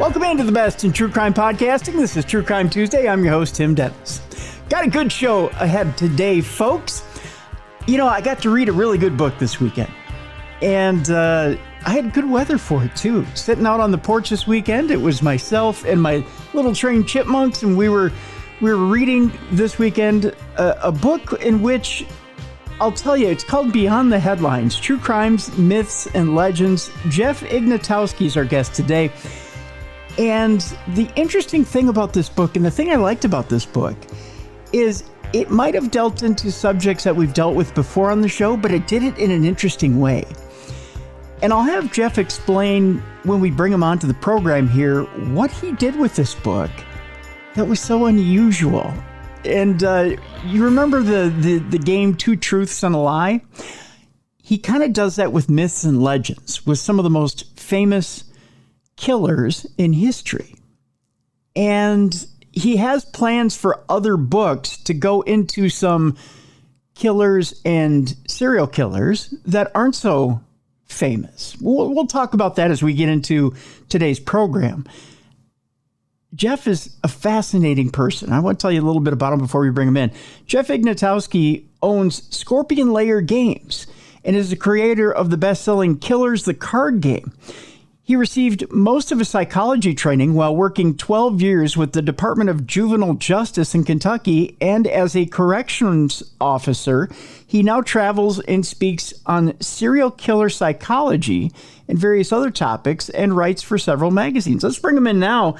Welcome into the best in true crime podcasting. This is True Crime Tuesday. I'm your host, Tim Dennis. Got a good show ahead today, folks. You know, I got to read a really good book this weekend. And I had good weather for it, too. Sitting out on the porch this weekend, it was myself and my little trained chipmunks, and we were reading this weekend a book in which, I'll tell you, it's called Beyond the Headlines, True Crimes, Myths, and Legends. Jeff Ignatowski is our guest today. And the interesting thing about this book, and the thing I liked about this book, is it might have dealt into subjects that we've dealt with before on the show, but it did it in an interesting way. And I'll have Jeff explain when we bring him onto the program here what he did with this book that was so unusual. And you remember the game Two Truths and a Lie? He kind of does that with myths and legends, with some of the most famous killers in history. And he has plans for other books to go into some killers and serial killers that aren't so famous. We'll talk about that as we get into today's program. Jeff is a fascinating person. I want to tell you a little bit about him before we bring him in. Jeff Ignatowski owns Scorpion Lair Games and is the creator of the best-selling Killers the Card Game. He received most of his psychology training while working 12 years with the Department of Juvenile Justice in Kentucky, and as a corrections officer, he now travels and speaks on serial killer psychology and various other topics and writes for several magazines. Let's bring him in now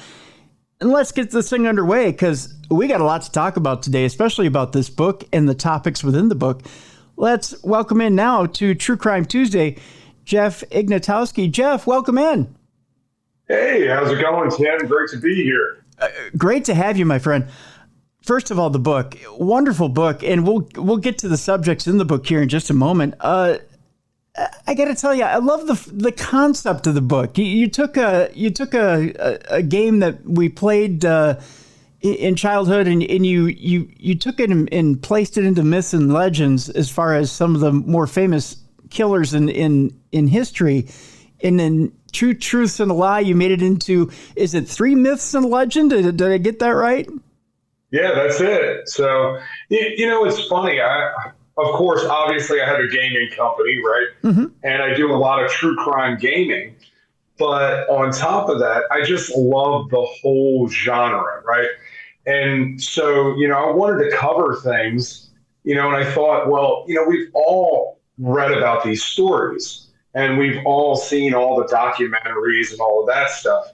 and let's get this thing underway, because we got a lot to talk about today, especially about this book and the topics within the book. Let's welcome in now to True Crime Tuesday, Jeff Ignatowski. Jeff, welcome in. Hey, how's it going, Tim? Great to be here. Great to have you, my friend. First of all, the book, wonderful book, and we'll get to the subjects in the book here in just a moment. I got to tell you, I love the concept of the book. You took a game that we played in childhood, and you took it and placed it into myths and legends as far as some of the more famous killers in history. And then Two Truths and a Lie, you made it into, is it 3 myths and a legend? Did I get that right? Yeah, that's it. So, you know, it's funny. Of course, obviously, I have a gaming company, right? Mm-hmm. And I do a lot of true crime gaming. But on top of that, I just love the whole genre, right? And so, you know, I wanted to cover things, you know, and I thought, well, you know, we've all read about these stories and we've all seen all the documentaries and all of that stuff.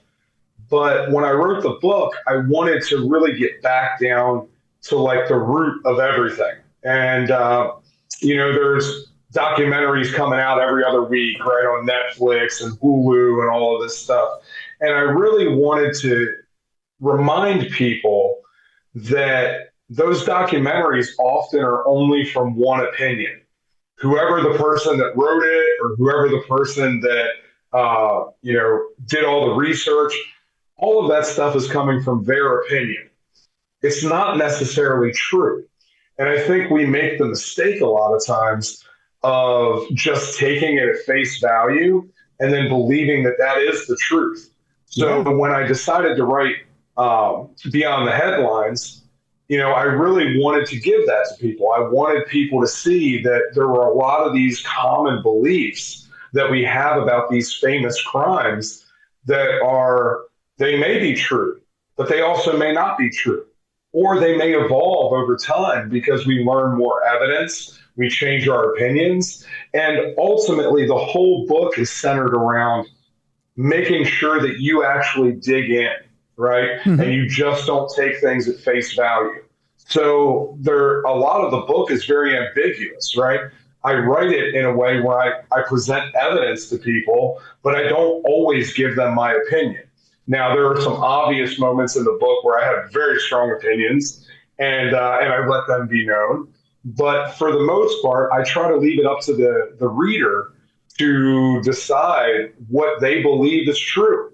But when I wrote the book, I wanted to really get back down to like the root of everything. And, you know, there's documentaries coming out every other week, right, on Netflix and Hulu and all of this stuff. And I really wanted to remind people that those documentaries often are only from one opinion. Whoever the person that wrote it or whoever the person that, you know, did all the research, all of that stuff is coming from their opinion. It's not necessarily true. And I think we make the mistake a lot of times of just taking it at face value and then believing that that is the truth. So when I decided to write Beyond the Headlines, you know, I really wanted to give that to people. I wanted people to see that there were a lot of these common beliefs that we have about these famous crimes that are, they may be true, but they also may not be true. Or they may evolve over time because we learn more evidence, we change our opinions, and ultimately the whole book is centered around making sure that you actually dig in, right? Mm-hmm. And you just don't take things at face value. So a lot of the book is very ambiguous, right? I write it in a way where I present evidence to people, but I don't always give them my opinion. Now, there are some obvious moments in the book where I have very strong opinions, and I let them be known. But for the most part, I try to leave it up to the reader to decide what they believe is true.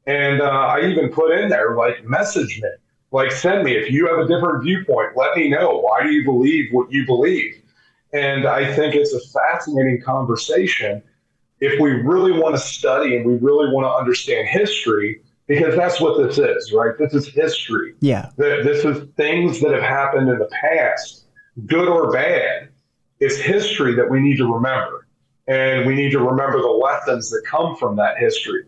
And I even put in there, like, message me. Like, send me, if you have a different viewpoint, let me know. Why do you believe what you believe? And I think it's a fascinating conversation. If we really want to study and we really want to understand history, because that's what this is, right? This is history. Yeah. This is things that have happened in the past, good or bad. It's history that we need to remember. And we need to remember the lessons that come from that history.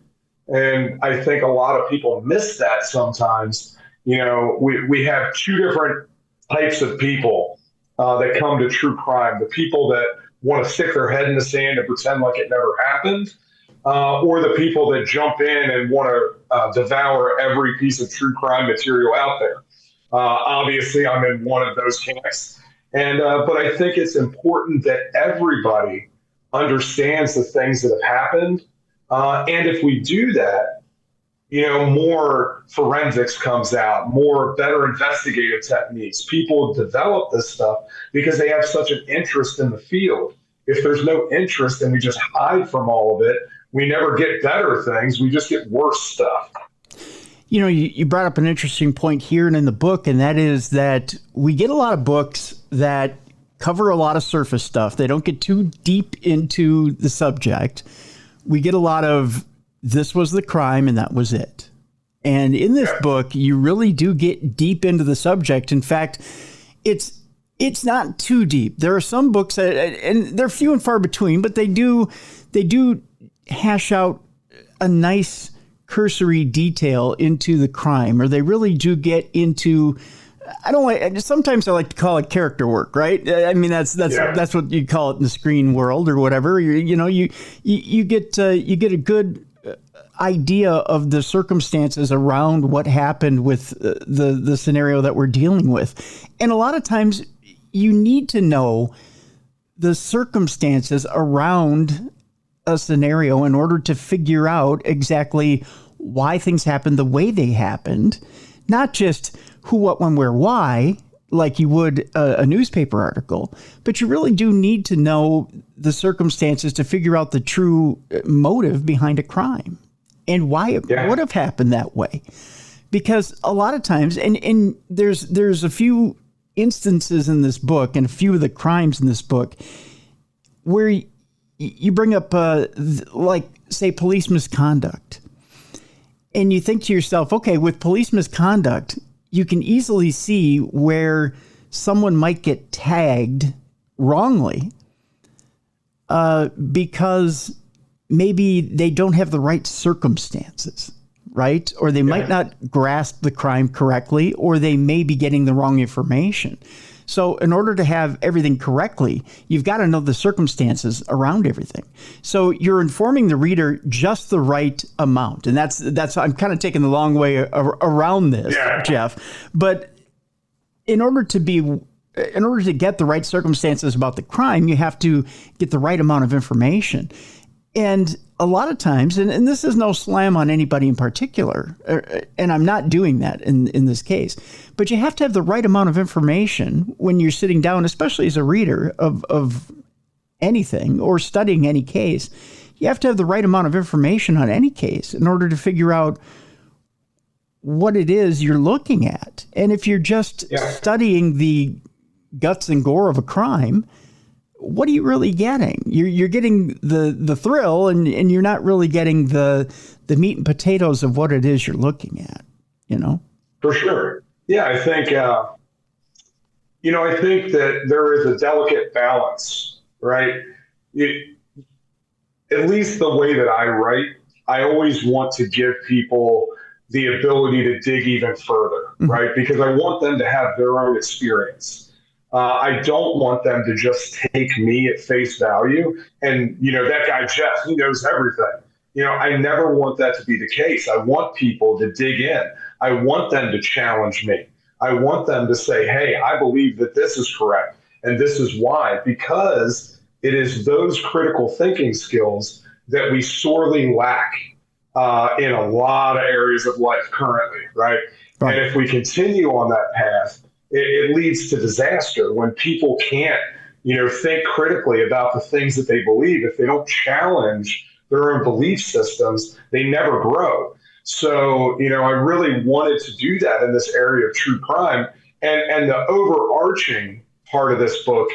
And I think a lot of people miss that sometimes. We have two different types of people that come to true crime. The people that want to stick their head in the sand and pretend like it never happened, or the people that jump in and want to devour every piece of true crime material out there. Obviously, I'm in one of those camps. But I think it's important that everybody understands the things that have happened. And if we do that, more forensics comes out, more better investigative techniques. People develop this stuff because they have such an interest in the field. If there's no interest and we just hide from all of it, we never get better things. We just get worse stuff. You brought up an interesting point here and in the book, and that is that we get a lot of books that cover a lot of surface stuff. They don't get too deep into the subject. We get a lot of, this was the crime and that was it. And in this book, you really do get deep into the subject. In fact, it's not too deep. There are some books that, and they're few and far between, but they do hash out a nice cursory detail into the crime, or they really do get into, sometimes I like to call it character work, right? I mean, that's what you call it in the screen world or whatever. You get a good idea of the circumstances around what happened with the scenario that we're dealing with. And a lot of times you need to know the circumstances around a scenario in order to figure out exactly why things happened the way they happened, not just who, what, when, where, why, like you would a newspaper article, but you really do need to know the circumstances to figure out the true motive behind a crime and why it would have happened that way. Because a lot of times, and there's a few instances in this book and a few of the crimes in this book where you bring up, like, say, police misconduct. And you think to yourself, okay, with police misconduct, you can easily see where someone might get tagged wrongly because maybe they don't have the right circumstances, right? Or they might not grasp the crime correctly, or they may be getting the wrong information. So in order to have everything correctly, you've got to know the circumstances around everything. So you're informing the reader just the right amount. And that's I'm kind of taking the long way around this, Jeff. But in order to get the right circumstances about the crime, you have to get the right amount of information. And a lot of times, and this is no slam on anybody in particular, and I'm not doing that in this case, but you have to have the right amount of information when you're sitting down, especially as a reader of anything or studying any case. You have to have the right amount of information on any case in order to figure out what it is you're looking at. And if you're just studying the guts and gore of a crime, what are you really getting? You're getting the thrill, and you're not really getting the meat and potatoes of what it is you're looking at, For sure. Yeah, I think, I think that there is a delicate balance, right? At least the way that I write, I always want to give people the ability to dig even further, right? Because I want them to have their own experience. I don't want them to just take me at face value and, that guy, Jeff, he knows everything. I never want that to be the case. I want people to dig in. I want them to challenge me. I want them to say, hey, I believe that this is correct and this is why, because it is those critical thinking skills that we sorely lack in a lot of areas of life currently, right? And if we continue on that path, it leads to disaster when people can't, think critically about the things that they believe. If they don't challenge their own belief systems, they never grow. So, I really wanted to do that in this area of true crime. And the overarching part of this book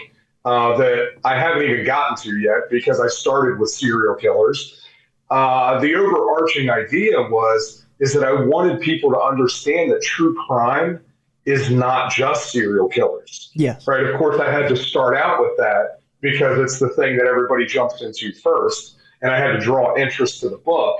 that I haven't even gotten to yet because I started with serial killers. The overarching idea was is that I wanted people to understand that true crime is not just serial killers. Yes. Right. Of course, I had to start out with that because it's the thing that everybody jumps into first. And I had to draw interest to the book.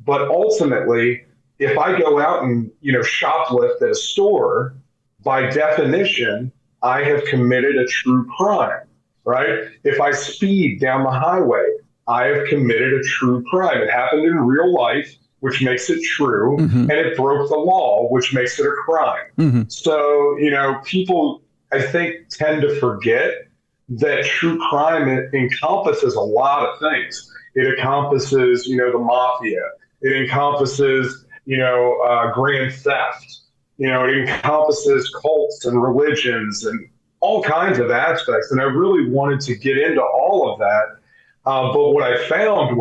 But ultimately, if I go out and, shoplift at a store, by definition, I have committed a true crime. Right. If I speed down the highway, I have committed a true crime. It happened in real life, which makes it true, and it broke the law, which makes it a crime. So, people, I think, tend to forget that true crime encompasses a lot of things. It encompasses, the mafia. It encompasses, grand theft. It encompasses cults and religions and all kinds of aspects. And I really wanted to get into all of that. But what I found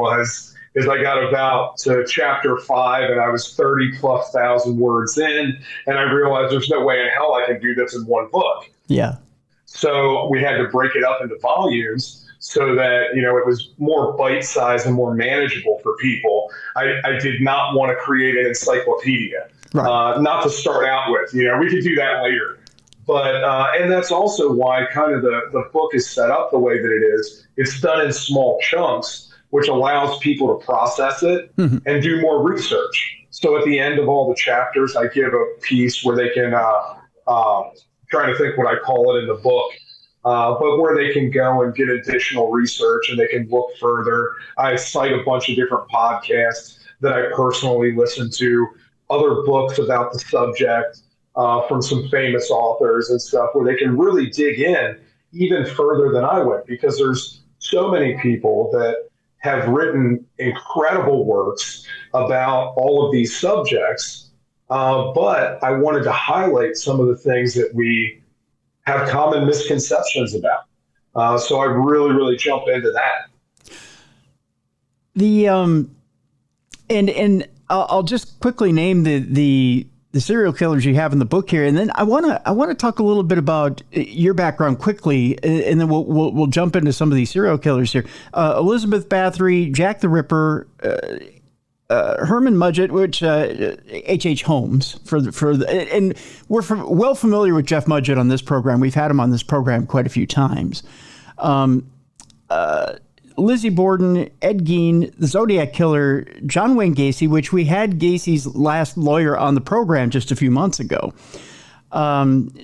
is I got about to chapter 5 and I was 30+ thousand words in, and I realized there's no way in hell I can do this in one book. Yeah. So we had to break it up into volumes so that, it was more bite-sized and more manageable for people. I did not want to create an encyclopedia, not to start out with. We could do that later. But, and that's also why kind of the book is set up the way that it is. It's done in small chunks, which allows people to process it and do more research. So at the end of all the chapters, I give a piece where they can, trying to think what I call it in the book, but where they can go and get additional research and they can look further. I cite a bunch of different podcasts that I personally listen to, other books about the subject from some famous authors and stuff, where they can really dig in even further than I went, because there's so many people that have written incredible works about all of these subjects, but I wanted to highlight some of the things that we have common misconceptions about. So I really jump into that. The and I'll just quickly name the serial killers you have in the book here, and then I want to talk a little bit about your background quickly, and then we'll jump into some of these serial killers here. Elizabeth Bathory, Jack the Ripper, Herman Mudgett, which H.H. Holmes and we're well familiar with Jeff Mudgett on this program. We've had him on this program quite a few times. Lizzie Borden, Ed Gein, the Zodiac Killer, John Wayne Gacy, which we had Gacy's last lawyer on the program just a few months ago,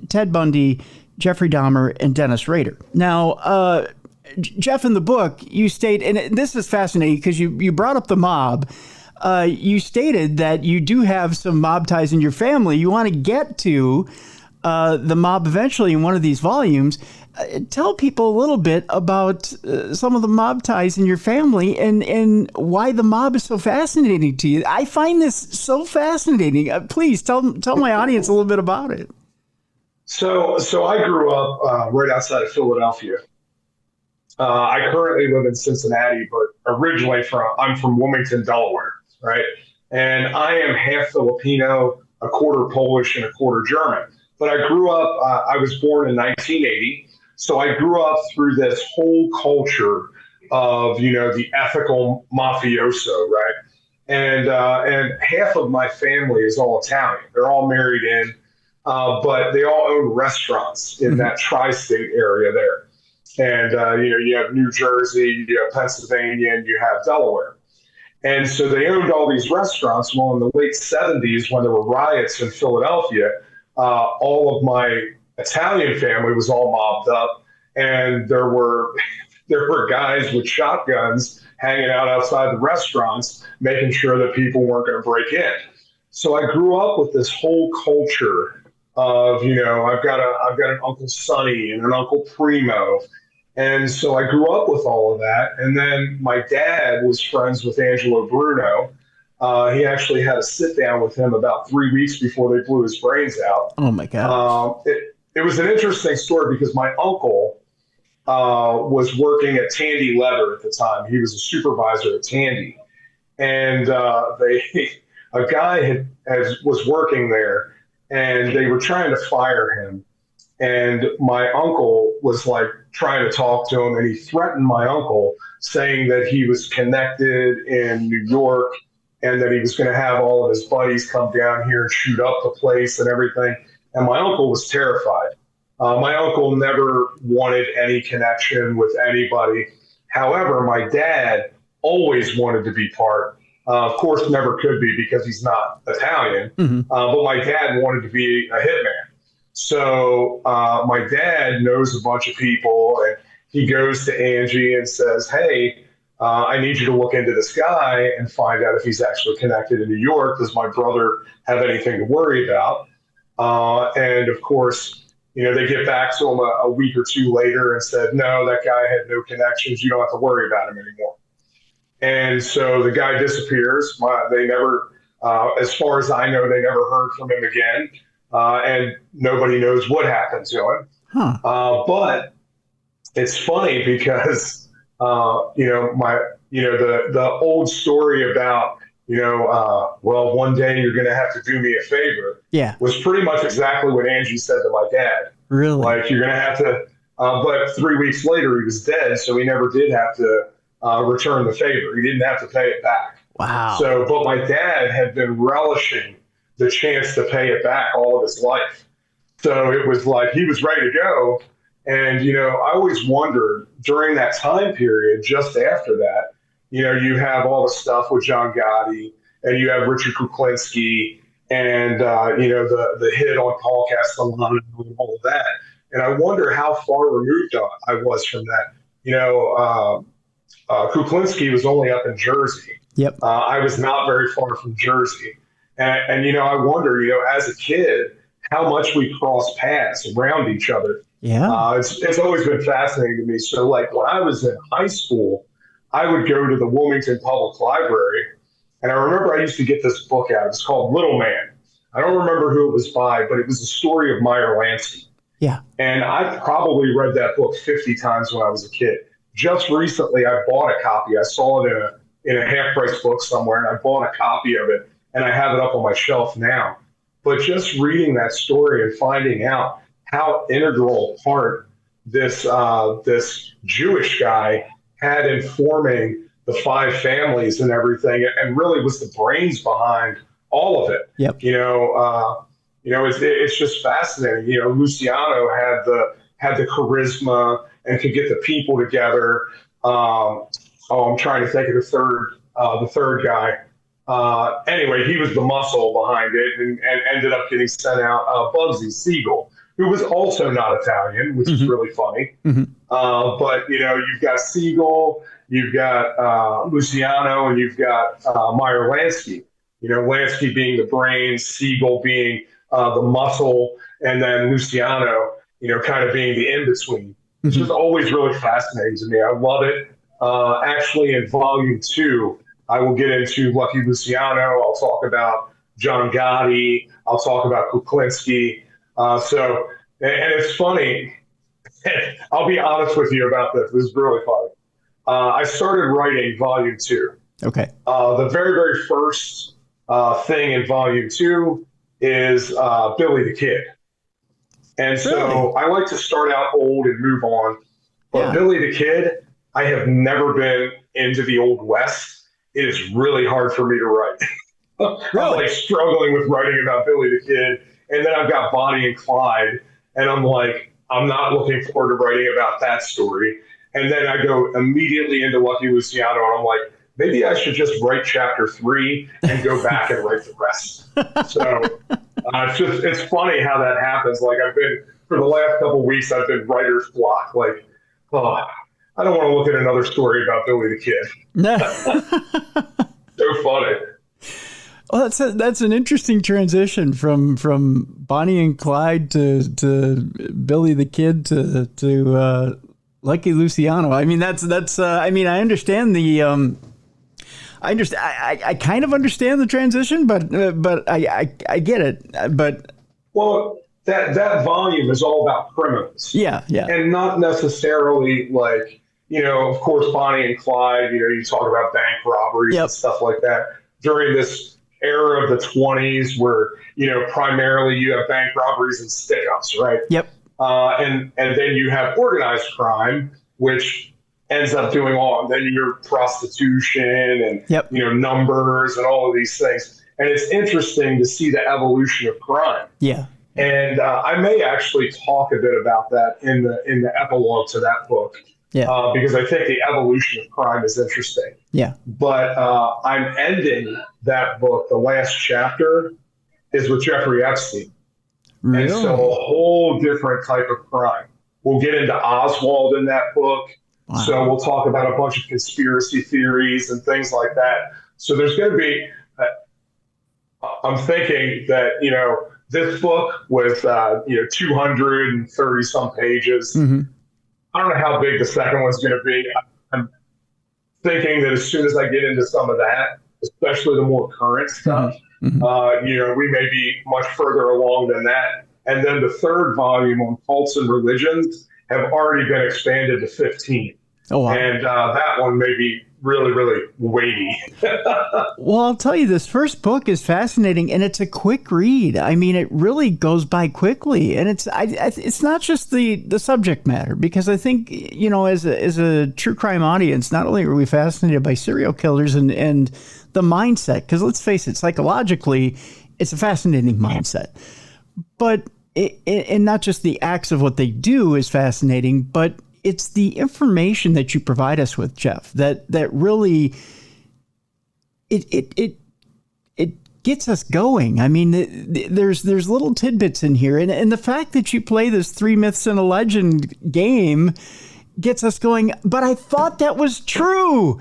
Ted Bundy, Jeffrey Dahmer, and Dennis Rader. Now, Jeff, in the book, you state, and this is fascinating because you brought up the mob. You stated that you do have some mob ties in your family. You want to get to the mob eventually in one of these volumes. Tell people a little bit about some of the mob ties in your family and why the mob is so fascinating to you. I find this so fascinating. Please tell my audience a little bit about it. So I grew up right outside of Philadelphia. I currently live in Cincinnati, but originally I'm from Wilmington, Delaware, right? And I am half Filipino, a quarter Polish, and a quarter German. But I grew up, I was born in 1980. So I grew up through this whole culture of, the ethical mafioso, right? And half of my family is all Italian. They're all married in, but they all own restaurants in that tri-state area there. And, you have New Jersey, you have Pennsylvania, and you have Delaware. And so they owned all these restaurants. Well, in the late 70s, when there were riots in Philadelphia, all of my Italian family was all mobbed up, and there were guys with shotguns hanging out outside the restaurants, making sure that people weren't going to break in. So I grew up with this whole culture of, I've got an Uncle Sonny and an Uncle Primo. And so I grew up with all of that. And then my dad was friends with Angelo Bruno. He actually had a sit down with him about 3 weeks before they blew his brains out. Oh my God. It was an interesting story because my uncle was working at Tandy Leather at the time. He was a supervisor at Tandy. And a guy was working there, and they were trying to fire him. And my uncle was like trying to talk to him, and he threatened my uncle, saying that he was connected in New York and that he was going to have all of his buddies come down here and shoot up the place and everything. And my uncle was terrified. My uncle never wanted any connection with anybody. However, my dad always wanted to be part. Of course, never could be because he's not Italian. But my dad wanted to be a hitman. So my dad knows a bunch of people, and he goes to Angie and says, hey, I need you to look into this guy and find out if he's actually connected in New York. Does my brother have anything to worry about? And of course, they get back to him a week or two later and said, no, that guy had no connections. You don't have to worry about him anymore. And so the guy disappears. They never, as far as I know, they never heard from him again. And nobody knows what happened to him. But it's funny because, the old story about, well, one day you're going to have to do me a favor. Yeah. Was pretty much exactly what Angie said to my dad. Really? Like, you're going to have to, but 3 weeks later he was dead. So he never did have to return the favor. He didn't have to pay it back. Wow. So, but my dad had been relishing the chance to pay it back all of his life. So it was like he was ready to go. And, I always wondered during that time period, just after that, you have all the stuff with John Gotti, and you have Richard Kuklinski, and, the hit on Paul Castellano and all of that. And I wonder how far removed I was from that. Kuklinski was only up in Jersey. Yep. I was not very far from Jersey. And I wonder, as a kid, how much we cross paths around each other. Yeah. It's always been fascinating to me. So, like, when I was in high school, I would go to the Wilmington Public Library, and I remember I used to get this book out. It's called Little Man. I don't remember who it was by, but it was the story of Meyer Lansky. Yeah. And I probably read that book 50 times when I was a kid. Just recently, I bought a copy. I saw it in a half-price book somewhere, and I bought a copy of it, and I have it up on my shelf now. But just reading that story and finding out how integral part this Jewish guy had in forming the five families and everything, and really was the brains behind all of it. Yep. It's just fascinating. Luciano had the charisma and could get the people together. I'm trying to think of the third guy. Anyway, he was the muscle behind it, and ended up getting sent out. Bugsy Siegel, who was also not Italian, which is really funny. But you've got Siegel, you've got Luciano, and you've got Meyer Lansky. Lansky being the brains, Siegel being the muscle, and then Luciano, kind of being the in-between. It's just always really fascinating to me. I love it. Actually, in volume 2, I will get into Lucky Luciano. I'll talk about John Gotti. I'll talk about Kuklinski. And it's funny. I'll be honest with you about this. This is really funny. I started writing volume 2. Okay. The very, very first thing in volume 2 is Billy the Kid. And so I like to start out old and move on. But Billy the Kid, I have never been into the Old West. It is really hard for me to write. I'm like struggling with writing about Billy the Kid. And then I've got Bonnie and Clyde. And I'm like, I'm not looking forward to writing about that story. And then I go immediately into Lucky Luciano. And I'm like, maybe I should just write chapter 3 and go back and write the rest. So it's funny how that happens. Like for the last couple of weeks, I've been writer's block. Like, I don't want to look at another story about Billy the Kid. No. So funny. Well, that's an interesting transition from Bonnie and Clyde to Billy the Kid to Lucky Luciano. I mean, that's I mean, I understand the I kind of understand the transition, but I get it. But that volume is all about criminals. Yeah. And not necessarily like, of course, Bonnie and Clyde, you talk about bank robberies and stuff like that during this era of the 20s where, primarily you have bank robberies and stick-ups, right? Yep. And then you have organized crime, which ends up doing all, then your prostitution and, Yep. numbers and all of these things. And it's interesting to see the evolution of crime. Yeah. And I may actually talk a bit about that in the epilogue to that book, Yeah. because I think the evolution of crime is interesting. Yeah. But I'm ending that book. The last chapter is with Jeffrey Epstein. Really? And so a whole different type of crime. We'll get into Oswald in that book. Wow. So we'll talk about a bunch of conspiracy theories and things like that. So there's going to be, I'm thinking that, this book with, 230 some pages. Mm-hmm. I don't know how big the second one's going to be. I'm thinking that as soon as I get into some of that, especially the more current stuff, Mm-hmm. we may be much further along than that. And then the third volume on cults and religions have already been expanded to 15. Oh, wow. And that one may be really, really weighty. Well, I'll tell you, this first book is fascinating, and it's a quick read. I mean, it really goes by quickly, and it's not just the subject matter, because I think, as a true crime audience, not only are we fascinated by serial killers and the mindset, because let's face it, psychologically, it's a fascinating mindset, but and not just the acts of what they do is fascinating, but it's the information that you provide us with, Jeff, that really it gets us going. I mean, there's little tidbits in here, and the fact that you play this 3 Myths and a Legend game gets us going. But I thought that was true.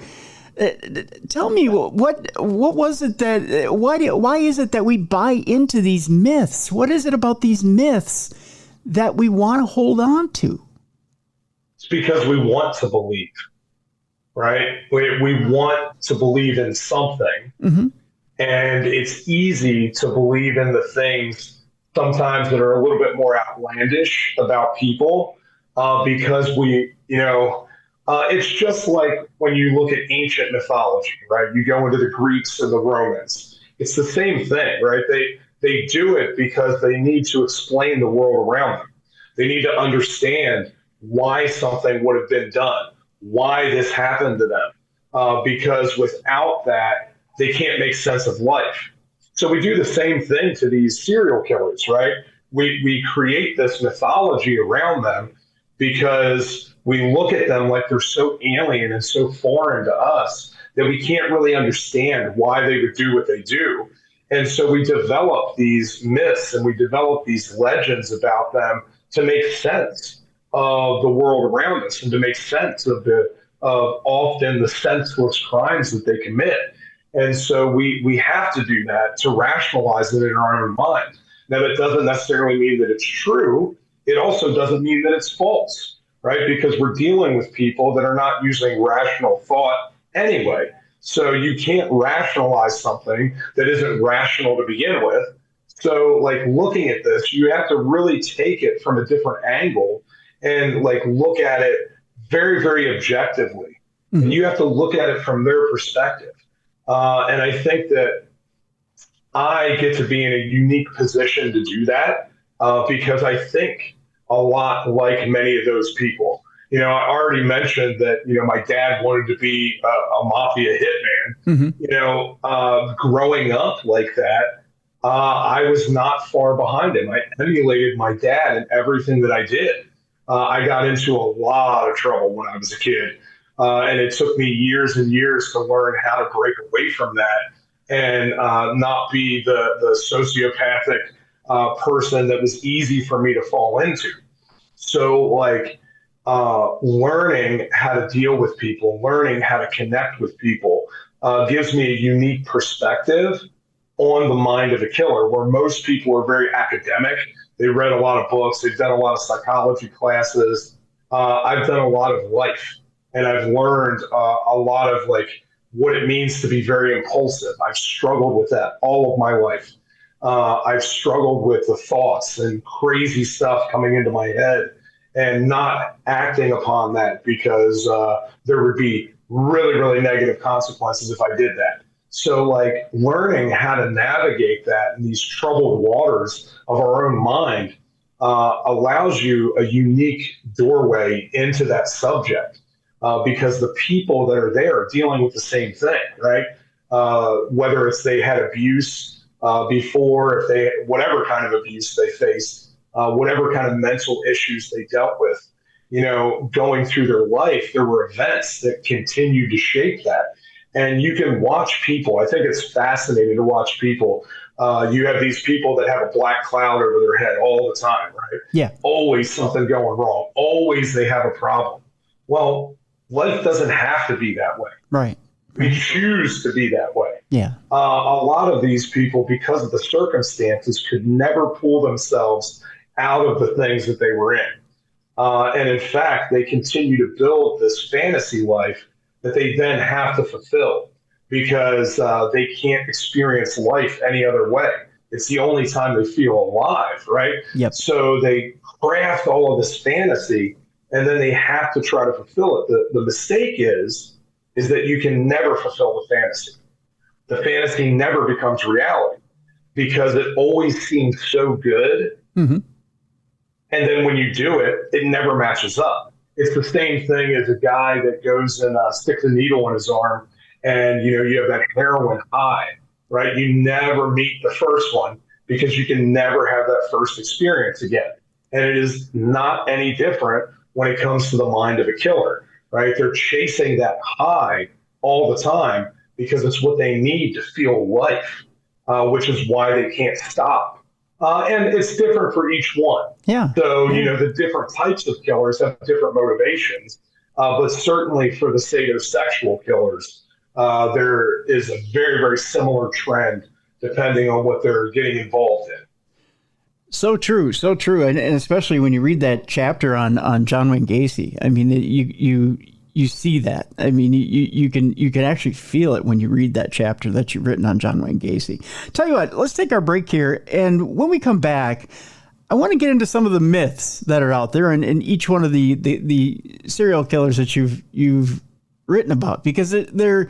Tell me, what was it that why is it that we buy into these myths? What is it about these myths that we want to hold on to? It's because we want to believe, right? We want to believe in something. Mm-hmm. And it's easy to believe in the things sometimes that are a little bit more outlandish about people, because it's just like when you look at ancient mythology, right? You go into the Greeks and the Romans. It's the same thing, right? They do it because they need to explain the world around them. They need to understand why something would have been done, why this happened to them, because without that, they can't make sense of life. So we do the same thing to these serial killers, right? We create this mythology around them because we look at them like they're so alien and so foreign to us that we can't really understand why they would do what they do. And so we develop these myths and we develop these legends about them to make sense of the world around us and to make sense of often the senseless crimes that they commit. And so we have to do that to rationalize it in our own mind. Now, that doesn't necessarily mean that it's true. It also doesn't mean that it's false, right? Because we're dealing with people that are not using rational thought anyway. So you can't rationalize something that isn't rational to begin with. So like looking at this, you have to really take it from a different angle and like look at it very, very objectively. Mm-hmm. And you have to look at it from their perspective. And I think that I get to be in a unique position to do that because I think a lot like many of those people. I already mentioned that, my dad wanted to be a mafia hitman. Mm-hmm. Growing up like that, I was not far behind him. I emulated my dad in everything that I did. I got into a lot of trouble when I was a kid. And it took me years and years to learn how to break away from that and not be the sociopathic person that was easy for me to fall into. So learning how to deal with people, learning how to connect with people gives me a unique perspective on the mind of a killer, where most people are very academic. They read a lot of books. They've done a lot of psychology classes. I've done a lot of life. And I've learned a lot of what it means to be very impulsive. I've struggled with that all of my life. I've struggled with the thoughts and crazy stuff coming into my head and not acting upon that because there would be really, really negative consequences if I did that. So learning how to navigate that in these troubled waters of our own mind allows you a unique doorway into that subject. because the people that are there are dealing with the same thing, right? Whether it's they had abuse before, if they whatever kind of abuse they faced, whatever kind of mental issues they dealt with, going through their life, there were events that continued to shape that. And you can watch people. I think it's fascinating to watch people. You have these people that have a black cloud over their head all the time, right? Yeah. Always something going wrong. Always they have a problem. Well, life doesn't have to be that way. Right. We choose to be that way. Yeah. A lot of these people, because of the circumstances, could never pull themselves out of the things that they were in. And in fact, they continue to build this fantasy life that they then have to fulfill because they can't experience life any other way. It's the only time they feel alive, right? Yep. So they craft all of this fantasy, and then they have to try to fulfill it. The mistake is that you can never fulfill the fantasy. The fantasy never becomes reality because it always seems so good. Mm-hmm. And then when you do it, it never matches up. It's the same thing as a guy that goes and sticks a needle in his arm and, you have that heroin high, right? You never meet the first one because you can never have that first experience again. And it is not any different when it comes to the mind of a killer, right? They're chasing that high all the time because it's what they need to feel life, which is why they can't stop. And it's different for each one. Yeah. So, the different types of killers have different motivations. But certainly for the sadomasochistic killers, there is a very, very similar trend depending on what they're getting involved in. So true, so true. And especially when you read that chapter on John Wayne Gacy, I mean, you see that. I mean, you can actually feel it when you read that chapter that you've written on John Wayne Gacy. Tell you what, let's take our break here. And when we come back, I want to get into some of the myths that are out there and each one of the serial killers that you've written about, because they're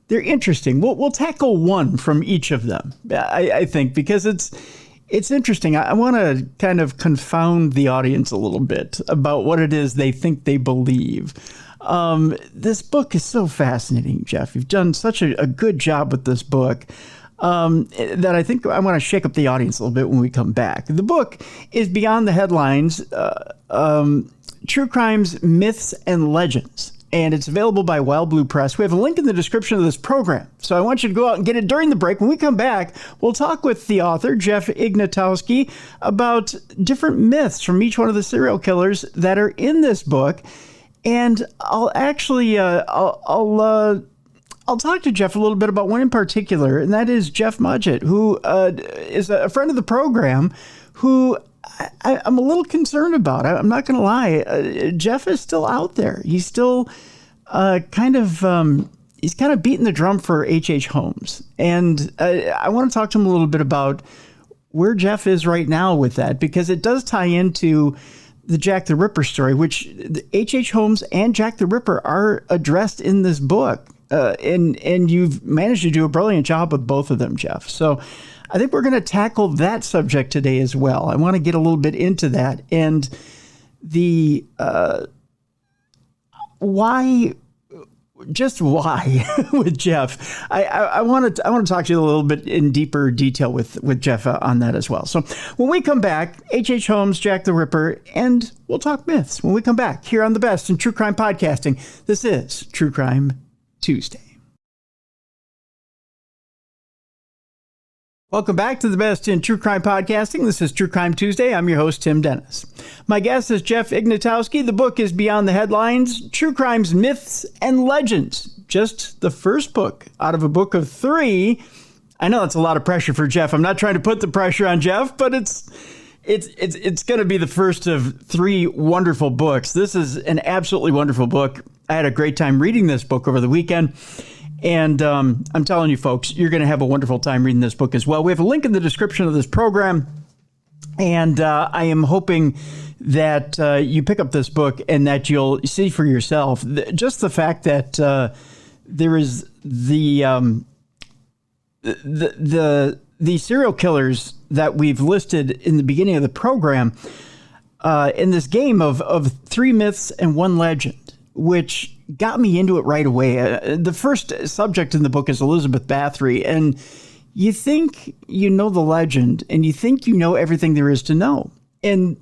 interesting. We'll tackle one from each of them, I think, because it's interesting. I want to kind of confound the audience a little bit about what it is they think they believe. This book is so fascinating, Jeff. You've done such a good job with this book that I think I want to shake up the audience a little bit when we come back. The book is Beyond the Headlines, True Crimes, Myths, and Legends. And it's available by Wild Blue Press. We have a link in the description of this program. So I want you to go out and get it during the break. When we come back, we'll talk with the author, Jeff Ignatowski, about different myths from each one of the serial killers that are in this book. And I'll actually, I'll talk to Jeff a little bit about one in particular, and that is Jeff Mudgett, who is a friend of the program, who I'm a little concerned about. I'm not going to lie. Jeff is still out there. He's still kind of beating the drum for H.H. Holmes. And I want to talk to him a little bit about where Jeff is right now with that, because it does tie into the Jack the Ripper story, which H.H. Holmes and Jack the Ripper are addressed in this book. And you've managed to do a brilliant job with both of them, Jeff. So I think we're going to tackle that subject today as well. I want to get a little bit into that and the why with Jeff. I want to talk to you a little bit in deeper detail with Jeff on that as well. So when we come back, H.H. Holmes, Jack the Ripper, and we'll talk myths when we come back here on the best in true crime podcasting. This is True Crime Tuesday. Welcome back to the best in true crime podcasting. This is True Crime Tuesday. I'm your host, Tim Dennis. My guest is Jeff Ignatowski. The book is Beyond the Headlines, True Crimes, Myths, and Legends. Just the first book out of a book of 3. I know that's a lot of pressure for Jeff. I'm not trying to put the pressure on Jeff, but it's going to be the first of 3 wonderful books. This is an absolutely wonderful book. I had a great time reading this book over the weekend. And I'm telling you, folks, you're going to have a wonderful time reading this book as well. We have a link in the description of this program. And I am hoping that you pick up this book and that you'll see for yourself just the fact that there is the serial killers that we've listed in the beginning of the program in this game of 3 myths and 1 legend. which got me into it right away. The first subject in the book is Elizabeth Bathory, and you think you know the legend, and you think you know everything there is to know. And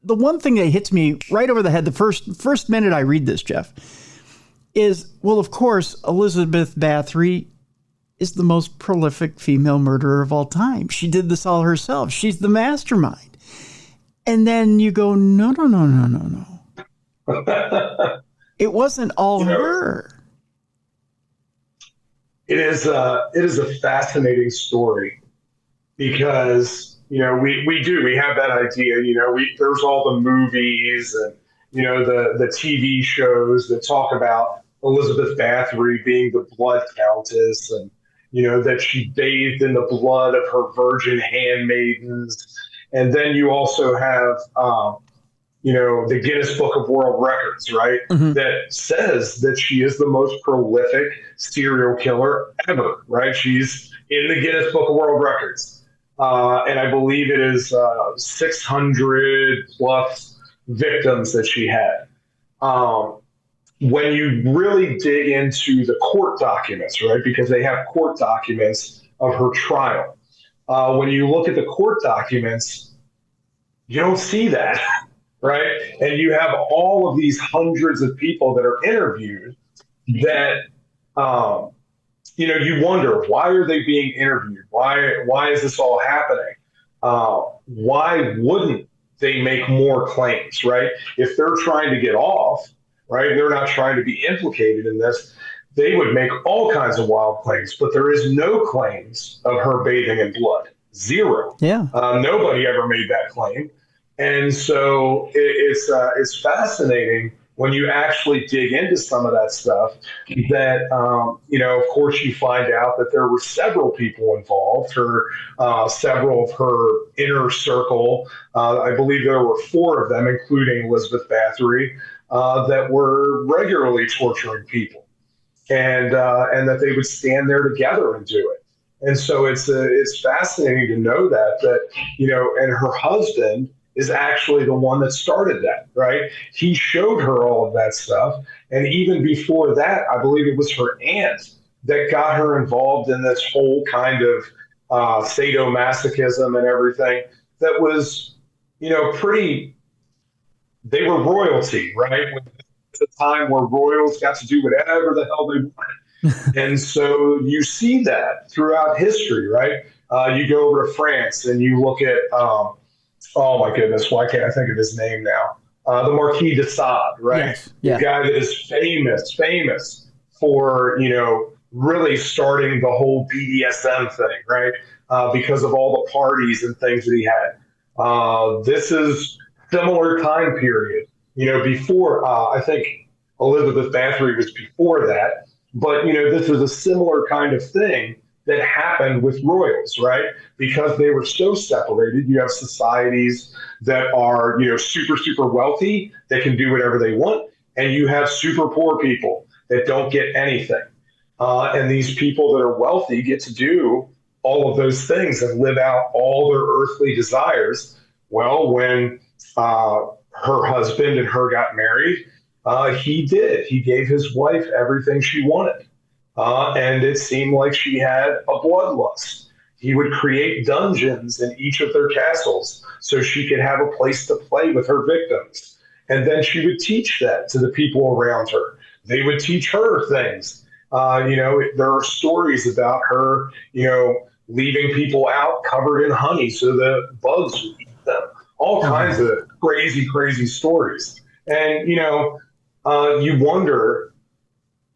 the one thing that hits me right over the head, the first minute I read this, Jeff, is, well, of course, Elizabeth Bathory is the most prolific female murderer of all time. She did this all herself. She's the mastermind. And then you go, no. It wasn't all her. It is a fascinating story because, we have that idea, there's all the movies and, the TV shows that talk about Elizabeth Bathory being the blood countess and, that she bathed in the blood of her virgin handmaidens. And then you also have, the Guinness Book of World Records, right? Mm-hmm. That says that she is the most prolific serial killer ever, right? She's in the Guinness Book of World Records. And I believe it is 600 plus victims that she had. When you really dig into the court documents, right? Because they have court documents of her trial. When you look at the court documents, you don't see that. Right. And you have all of these hundreds of people that are interviewed that, you wonder, why are they being interviewed? Why is this all happening? Why wouldn't they make more claims? Right. If they're trying to get off, right, they're not trying to be implicated in this. They would make all kinds of wild claims, but there is no claims of her bathing in blood. Zero. Yeah. Nobody ever made that claim. And so it's fascinating when you actually dig into some of that stuff that, of course, you find out that there were several people involved, several of her inner circle. I believe there were 4 of them, including Elizabeth Bathory, that were regularly torturing people and that they would stand there together and do it. And so it's fascinating to know that, and her husband is actually the one that started that, right? He showed her all of that stuff. And even before that, I believe it was her aunt that got her involved in this whole kind of sadomasochism and everything that was, they were royalty, right? It's a time where royals got to do whatever the hell they wanted. And so you see that throughout history, right? You go over to France and you look at, oh my goodness, why can't I think of his name now? The Marquis de Sade, right? Yes. Yeah. The guy that is famous for, really starting the whole BDSM thing, right? Because of all the parties and things that he had. This is similar time period, before, I think Elizabeth Bathory was before that, but, this is a similar kind of thing that happened with royals, right? Because they were so separated. You have societies that are, super, super wealthy that can do whatever they want. And you have super poor people that don't get anything. And these people that are wealthy get to do all of those things and live out all their earthly desires. Well, when her husband and her got married, he did. He gave his wife everything she wanted. And it seemed like she had a bloodlust. He would create dungeons in each of their castles so she could have a place to play with her victims. And then she would teach that to the people around her. They would teach her things. There are stories about her, leaving people out covered in honey so the bugs would eat them. All kinds of crazy, crazy stories. And, you wonder,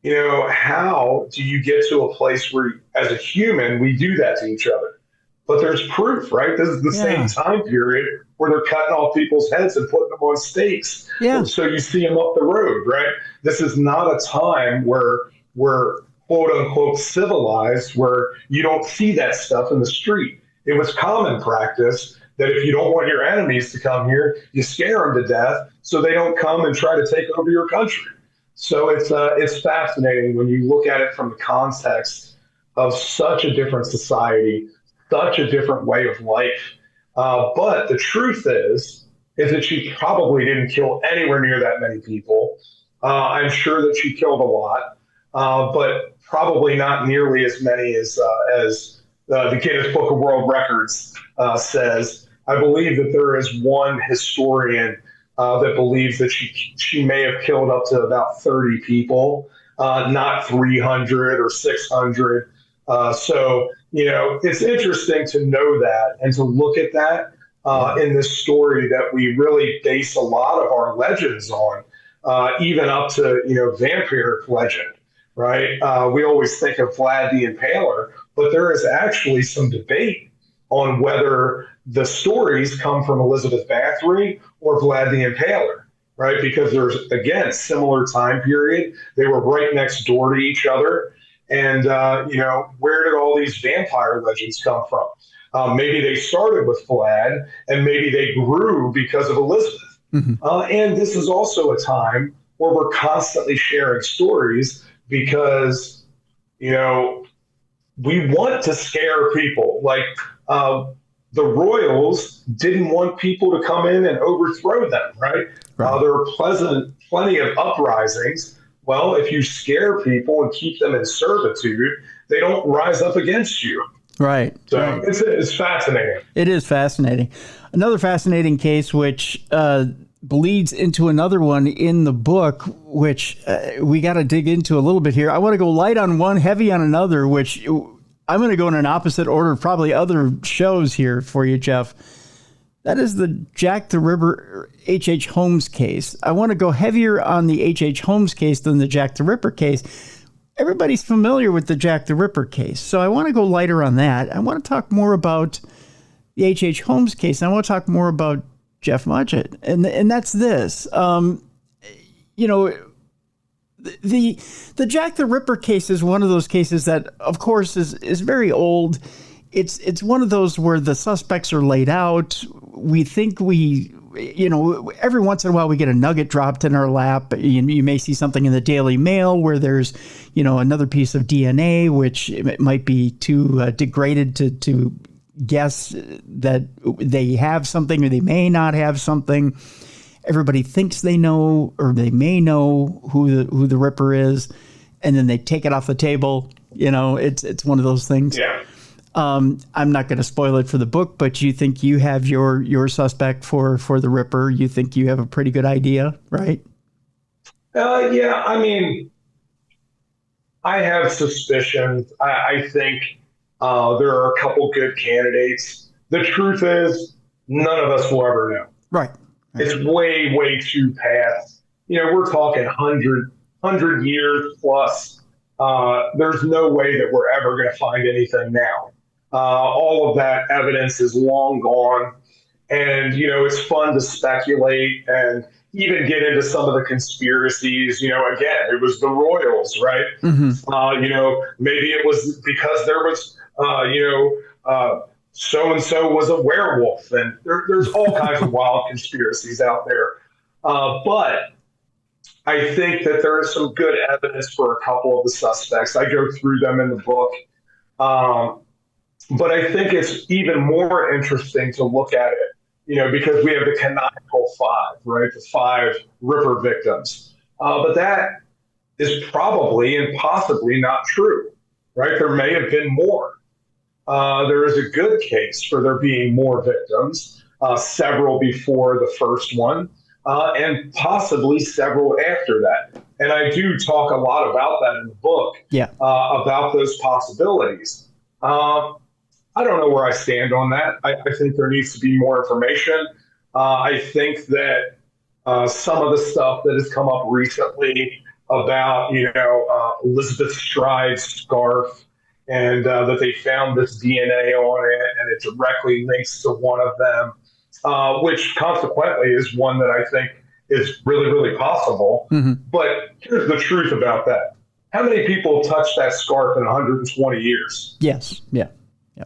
how do you get to a place where, as a human, we do that to each other? But there's proof, right? This is the same time period where they're cutting off people's heads and putting them on stakes. Yeah. So you see them up the road, right? This is not a time where we're quote unquote civilized, where you don't see that stuff in the street. It was common practice that if you don't want your enemies to come here, you scare them to death so they don't come and try to take over your country. So it's fascinating when you look at it from the context of such a different society, such a different way of life. But the truth is that she probably didn't kill anywhere near that many people. I'm sure that she killed a lot, but probably not nearly as many as the Guinness Book of World Records says. I believe that there is one historian that believes that she may have killed up to about 30 people, not 300 or 600. So, it's interesting to know that and to look at that in this story that we really base a lot of our legends on, even up to, vampiric legend, right? We always think of Vlad the Impaler, but there is actually some debate on whether the stories come from Elizabeth Bathory or Vlad the Impaler, right? Because there's, again, similar time period. They were right next door to each other. And, where did all these vampire legends come from? Maybe they started with Vlad, and maybe they grew because of Elizabeth. And this is also a time where we're constantly sharing stories because, we want to scare people. Like the royals didn't want people to come in and overthrow them, right? There were plenty of uprisings. Well, if you scare people and keep them in servitude, they don't rise up against you. Right. So right. It's fascinating. It is fascinating. Another fascinating case, which bleeds into another one in the book, which we got to dig into a little bit here. I want to go light on one, heavy on another, which I'm going to go in an opposite order of probably other shows here for you, Jeff. That is the Jack the Ripper H.H. Holmes case. I want to go heavier on the H.H. Holmes case than the Jack the Ripper case. Everybody's familiar with the Jack the Ripper case, so I want to go lighter on that. I want to talk more about the H.H. Holmes case, and I want to talk more about Jeff Mudgett, and that's this. The Jack the Ripper case is one of those cases that, of course, is very old. It's one of those where the suspects are laid out. We think every once in a while we get a nugget dropped in our lap. You may see something in the Daily Mail where there's, another piece of DNA, which it might be too degraded to guess that they have something or they may not have something. Everybody thinks they know or they may know who the Ripper is, and then they take it off the table. It's one of those things. Yeah. I'm not going to spoil it for the book, but you think you have your suspect for the Ripper. You think you have a pretty good idea, right? Yeah, I mean, I have suspicions. I think there are a couple good candidates. The truth is, none of us will ever know. Right. It's way, way too past. We're talking 100 years plus. There's no way that we're ever going to find anything now. All of that evidence is long gone. And, it's fun to speculate and even get into some of the conspiracies. Again, it was the royals, right? Maybe it was because there was, so-and-so was a werewolf. And there's all kinds of wild conspiracies out there. But I think that there is some good evidence for a couple of the suspects. I go through them in the book. But I think it's even more interesting to look at it, because we have the canonical 5, right? The 5 Ripper victims. But that is probably and possibly not true, right? There may have been more. There is a good case for there being more victims, several before the first one, and possibly several after that. And I do talk a lot about that in the book, about those possibilities. I don't know where I stand on that. I think there needs to be more information. I think that some of the stuff that has come up recently about, Elizabeth Stride's scarf and that they found this DNA on it and it directly links to one of them, which consequently is one that I think is really, really possible. But here's the truth about that. How many people touched that scarf in 120 years? Yes. Yeah.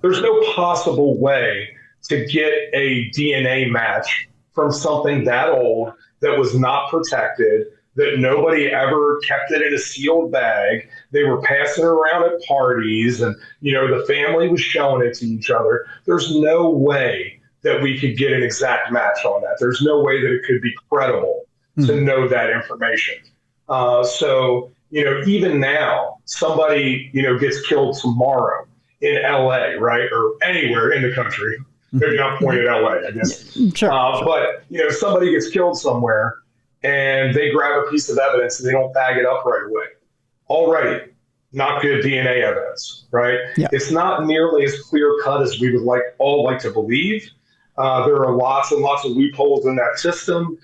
There's no possible way to get a DNA match from something that old that was not protected, that nobody ever kept it in a sealed bag. They were passing it around at parties and, the family was showing it to each other. There's no way that we could get an exact match on that. There's no way that it could be credible to know that information. So, even now, somebody, gets killed tomorrow in LA, right? Or anywhere in the country. Maybe not point at LA, I guess. Sure. But, somebody gets killed somewhere and they grab a piece of evidence and they don't bag it up right away. Already, not good DNA evidence, right? Yeah. It's not nearly as clear cut as we would all like to believe. There are lots and lots of loopholes in that system.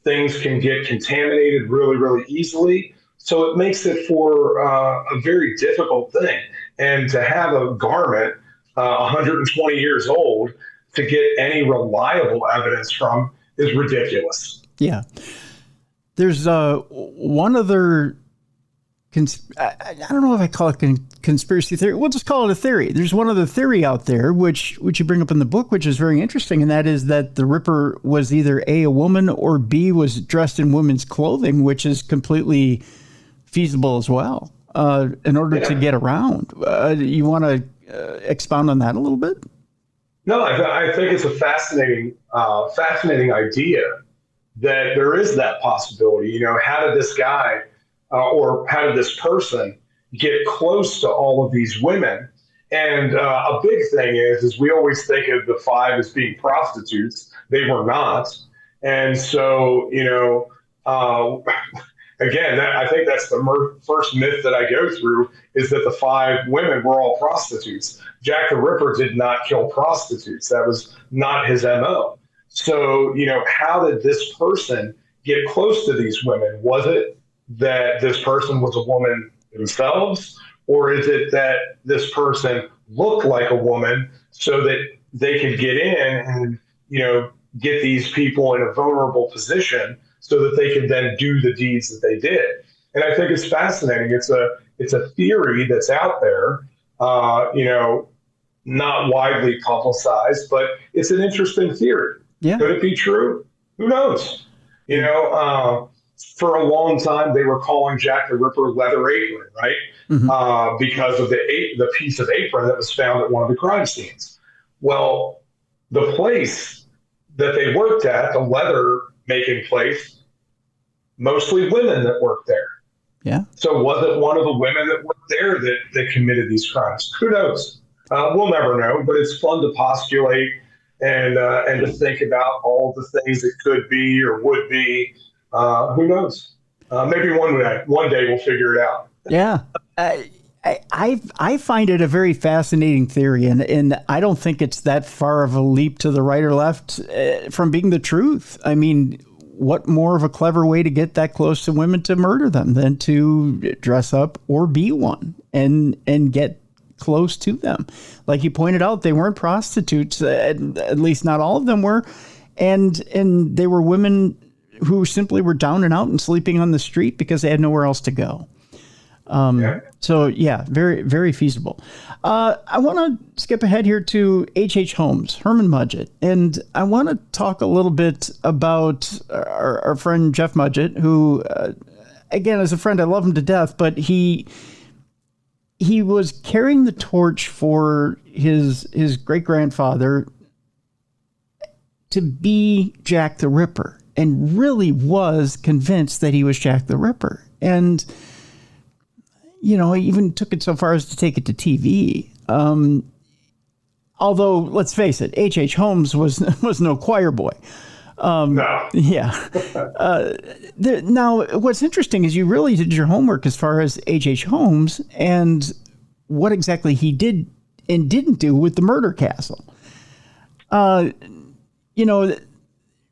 Things can get contaminated really, really easily. So it makes it for a very difficult thing. And to have a garment 120 years old to get any reliable evidence from is ridiculous. Yeah. There's one other, I don't know if I call it conspiracy theory. We'll just call it a theory. There's one other theory out there, which you bring up in the book, which is very interesting, and that is that the Ripper was either A, a woman, or B, was dressed in women's clothing, which is completely feasible as well, in order to get around. You want to expound on that a little bit? No, I think it's a fascinating idea that there is that possibility. How did this guy or how did this person get close to all of these women? And a big thing is we always think of the 5 as being prostitutes. They were not. And so, again, I think that's the first myth that I go through, is that the 5 women were all prostitutes. Jack the Ripper did not kill prostitutes. That was not his MO. So, how did this person get close to these women? Was it that this person was a woman themselves, or is it that this person looked like a woman so that they could get in and, get these people in a vulnerable position so that they could then do the deeds that they did? And I think it's fascinating. It's a theory that's out there, not widely publicized, but it's an interesting theory. Yeah. Could it be true? Who knows? For a long time, they were calling Jack the Ripper Leather Apron, right? Mm-hmm. Because of the piece of apron that was found at one of the crime scenes. Well, the place that they worked at, the leather making place, mostly women that worked there. Yeah. So was it one of the women that worked there that committed these crimes? Who knows? We'll never know, but it's fun to postulate and to think about all the things it could be or would be. Who knows? Maybe one day we'll figure it out. Yeah. I find it a very fascinating theory, and I don't think it's that far of a leap to the right or left from being the truth. I mean, what more of a clever way to get that close to women to murder them than to dress up or be one and get close to them? Like you pointed out, they weren't prostitutes, at least not all of them were, and they were women who simply were down and out and sleeping on the street because they had nowhere else to go. So yeah, very, very feasible. I want to skip ahead here to H.H. Holmes, Herman Mudgett. And I want to talk a little bit about our friend Jeff Mudgett, who, again, as a friend, I love him to death, but he was carrying the torch for his great-grandfather to be Jack the Ripper, and really was convinced that he was Jack the Ripper. And he even took it so far as to take it to TV. Although, let's face it, H.H. Holmes was no choir boy. No. Yeah. Now, what's interesting is you really did your homework as far as H.H. Holmes and what exactly he did and didn't do with the murder castle.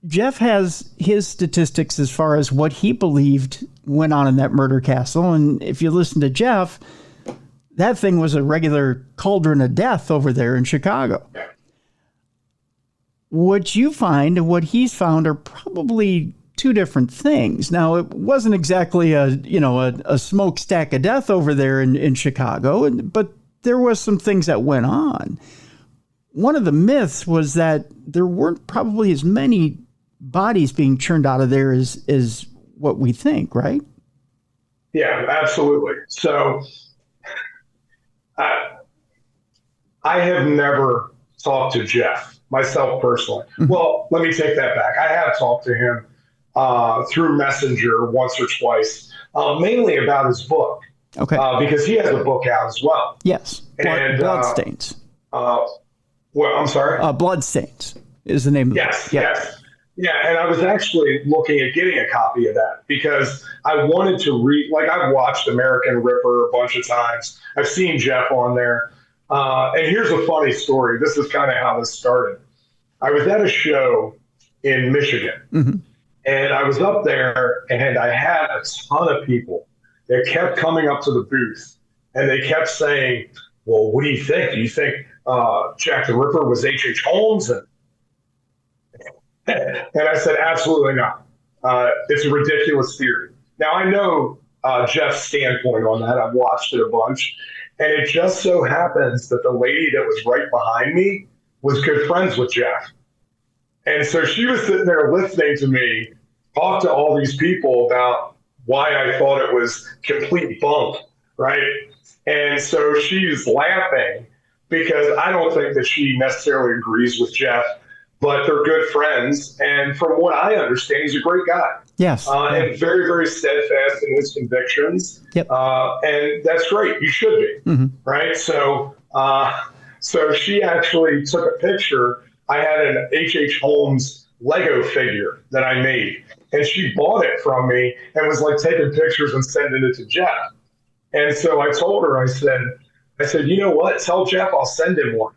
Jeff has his statistics as far as what he believed went on in that murder castle. And if you listen to Jeff, that thing was a regular cauldron of death over there in Chicago. What you find and what he's found are probably two different things. Now, it wasn't exactly a smokestack of death over there in Chicago, but there was some things that went on. One of the myths was that there weren't probably as many bodies being churned out of there as what we think, right? Yeah, absolutely. So I have never talked to Jeff myself personally. Mm-hmm. Well, let me take that back. I have talked to him through Messenger once or twice mainly about his book. Okay. Because he has a book out as well. Yes. Bloodstains. Well, I'm sorry? Bloodstains is the name of Yes, it. Yep. yes. Yeah, and I was actually looking at getting a copy of that because I wanted to read, like I've watched American Ripper a bunch of times. I've seen Jeff on there. And here's a funny story. This is kind of how this started. I was at a show in Michigan, and I was up there, and I had a ton of people that kept coming up to the booth, and they kept saying, well, what do you think? Do you think Jack the Ripper was H.H. Holmes? And I said, absolutely not. It's a ridiculous theory. Now, I know Jeff's standpoint on that. I've watched it a bunch. And it just so happens that the lady that was right behind me was good friends with Jeff. And so she was sitting there listening to me talk to all these people about why I thought it was complete bunk, right? And so she's laughing because I don't think that she necessarily agrees with Jeff, but they're good friends. And from what I understand, he's a great guy. Yes. And very, very steadfast in his convictions. Yep. And that's great. You should be, right? So she actually took a picture. I had an H.H. Holmes Lego figure that I made, and she bought it from me and was like taking pictures and sending it to Jeff. And so I told her, I said, you know what? Tell Jeff I'll send him one.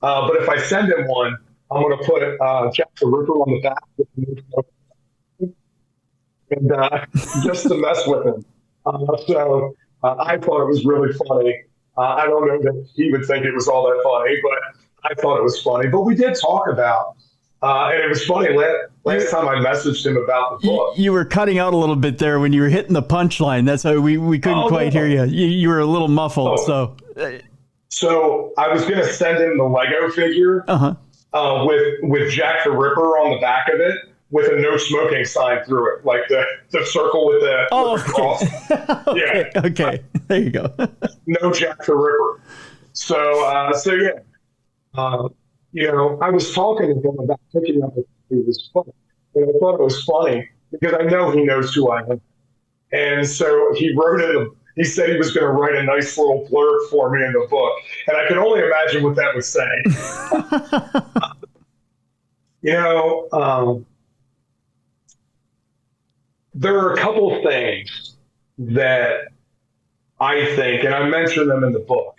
But if I send him one, I'm going to put Jack the Ripper on the back and just to mess with him. So I thought it was really funny. I don't know that he would think it was all that funny, but I thought it was funny. But we did talk about, and it was funny, last time I messaged him about the book. You were cutting out a little bit there when you were hitting the punchline. That's why we couldn't quite hear you. You were a little muffled. So I was going to send him the Lego figure with Jack the Ripper on the back of it, with a no smoking sign through it, like the circle with the cross. Okay. Yeah. Okay. There you go. No Jack the Ripper. So yeah. I was talking to him about picking up his book, and I thought it was funny because I know he knows who I am. And so he wrote it. He said he was going to write a nice little blurb for me in the book, and I can only imagine what that would say. There are a couple of things that I think, and I mentioned them in the book,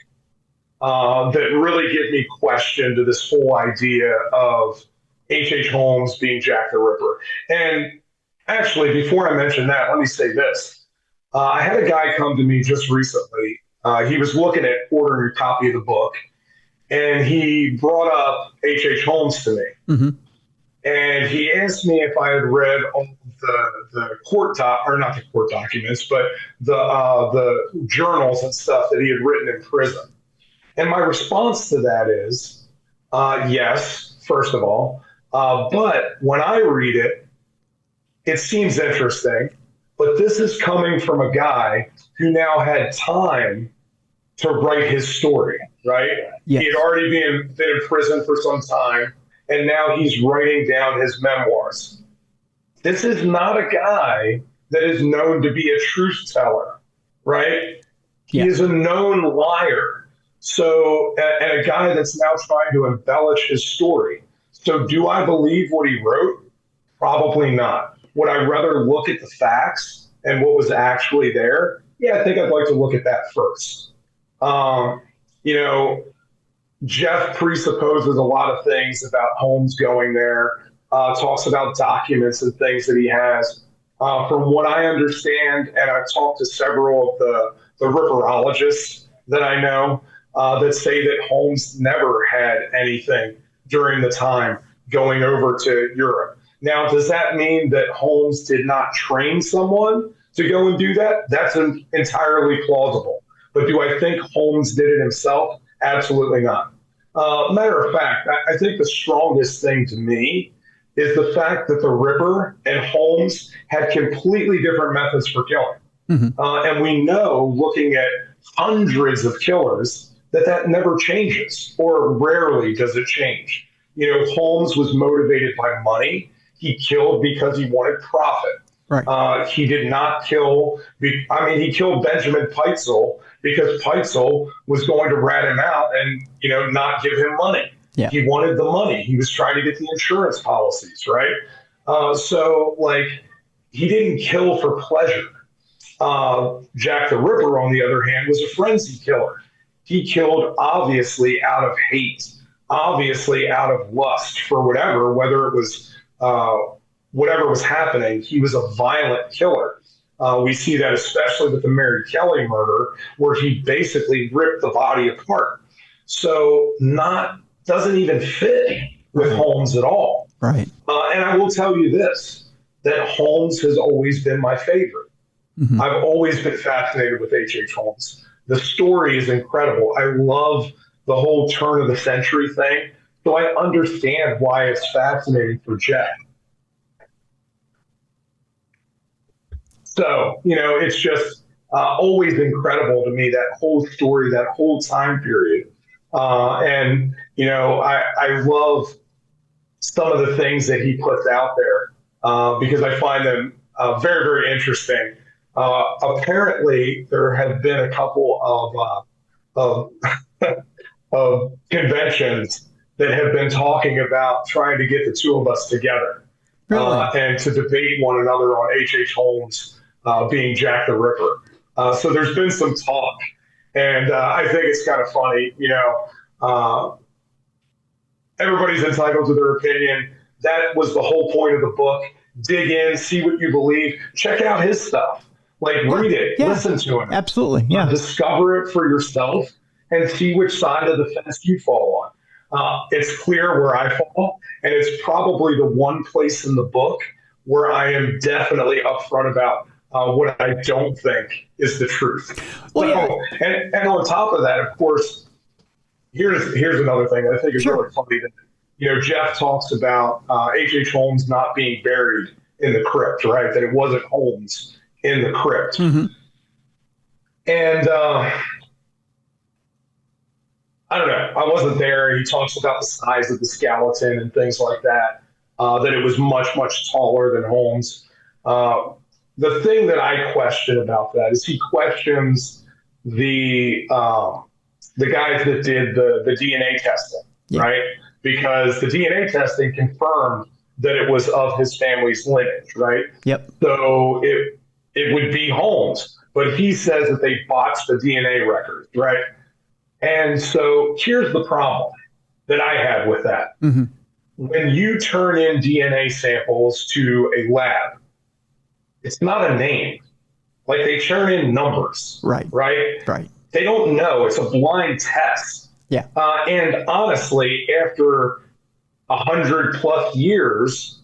that really give me question to this whole idea of H.H. Holmes being Jack the Ripper. And actually, before I mention that, let me say this. I had a guy come to me just recently. He was looking at ordering a copy of the book, and he brought up H.H. Holmes to me. And he asked me if I had read all the not the court documents, but the journals and stuff that he had written in prison. And my response to that is, yes, first of all. But when I read it, it seems interesting. But this is coming from a guy who now had time to write his story, right? Yes. He had already been in prison for some time, and now he's writing down his memoirs. This is not a guy that is known to be a truth teller, right? Yeah. He is a known liar. So, and a guy that's now trying to embellish his story. So do I believe what he wrote? Probably not. Would I rather look at the facts and what was actually there? Yeah, I think I'd like to look at that first. Jeff presupposes a lot of things about Holmes going there, talks about documents and things that he has. From what I understand, and I've talked to several of the Ripperologists that I know, that say that Holmes never had anything during the time going over to Europe. Now, does that mean that Holmes did not train someone to go and do that? That's entirely plausible. But do I think Holmes did it himself? Absolutely not. Matter of fact, I think the strongest thing to me is the fact that the Ripper and Holmes had completely different methods for killing. And we know, looking at hundreds of killers, that never changes, or rarely does it change. Holmes was motivated by money. He killed because he wanted profit. Right. He did not kill. He killed Benjamin Peitzel because Peitzel was going to rat him out and not give him money. Yeah. He wanted the money. He was trying to get the insurance policies, right? So he didn't kill for pleasure. Jack the Ripper, on the other hand, was a frenzy killer. He killed obviously out of hate, obviously out of lust for whatever, whether it was whatever was happening. He was a violent killer. We see that especially with the Mary Kelly murder, where he basically ripped the body apart. So doesn't even fit with Holmes at all. Right. And I will tell you this, that Holmes has always been my favorite. Mm-hmm. I've always been fascinated with H.H. Holmes. The story is incredible. I love the whole turn of the century thing. So I understand why it's fascinating for Jeff. So, it's just always incredible to me, that whole story, that whole time period. And I love some of the things that he puts out there because I find them very, very interesting. Apparently, there have been a couple of conventions that have been talking about trying to get the two of us together and to debate one another on H.H. Holmes being Jack the Ripper. So there's been some talk, and I think it's kind of funny. Everybody's entitled to their opinion. That was the whole point of the book. Dig in, see what you believe. Check out his stuff. Read it, listen to him. Absolutely, yeah. Discover it for yourself and see which side of the fence you fall on. It's clear where I fall, and it's probably the one place in the book where I am definitely upfront about what I don't think is the truth. Well, and on top of that, of course, here's another thing I think is really funny that Jeff talks about H.H. Holmes not being buried in the crypt, right? That it wasn't Holmes in the crypt. Mm-hmm. And I don't know. I wasn't there. He talks about the size of the skeleton and things like that, that it was much, much taller than Holmes. The thing that I question about that is he questions the guys that did the DNA testing, right? Because the DNA testing confirmed that it was of his family's lineage, right? Yep. So it would be Holmes, but he says that they botched the DNA records, right? And so here's the problem that I have with that. Mm-hmm. When you turn in DNA samples to a lab, it's not a name. They turn in numbers, right? They don't know. It's a blind test. Yeah. And honestly, after 100+ years,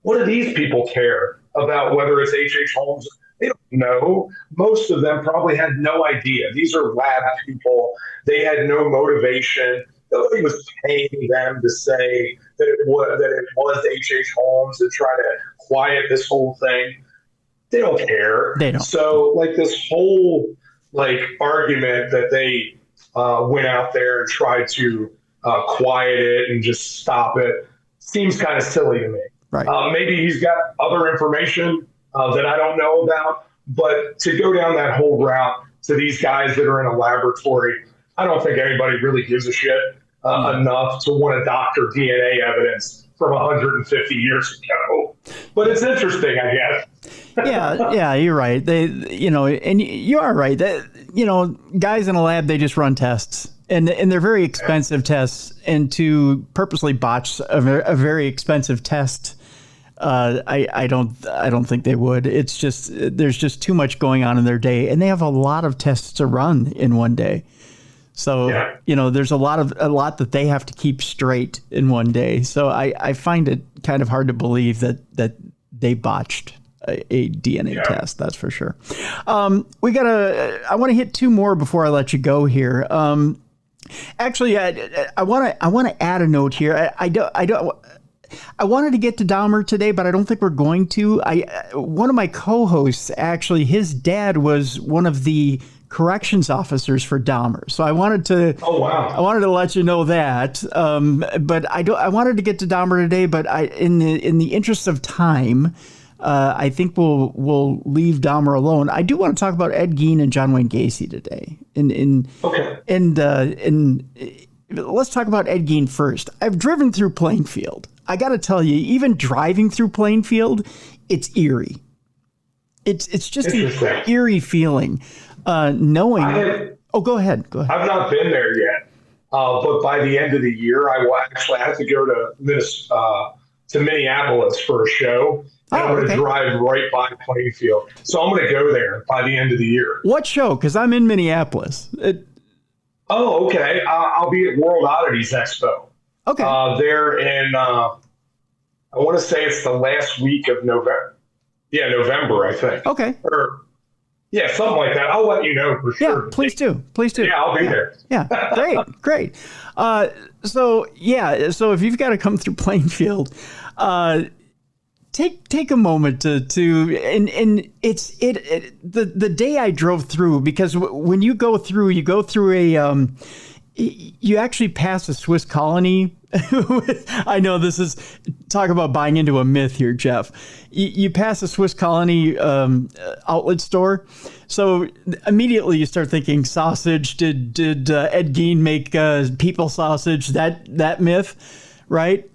what do these people care about whether it's H.H. Holmes? They don't know. Most of them probably had no idea. These are lab people. They had no motivation. Nobody was paying them to say that it was H.H. Holmes and try to quiet this whole thing. They don't care. They don't. So this whole argument that they went out there and tried to quiet it and just stop it seems kind of silly to me. Right. Maybe he's got other information that I don't know about, but to go down that whole route to these guys that are in a laboratory, I don't think anybody really gives a shit enough to want to doctor DNA evidence from 150 years ago. But it's interesting, I guess. yeah, you're right. And you are right. That guys in a lab, they just run tests, and they're very expensive tests. And to purposely botch a very expensive test, I don't think they would. It's just there's just too much going on in their day, and they have a lot of tests to run in one day. So there's a lot that they have to keep straight in one day. So I find it kind of hard to believe that they botched a DNA test. That's for sure. I want to hit two more before I let you go here. Actually, I want to add a note here. I wanted to get to Dahmer today, but I don't think we're going to. One of my co-hosts, actually, his dad was one of the corrections officers for Dahmer. So I wanted to. Oh wow! I wanted to let you know that. But I wanted to get to Dahmer today, but in the interest of time, I think we'll leave Dahmer alone. I do want to talk about Ed Gein and John Wayne Gacy today. Okay. And let's talk about Ed Gein first. I've driven through Plainfield. I got to tell you, even driving through Plainfield, it's eerie. It's just an eerie feeling, knowing. Go ahead. I've not been there yet, but by the end of the year, I will actually have to go to Minneapolis for a show. And I'm going to drive right by Plainfield. So I'm going to go there by the end of the year. What show? Because I'm in Minneapolis. Okay. I'll be at World Oddities Expo. Okay. They're in, I want to say it's the last week of November. Yeah, November, I think. Okay. Yeah, something like that. I'll let you know for sure. Yeah, please do. Yeah, I'll be there. Yeah, great. So if you've got to come through Plainfield, take a moment to the day I drove through, because when you go through you actually pass a Swiss colony. I know this is talk about buying into a myth here, Jeff. You pass a Swiss colony outlet store, so immediately you start thinking sausage. Did Ed Gein make people sausage? That myth, right?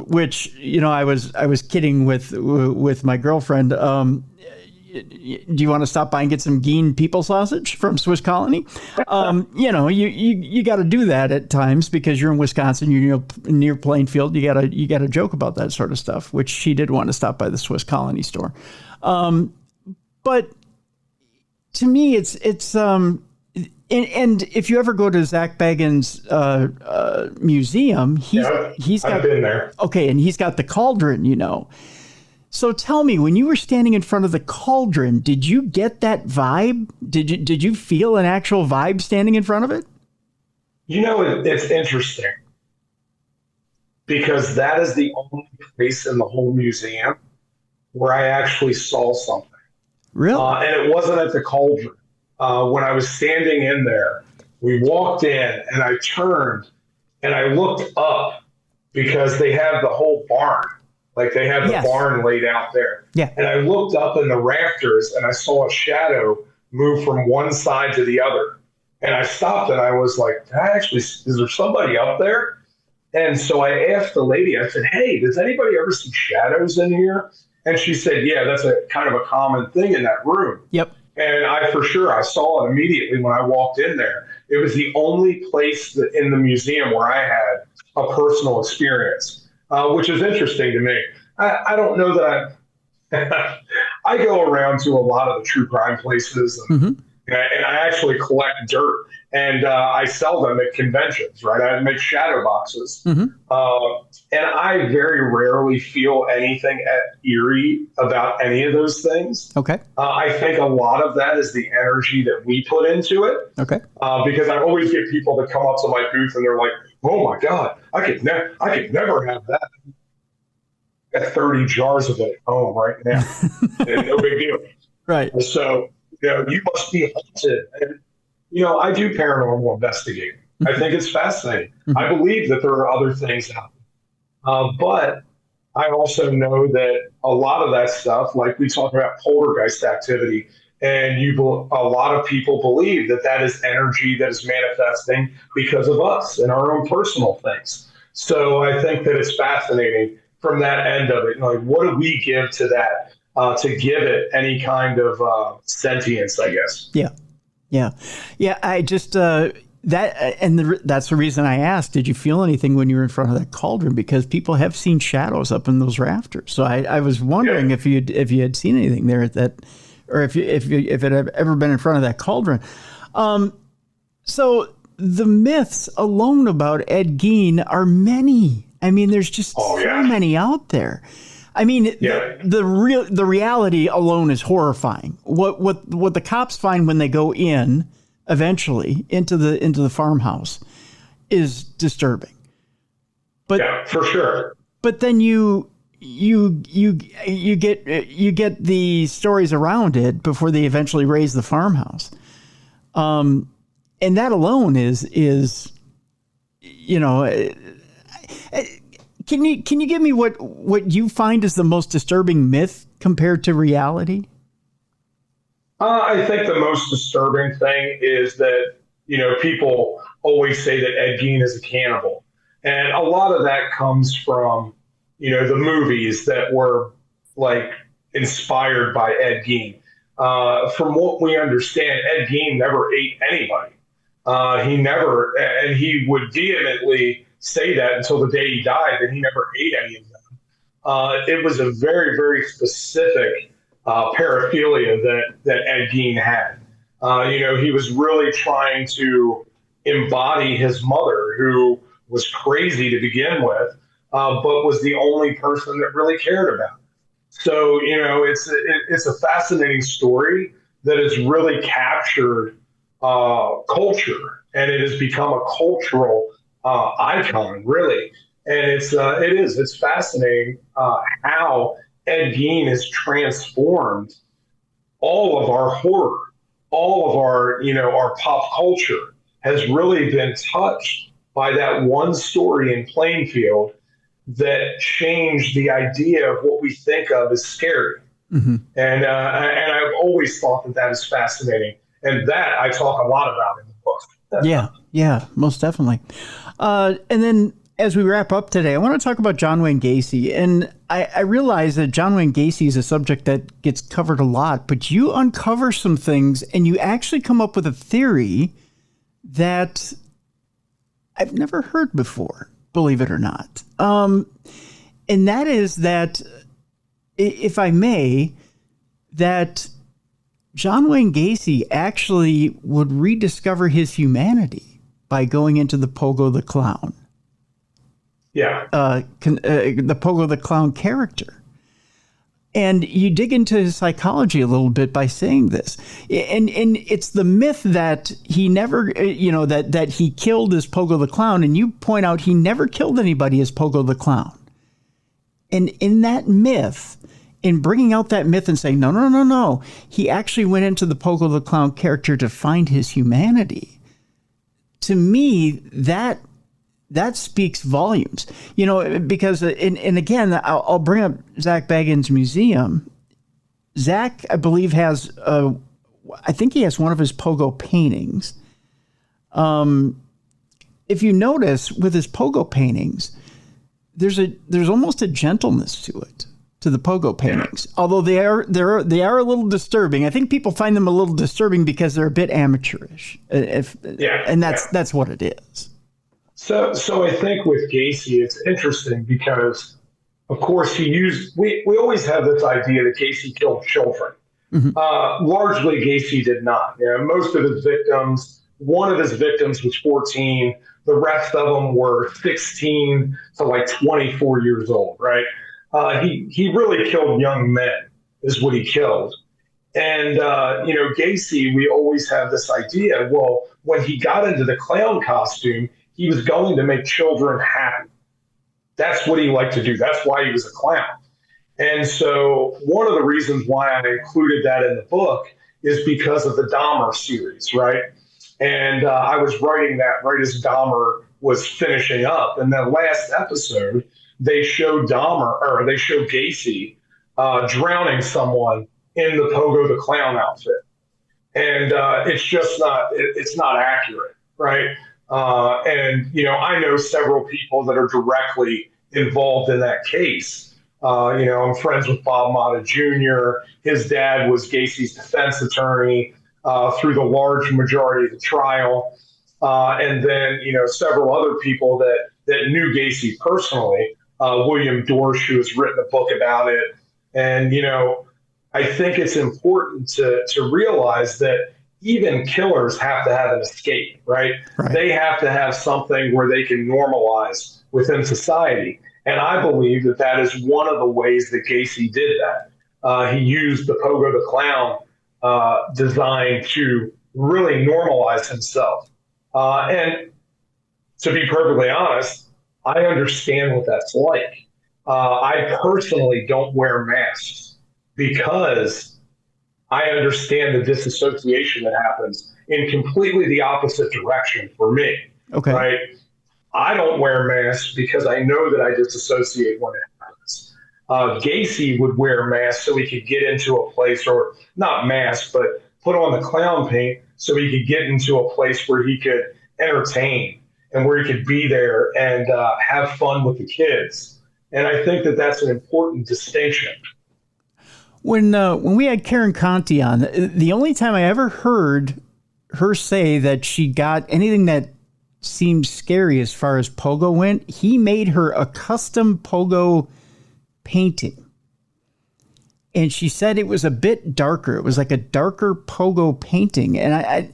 Which I was kidding with my girlfriend. Do you want to stop by and get some Gein people sausage from Swiss Colony? You got to do that at times because you're in Wisconsin, you're near Plainfield. You got to joke about that sort of stuff, which she did want to stop by the Swiss Colony store. But to me, it's and if you ever go to Zach Bagans' museum, he's got, I've been there. Okay, and he's got the cauldron, So tell me, when you were standing in front of the cauldron, did you get that vibe? Did you feel an actual vibe standing in front of it? It's interesting because that is the only place in the whole museum where I actually saw something. Really? And it wasn't at the cauldron. When I was standing in there, we walked in and I turned and I looked up because they have the whole barn. Like they have the barn laid out there. Yeah. And I looked up in the rafters and I saw a shadow move from one side to the other. And I stopped and I was like, is there somebody up there? And so I asked the lady, I said, hey, does anybody ever see shadows in here? And she said, yeah, that's a kind of a common thing in that room. Yep. And I saw it immediately when I walked in there. It was the only place in the museum where I had a personal experience. Which is interesting to me. I don't know that I go around to a lot of the true crime places, and I actually collect dirt, and I sell them at conventions, right? I make shadow boxes, and I very rarely feel anything eerie about any of those things. Okay. I think a lot of that is the energy that we put into it. Okay. Because I always get people that come up to my booth and they're like, oh my God, I could never have that. Got 30 jars of it at home right now. No big deal. Right. So, you must be haunted. And, I do paranormal investigating. I think it's fascinating. I believe that there are other things out there. But I also know that a lot of that stuff, like we talk about poltergeist activity, and a lot of people believe that is energy that is manifesting because of us and our own personal things. So I think that it's fascinating from that end of it. Like, what do we give to that to give it any kind of sentience, I guess? Yeah. I just that's the reason I asked. Did you feel anything when you were in front of that cauldron? Because people have seen shadows up in those rafters. So I was wondering if you had seen anything there or if it had ever been in front of that cauldron. So the myths alone about Ed Gein are many. I mean, there's just so many out there. I mean, the reality alone is horrifying. What the cops find when they go in eventually into the farmhouse is disturbing. But yeah, for sure. But then you get the stories around it before they eventually raise the farmhouse. And that alone is can you give me what you find is the most disturbing myth compared to reality? I think the most disturbing thing is that, people always say that Ed Gein is a cannibal. And a lot of that comes from, the movies that were like inspired by Ed Gein. From what we understand, Ed Gein never ate anybody. And he would vehemently say that until the day he died, that he never ate any of them. It was a very, very specific paraphilia that Ed Gein had. He was really trying to embody his mother, who was crazy to begin with, but was the only person that really cared about him. So, it's a fascinating story that has really captured culture, and it has become a cultural icon, really. And it's fascinating how Ed Gein has transformed all of our horror, all of our pop culture has really been touched by that one story in Plainfield that changed the idea of what we think of as scary. Mm-hmm. And I've always thought that is fascinating. And that I talk a lot about in the book. Yeah, most definitely. And then as we wrap up today, I want to talk about John Wayne Gacy. And I realize that John Wayne Gacy is a subject that gets covered a lot, but you uncover some things and you actually come up with a theory that I've never heard before, believe it or not. And that is that, if I may, that John Wayne Gacy actually would rediscover his humanity by going into the Pogo the Clown. Yeah. The Pogo the Clown character. And you dig into his psychology a little bit by saying this. And it's the myth that he never, that he killed as Pogo the Clown. And you point out he never killed anybody as Pogo the Clown. And in that myth, in bringing out that myth and saying, no, he actually went into the Pogo the Clown character to find his humanity. To me, that speaks volumes, because, and again, I'll bring up Zach Bagans' museum. Zach, I believe, I think he has one of his Pogo paintings. If you notice with his Pogo paintings, there's almost a gentleness to it, to the Pogo paintings, although they are a little disturbing. I think people find them a little disturbing because they're a bit amateurish. And that's what it is. So I think with Gacy, it's interesting because, of course, we always have this idea that Gacy killed children. Mm-hmm. Largely, Gacy did not. Most of his victims, one of his victims was 14. The rest of them were 16 to like 24 years old, right? He really killed young men is what he killed. And, Gacy, we always have this idea, well, when he got into the clown costume, he was going to make children happy. That's what he liked to do. That's why he was a clown. And so one of the reasons why I included that in the book is because of the Dahmer series, right? And I was writing that right as Dahmer was finishing up. And then last episode, they showed Gacy drowning someone in the Pogo the Clown outfit. And it's not accurate, right? I know several people that are directly involved in that case. I'm friends with Bob Motta Jr. His dad was Gacy's defense attorney through the large majority of the trial. And then, several other people that knew Gacy personally, William Dorsch, who has written a book about it. And, I think it's important to realize that even killers have to have an escape, right? They have to have something where they can normalize within society. And I believe that is one of the ways that Gacy did that. He used the Pogo the Clown design to really normalize himself. And to be perfectly honest, I understand what that's like. I personally don't wear masks because I understand the disassociation that happens in completely the opposite direction for me. Okay. Right? I don't wear masks because I know that I disassociate when it happens. Gacy would wear masks so he could get into a place, or not masks, but put on the clown paint so he could get into a place where he could entertain and where he could be there and have fun with the kids. And I think that that's an important distinction. When we had Karen Conti on, the only time I ever heard her say that she got anything that seemed scary as far as pogo went, he made her a custom pogo painting. And she said it was a bit darker. It was like a darker pogo painting. And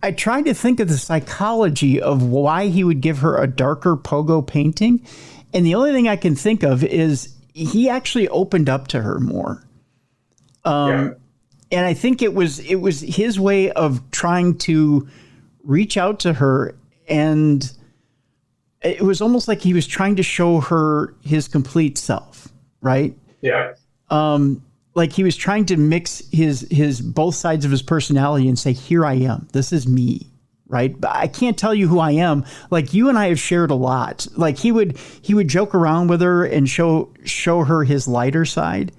I tried to think of the psychology of why he would give her a darker pogo painting. And the only thing I can think of is he actually opened up to her more. And I think it was his way of trying to reach out to her, and it was almost like he was trying to show her his complete self, right? Yeah. Like he was trying to mix his both sides of his personality and say, here I am, this is me, right? But I can't tell you who I am. Like you and I have shared a lot. Like he would joke around with her and show her his lighter side.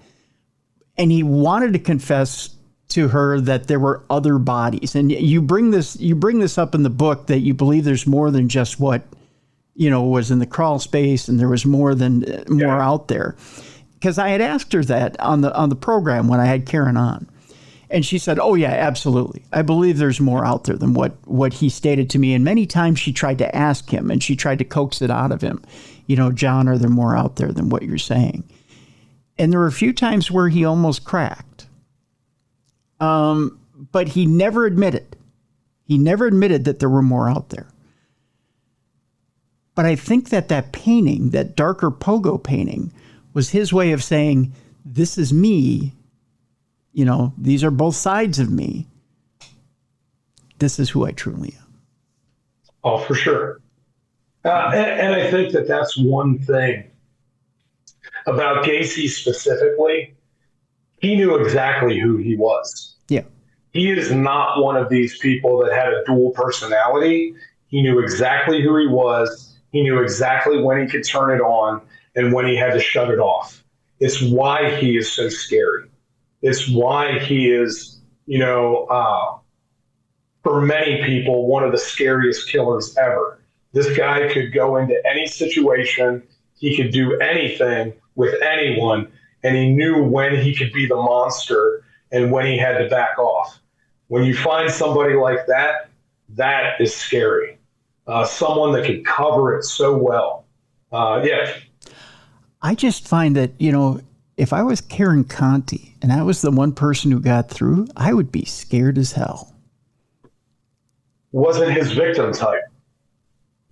And he wanted to confess to her that there were other bodies. And you bring this up in the book, that you believe there's more than just what, was in the crawl space, and there was more out there. Because I had asked her that on the program when I had Karen on. And she said, oh yeah, absolutely. I believe there's more out there than what he stated to me. And many times she tried to ask him, and she tried to coax it out of him. John, are there more out there than what you're saying? And there were a few times where he almost cracked. But he never admitted. He never admitted that there were more out there. But I think that painting, that darker pogo painting, was his way of saying, this is me. These are both sides of me. This is who I truly am. Oh, for sure. And I think that that's one thing about Gacy specifically. He knew exactly who he was. Yeah. He is not one of these people that had a dual personality. He knew exactly who he was. He knew exactly when he could turn it on and when he had to shut it off. It's why he is so scary. It's why he is, for many people, one of the scariest killers ever. This guy could go into any situation. He could do anything with anyone, and he knew when he could be the monster and when he had to back off. When you find somebody like that, that is scary. Someone that can cover it so well. Yeah. I just find that, if I was Karen Conti and I was the one person who got through, I would be scared as hell. Wasn't his victim type.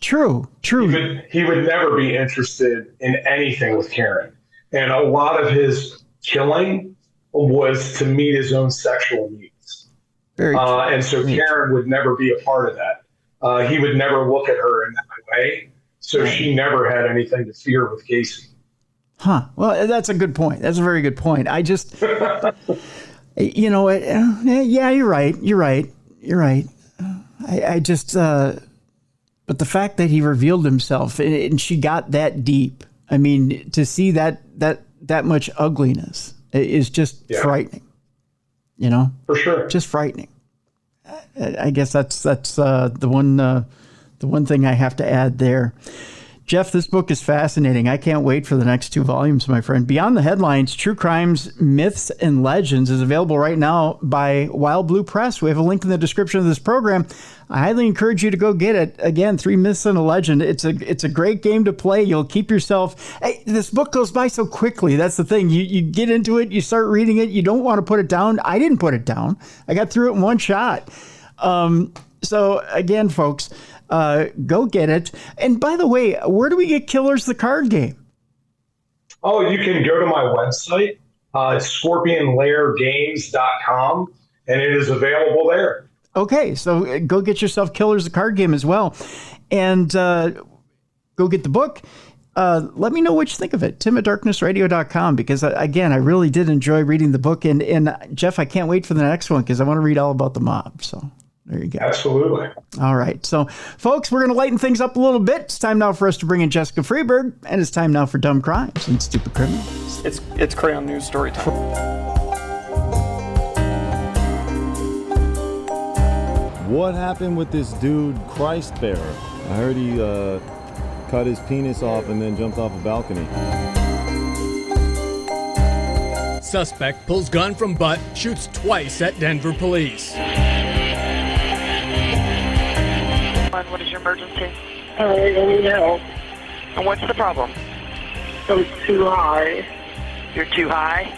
True. He would never be interested in anything with Karen. And a lot of his killing was to meet his own sexual needs. Very true. And so Karen would never be a part of that. He would never look at her in that way. So she never had anything to fear with Gacy. Huh. Well, that's a good point. That's a very good point. I just, yeah, you're right. I just, but the fact that he revealed himself and she got that deep, I mean, to see that much ugliness is just frightening, For sure. Just frightening. I guess that's the one thing I have to add there. Jeff, this book is fascinating. I can't wait for the next 2 volumes, my friend. Beyond the Headlines, True Crimes, Myths, and Legends is available right now by Wild Blue Press. We have a link in the description of this program. I highly encourage you to go get it. Again, 3 Myths and a Legend. It's a great game to play. You'll keep yourself... Hey, this book goes by so quickly. That's the thing. You get into it, you start reading it, you don't want to put it down. I didn't put it down. I got through it in one shot. So again, folks... go get it. And by the way, where do we get Killers the card game? Oh, you can go to my website. It's scorpionlairgames.com, and it is available there. Okay, so go get yourself Killers the card game as well. And go get the book. Let me know what you think of it. Tim@darknessradio.com, because again, I really did enjoy reading the book. And Jeff, I can't wait for the next one because I want to read all about the mob. So there you go. Absolutely. All right. So, folks, we're going to lighten things up a little bit. It's time now for us to bring in Jessica Freeberg, and it's time now for Dumb Crimes and Stupid Criminals. It's Crayon News story time. What happened with this dude, Christ Bearer? I heard he cut his penis off and then jumped off a balcony. Suspect pulls gun from butt, shoots twice at Denver police. What is your emergency? I need help. And what's the problem? I'm too high. You're too high?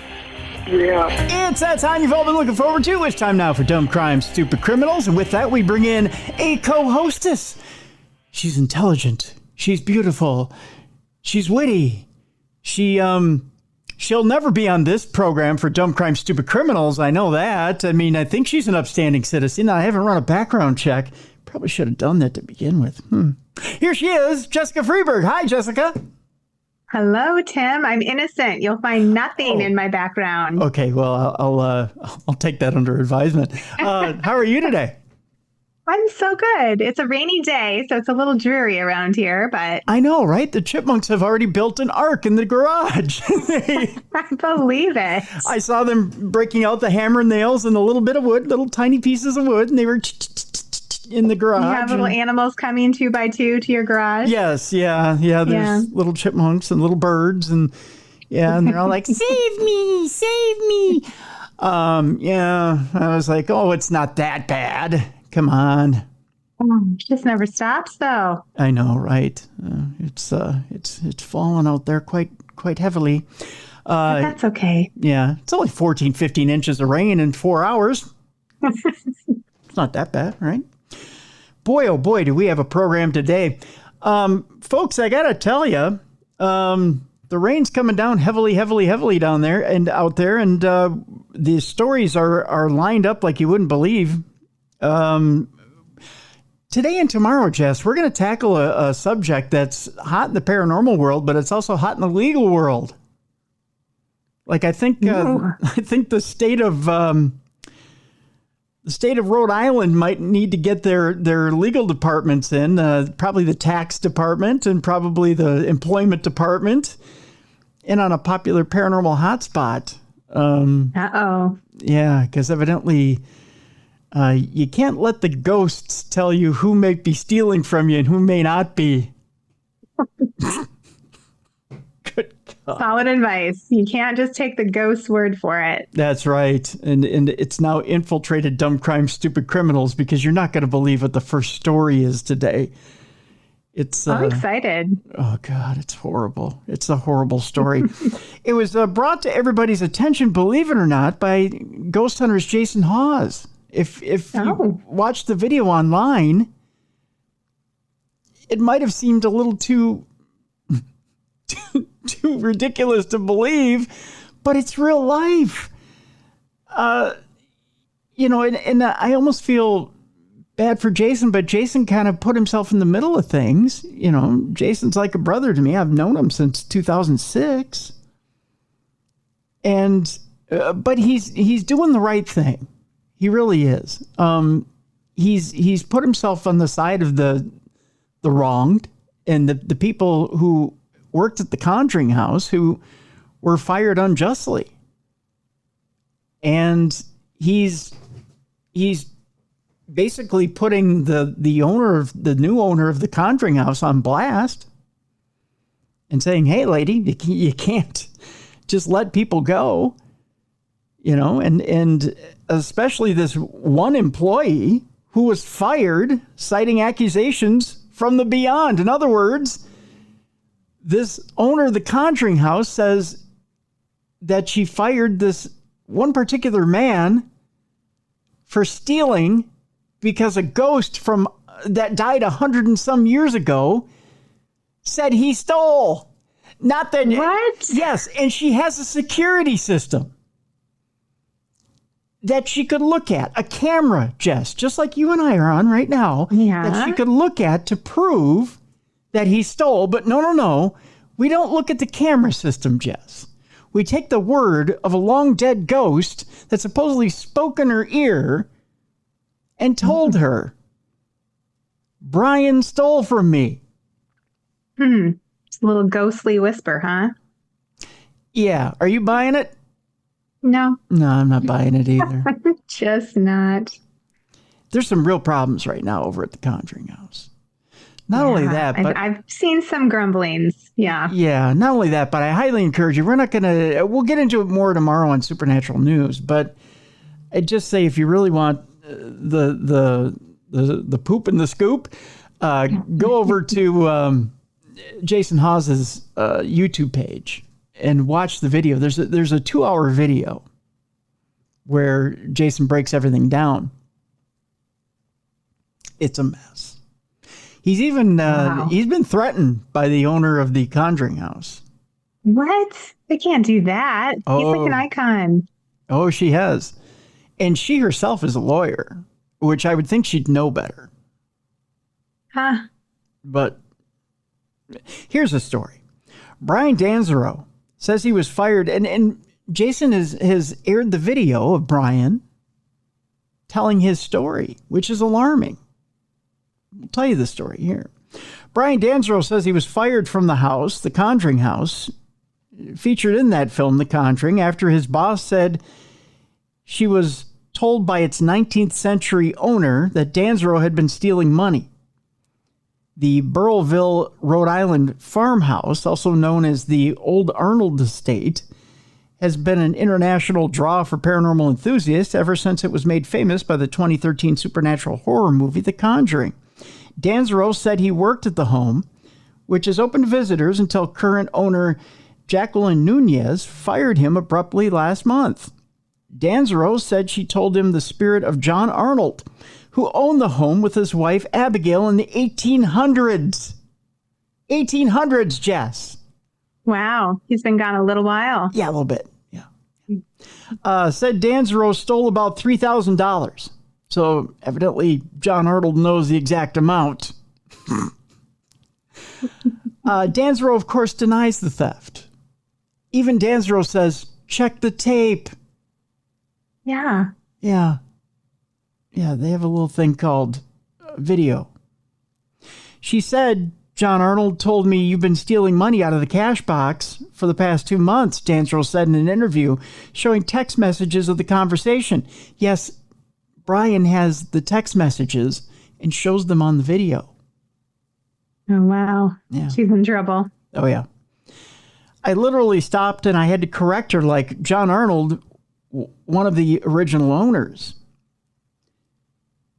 Yeah. It's that time you've all been looking forward to. It's time now for Dumb Crimes, Stupid Criminals. And with that, we bring in a co-hostess. She's intelligent. She's beautiful. She's witty. She'll never be on this program for Dumb Crimes, Stupid Criminals. I know that. I mean, I think she's an upstanding citizen. I haven't run a background check. Probably should have done that to begin with. Here she is, Jessica Freeberg. Hi, Jessica. Hello, Tim. I'm innocent. You'll find nothing in my background. Okay, well, I'll take that under advisement. How are you today? I'm so good. It's a rainy day, so it's a little dreary around here, but I know, right? The chipmunks have already built an ark in the garage. I believe it. I saw them breaking out the hammer and nails and a little bit of wood, little tiny pieces of wood, and they were in the garage. You have little animals coming 2 by 2 to your garage? Yes, yeah. There's little chipmunks and little birds, and they're all like, save me, save me. I was like, oh, it's not that bad. Come on. It just never stops, though. I know, right? It's falling out there quite heavily. But that's okay. Yeah, it's only 14, 15 inches of rain in 4 hours. It's not that bad, right? Boy, oh boy, do we have a program today. Folks, I got to tell you, the rain's coming down heavily down there and out there. And the stories are lined up like you wouldn't believe. Today and tomorrow, Jess, we're going to tackle a subject that's hot in the paranormal world, but it's also hot in the legal world. Like I think the state of Rhode Island might need to get their legal departments in, probably the tax department and probably the employment department, in on a popular paranormal hotspot. Yeah, because evidently you can't let the ghosts tell you who may be stealing from you and who may not be. Good God. Solid advice. You can't just take the ghost's word for it. That's right. And it's now infiltrated Dumb Crimes, Stupid Criminals, because you're not going to believe what the first story is today. I'm excited. Oh, God, it's horrible. It's a horrible story. It was brought to everybody's attention, believe it or not, by ghost hunters Jason Hawes. If you watch the video online, it might have seemed a little too ridiculous to believe, but it's real life. And I almost feel bad for Jason, but Jason kind of put himself in the middle of things. You know, Jason's like a brother to me. I've known him since 2006. And but he's doing the right thing. He really is. He's put himself on the side of the wronged, and the people who worked at the Conjuring House who were fired unjustly. And he's basically putting the new owner of the Conjuring House on blast and saying, hey, lady, you can't just let people go. You know, and especially this one employee who was fired citing accusations from the beyond. In other words, this owner of the Conjuring House says that she fired this one particular man for stealing because a ghost from that died 100 and some years ago said he stole. Not that. What? Yes, and she has a security system that she could look at, a camera, Jess, just like you and I are on right now, that she could look at to prove that he stole. But no. We don't look at the camera system, Jess. We take the word of a long dead ghost that supposedly spoke in her ear and told her, Brian stole from me. It's a little ghostly whisper, huh? Yeah. Are you buying it? No, No, I'm not buying it either. just not. There's some real problems right now over at the Conjuring House. Not only that, but I've seen some grumblings. Yeah. yeah, not only that, but I highly encourage you. We'll get into it more tomorrow on Supernatural News, but I just say if you really want the poop and the scoop, go over to Jason Hawes's YouTube page and watch the video. There's a 2-hour video where Jason breaks everything down. It's a mess. He's even he's been threatened by the owner of the Conjuring House. What? They can't do that. He's like an icon. Oh, she has. And she herself is a lawyer, which I would think she'd know better. Huh. But here's the story. Brian Danzero says he was fired, and Jason has aired the video of Brian telling his story, which is alarming. I'll tell you the story here. Brian Danzero says he was fired from the house, the Conjuring House, featured in that film, The Conjuring, after his boss said she was told by its 19th century owner that Danzero had been stealing money. The Burrillville, Rhode Island farmhouse, also known as the Old Arnold Estate, has been an international draw for paranormal enthusiasts ever since it was made famous by the 2013 supernatural horror movie, The Conjuring. Danzero said he worked at the home, which is open to visitors until current owner Jacqueline Nunez fired him abruptly last month. Danzero said she told him the spirit of John Arnold, who owned the home with his wife Abigail in the 1800s. 1800s, Jess. Wow. He's been gone a little while. Yeah, a little bit. Yeah. Said Danzero stole about $3,000. So evidently John Arnold knows the exact amount. Danzero, of course, denies the theft. Even Danzero says, check the tape. Yeah. Yeah. Yeah, they have a little thing called video. She said, John Arnold told me you've been stealing money out of the cash box for the past 2 months, Danzero said in an interview, showing text messages of the conversation. Yes, Brian has the text messages and shows them on the video. Oh, wow. Yeah. She's in trouble. Oh, yeah. I literally stopped and I had to correct her like John Arnold, one of the original owners.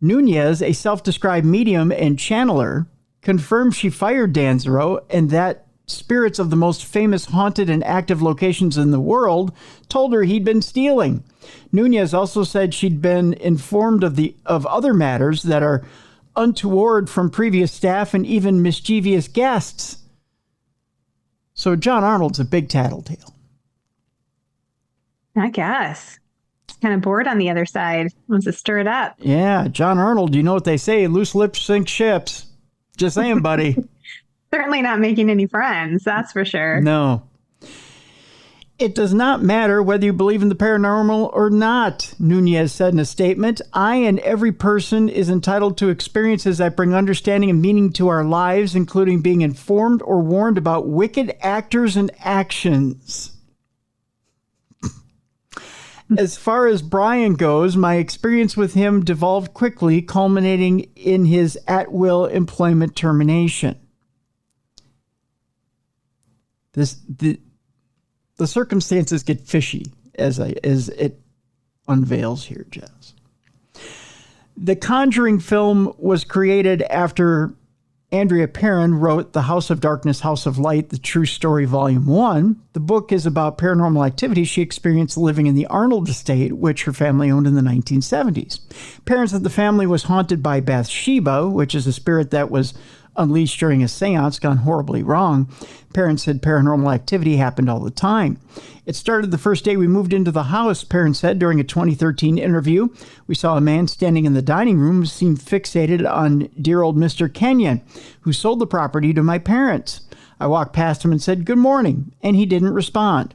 Nunez, a self-described medium and channeler, confirmed she fired Danzero and that spirits of the most famous haunted and active locations in the world told her he'd been stealing. Nunez also said she'd been informed of other matters that are untoward from previous staff and even mischievous guests. So John Arnold's a big tattletale. I guess. Kind of bored on the other side. Wants to stir it up. Yeah, John Arnold, you know what they say, loose lips sink ships. Just saying, buddy. Certainly not making any friends, that's for sure. No. It does not matter whether you believe in the paranormal or not, Nunez said in a statement. I and every person is entitled to experiences that bring understanding and meaning to our lives, including being informed or warned about wicked actors and actions. As far as Brian goes, my experience with him devolved quickly, culminating in his at-will employment termination. The circumstances get fishy as it unveils here, Jess. The Conjuring film was created after Andrea Perron wrote The House of Darkness, House of Light, The True Story, Volume 1. The book is about paranormal activity she experienced living in the Arnold estate, which her family owned in the 1970s. Perron said the family was haunted by Bathsheba, which is a spirit that was unleashed during a seance gone horribly wrong. Perron said paranormal activity happened all the time. It started the first day we moved into the house, Perron said during a 2013 interview. We saw a man standing in the dining room who seemed fixated on dear old Mr. Kenyon, who sold the property to my parents. I walked past him and said, good morning, and he didn't respond.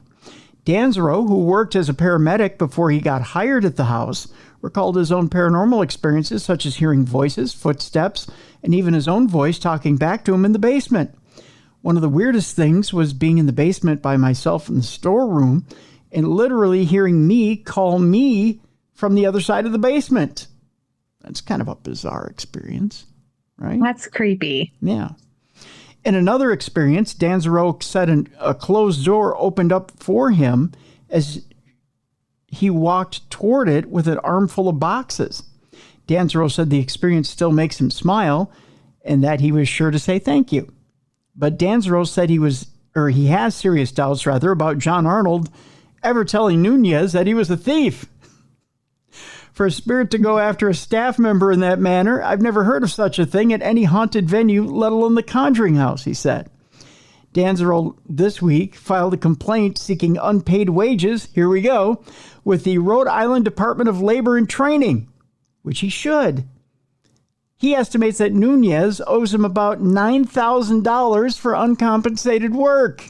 Danzero, who worked as a paramedic before he got hired at the house, recalled his own paranormal experiences, such as hearing voices, footsteps, and even his own voice talking back to him in the basement. One of the weirdest things was being in the basement by myself in the storeroom and literally hearing me call me from the other side of the basement. That's kind of a bizarre experience, right? That's creepy. Yeah. In another experience, Danzaro said a closed door opened up for him as he walked toward it with an armful of boxes. Danzaro said the experience still makes him smile and that he was sure to say thank you. But Danzaro said he has serious doubts, about John Arnold ever telling Nunez that he was a thief. For a spirit to go after a staff member in that manner, I've never heard of such a thing at any haunted venue, let alone the Conjuring House, he said. Danzaro this week filed a complaint seeking unpaid wages, here we go, with the Rhode Island Department of Labor and Training, which he should. He estimates that Nunez owes him about $9,000 for uncompensated work.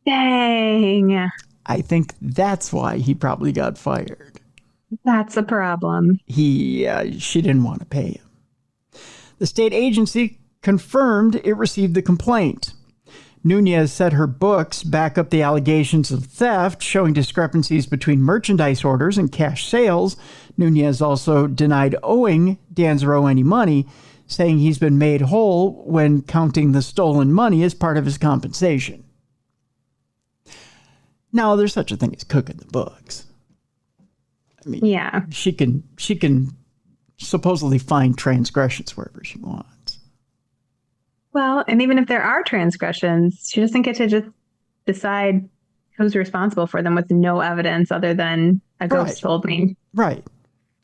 Dang. I think that's why he probably got fired. That's a problem. She didn't want to pay him. The state agency confirmed it received the complaint. Nunez said her books back up the allegations of theft, showing discrepancies between merchandise orders and cash sales. Nunez also denied owing Danzaro any money, saying he's been made whole when counting the stolen money as part of his compensation. Now, there's such a thing as cooking the books. I mean, yeah, she can supposedly find transgressions wherever she wants. Well, and even if there are transgressions, she doesn't get to just decide who's responsible for them with no evidence other than a ghost told me. Right.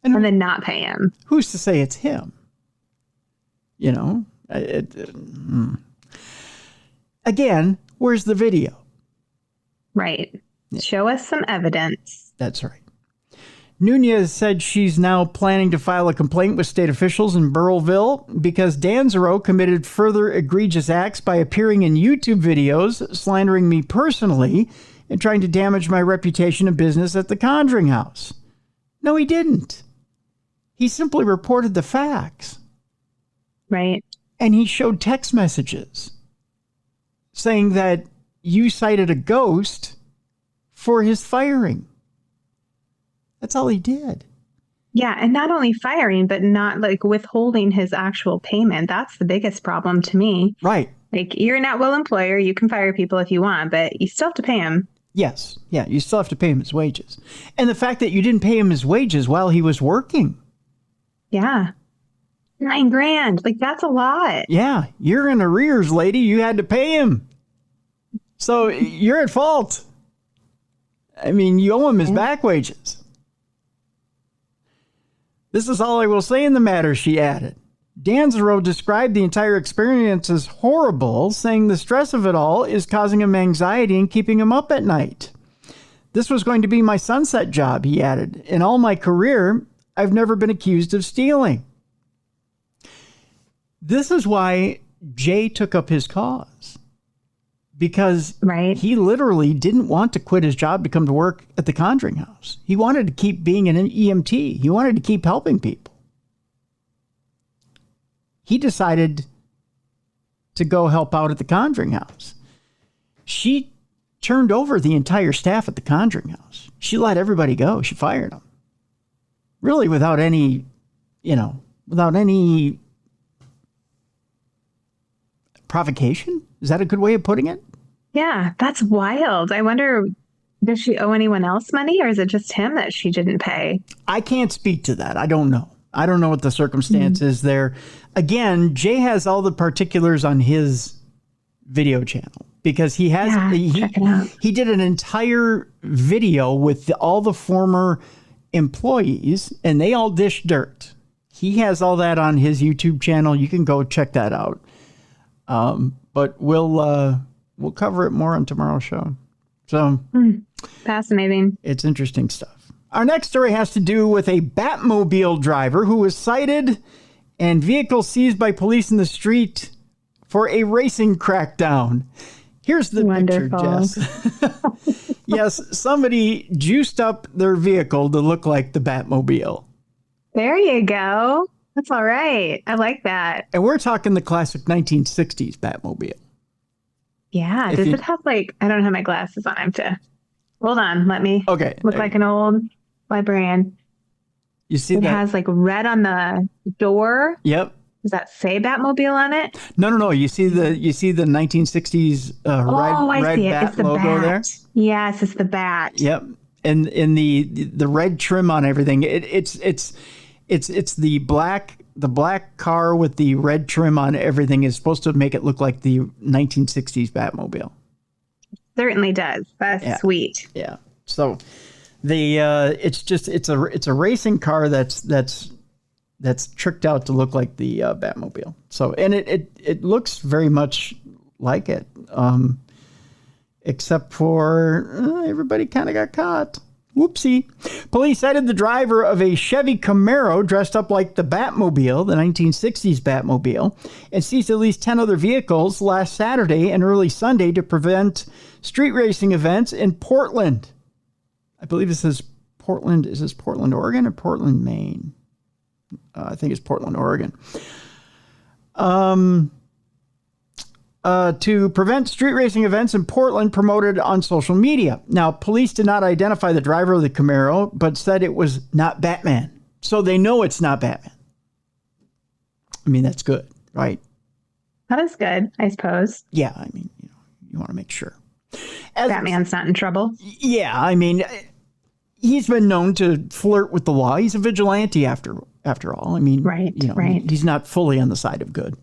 And then not pay him. Who's to say it's him? You know? Again, where's the video? Right. Yeah. Show us some evidence. That's right. Nunez said she's now planning to file a complaint with state officials in Burrillville because Danzaro committed further egregious acts by appearing in YouTube videos, slandering me personally, and trying to damage my reputation and business at the Conjuring House. No, he didn't. He simply reported the facts. Right. And he showed text messages saying that you cited a ghost for his firing. That's all he did. Yeah, and not only firing, but not like withholding his actual payment. That's the biggest problem to me. Right. Like, you're an at-will employer. You can fire people if you want, but you still have to pay him. Yes. Yeah, you still have to pay him his wages. And the fact that you didn't pay him his wages while he was working. Yeah. $9,000. Like, that's a lot. Yeah. You're in arrears, lady. You had to pay him. So you're at fault. I mean, you owe him his back wages. This is all I will say in the matter, she added. Danzaro described the entire experience as horrible, saying the stress of it all is causing him anxiety and keeping him up at night. This was going to be my sunset job, he added. In all my career, I've never been accused of stealing. This is why Jay took up his cause. Because he literally didn't want to quit his job to come to work at the Conjuring House. He wanted to keep being an EMT. He wanted to keep helping people. He decided to go help out at the Conjuring House. She turned over the entire staff at the Conjuring House. She let everybody go. She fired them. Really without any provocation? Is that a good way of putting it? Yeah, that's wild. I wonder, does she owe anyone else money, or is it just him that she didn't pay? I can't speak to that. I don't know. I don't know what the circumstance is there. Again, Jay has all the particulars on his video channel because he has he did an entire video with all the former employees, and they all dish dirt. He has all that on his YouTube channel. You can go check that out. But we'll cover it more on tomorrow's show. So fascinating. It's interesting stuff. Our next story has to do with a Batmobile driver who was cited and vehicle seized by police in the street for a racing crackdown. Here's the picture, Jess. Yes, somebody juiced up their vehicle to look like the Batmobile. There you go. That's all right. I like that. And we're talking the classic 1960s Batmobile. Yeah. Does it have like, I don't have my glasses on. I have to, hold on. Let me look like an old librarian. You see it has like red on the door. Yep. Does that say Batmobile on it? No. You see the 1960s red see it. bat It's the logo bat. there? Yes, it's the bat. Yep. And in the red trim on everything, it's the black car with the red trim on everything is supposed to make it look like the 1960s Batmobile. Certainly does. That's sweet. Yeah. So it's a racing car that's tricked out to look like the Batmobile. So and it looks very much like it. Except for everybody kind of got caught. Whoopsie. Police cited the driver of a Chevy Camaro dressed up like the Batmobile, the 1960s Batmobile, and seized at least 10 other vehicles last Saturday and early Sunday to prevent street racing events in Portland. I believe this is Portland. Is this Portland, Oregon or Portland, Maine? I think it's Portland, Oregon. To prevent street racing events in Portland promoted on social media. Now, police did not identify the driver of the Camaro, but said it was not Batman. So they know it's not Batman. I mean, that's good, right? That is good, I suppose. Yeah, I mean, you want to make sure. Batman's not in trouble. Yeah, I mean, he's been known to flirt with the law. He's a vigilante after all. I mean, right. He's not fully on the side of good.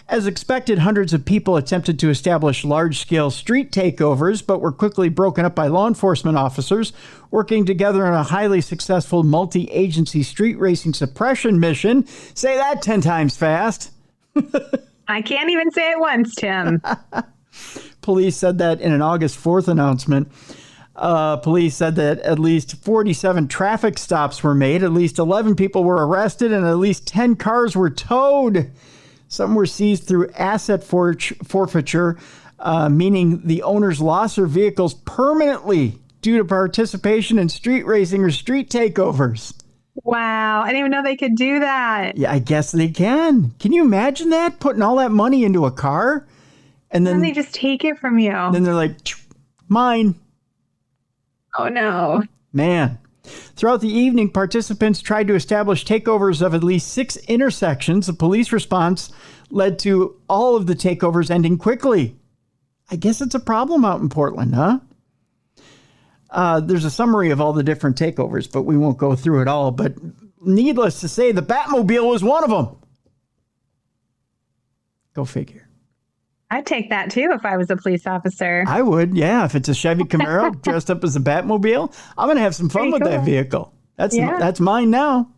As expected, hundreds of people attempted to establish large-scale street takeovers, but were quickly broken up by law enforcement officers working together on a highly successful multi-agency street racing suppression mission. Say that 10 times fast. I can't even say it once, Tim. Police said that in an August 4th announcement. Police said that at least 47 traffic stops were made, at least 11 people were arrested, and at least 10 cars were towed. Some were seized through asset forfeiture, meaning the owners lost their vehicles permanently due to participation in street racing or street takeovers. Wow, I didn't even know they could do that. Yeah, I guess they can. Can you imagine that? Putting all that money into a car? And then they just take it from you. Then they're like, mine. Oh, no. Man. Throughout the evening, participants tried to establish takeovers of at least 6 intersections. The police response led to all of the takeovers ending quickly. I guess it's a problem out in Portland, huh? There's a summary of all the different takeovers, but we won't go through it all. But needless to say, the Batmobile was one of them. Go figure. I'd take that too if I was a police officer. I would, yeah. If it's a Chevy Camaro dressed up as a Batmobile, I'm going to have some fun with that vehicle. That's mine now.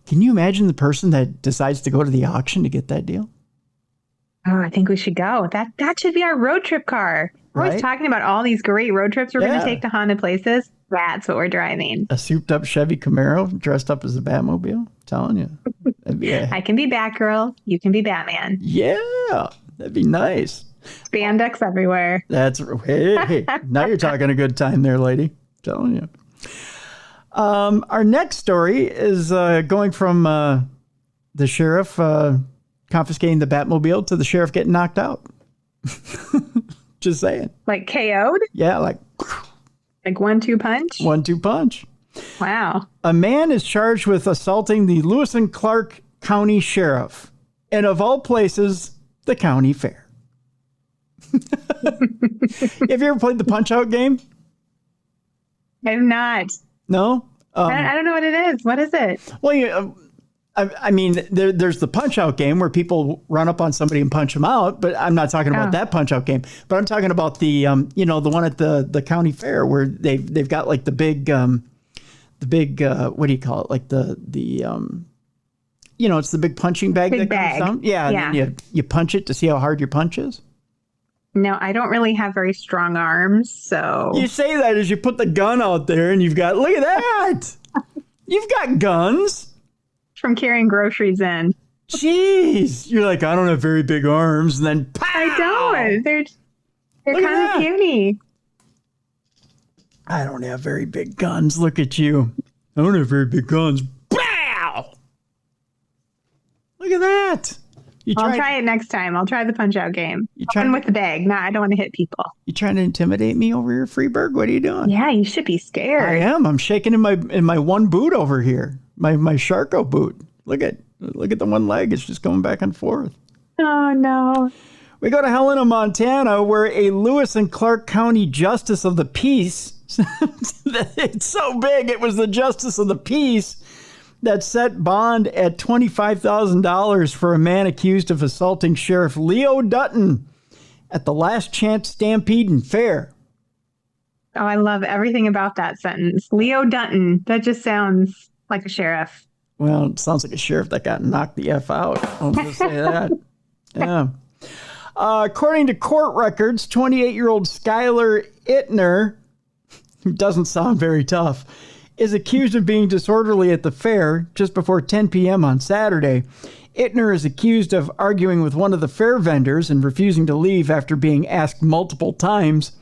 Can you imagine the person that decides to go to the auction to get that deal? Oh, I think we should go. That should be our road trip car. We're always talking about all these great road trips we're going to take to haunted places. That's what we're driving. A souped up Chevy Camaro dressed up as a Batmobile? I'm telling you. I can be Batgirl. You can be Batman. Yeah. That'd be nice. Spandex everywhere. Hey, now you're talking a good time there, lady. I'm telling you. Our next story is going from the sheriff confiscating the Batmobile to the sheriff getting knocked out. Just saying. Like KO'd? Yeah, like 1-2 punch? 1-2 punch. Wow. A man is charged with assaulting the Lewis and Clark County Sheriff. And of all places, the county fair. Have you ever played the Punch-Out game? I have not. No? I don't know what it is. What is it? Well, I mean, there's the Punch-Out game where people run up on somebody and punch them out, but I'm not talking about that Punch-Out game. But I'm talking about the, the one at the county fair where they've got like the big, what do you call it? Like the it's the big punching bag that comes down. Yeah, and then you punch it to see how hard your punch is. No, I don't really have very strong arms, so... You say that as you put the gun out there and you've got... Look at that! You've got guns. From carrying groceries in. Jeez. You're like, I don't have very big arms, and then pow! I don't. They're kind of puny. I don't have very big guns. Look at you. I don't have very big guns. Pow! Look at that. I'll try it next time. I'll try the punch-out game. I'll with the bag. No, I don't want to hit people. You trying to intimidate me over here, Freeberg? What are you doing? Yeah, you should be scared. I am. I'm shaking in my one boot over here. My Sharko boot. Look at the one leg. It's just going back and forth. Oh, no. We go to Helena, Montana, where a Lewis and Clark County Justice of the Peace, it's so big, it was the Justice of the Peace that set bond at $25,000 for a man accused of assaulting Sheriff Leo Dutton at the Last Chance Stampede and Fair. Oh, I love everything about that sentence. Leo Dutton. That just sounds like a sheriff. Well, it sounds like a sheriff that got knocked the F out. I'll just say that. Yeah. According to court records, 28-year-old Skylar Ittner, who doesn't sound very tough, is accused of being disorderly at the fair just before 10 p.m. on Saturday. Ittner is accused of arguing with one of the fair vendors and refusing to leave after being asked multiple times.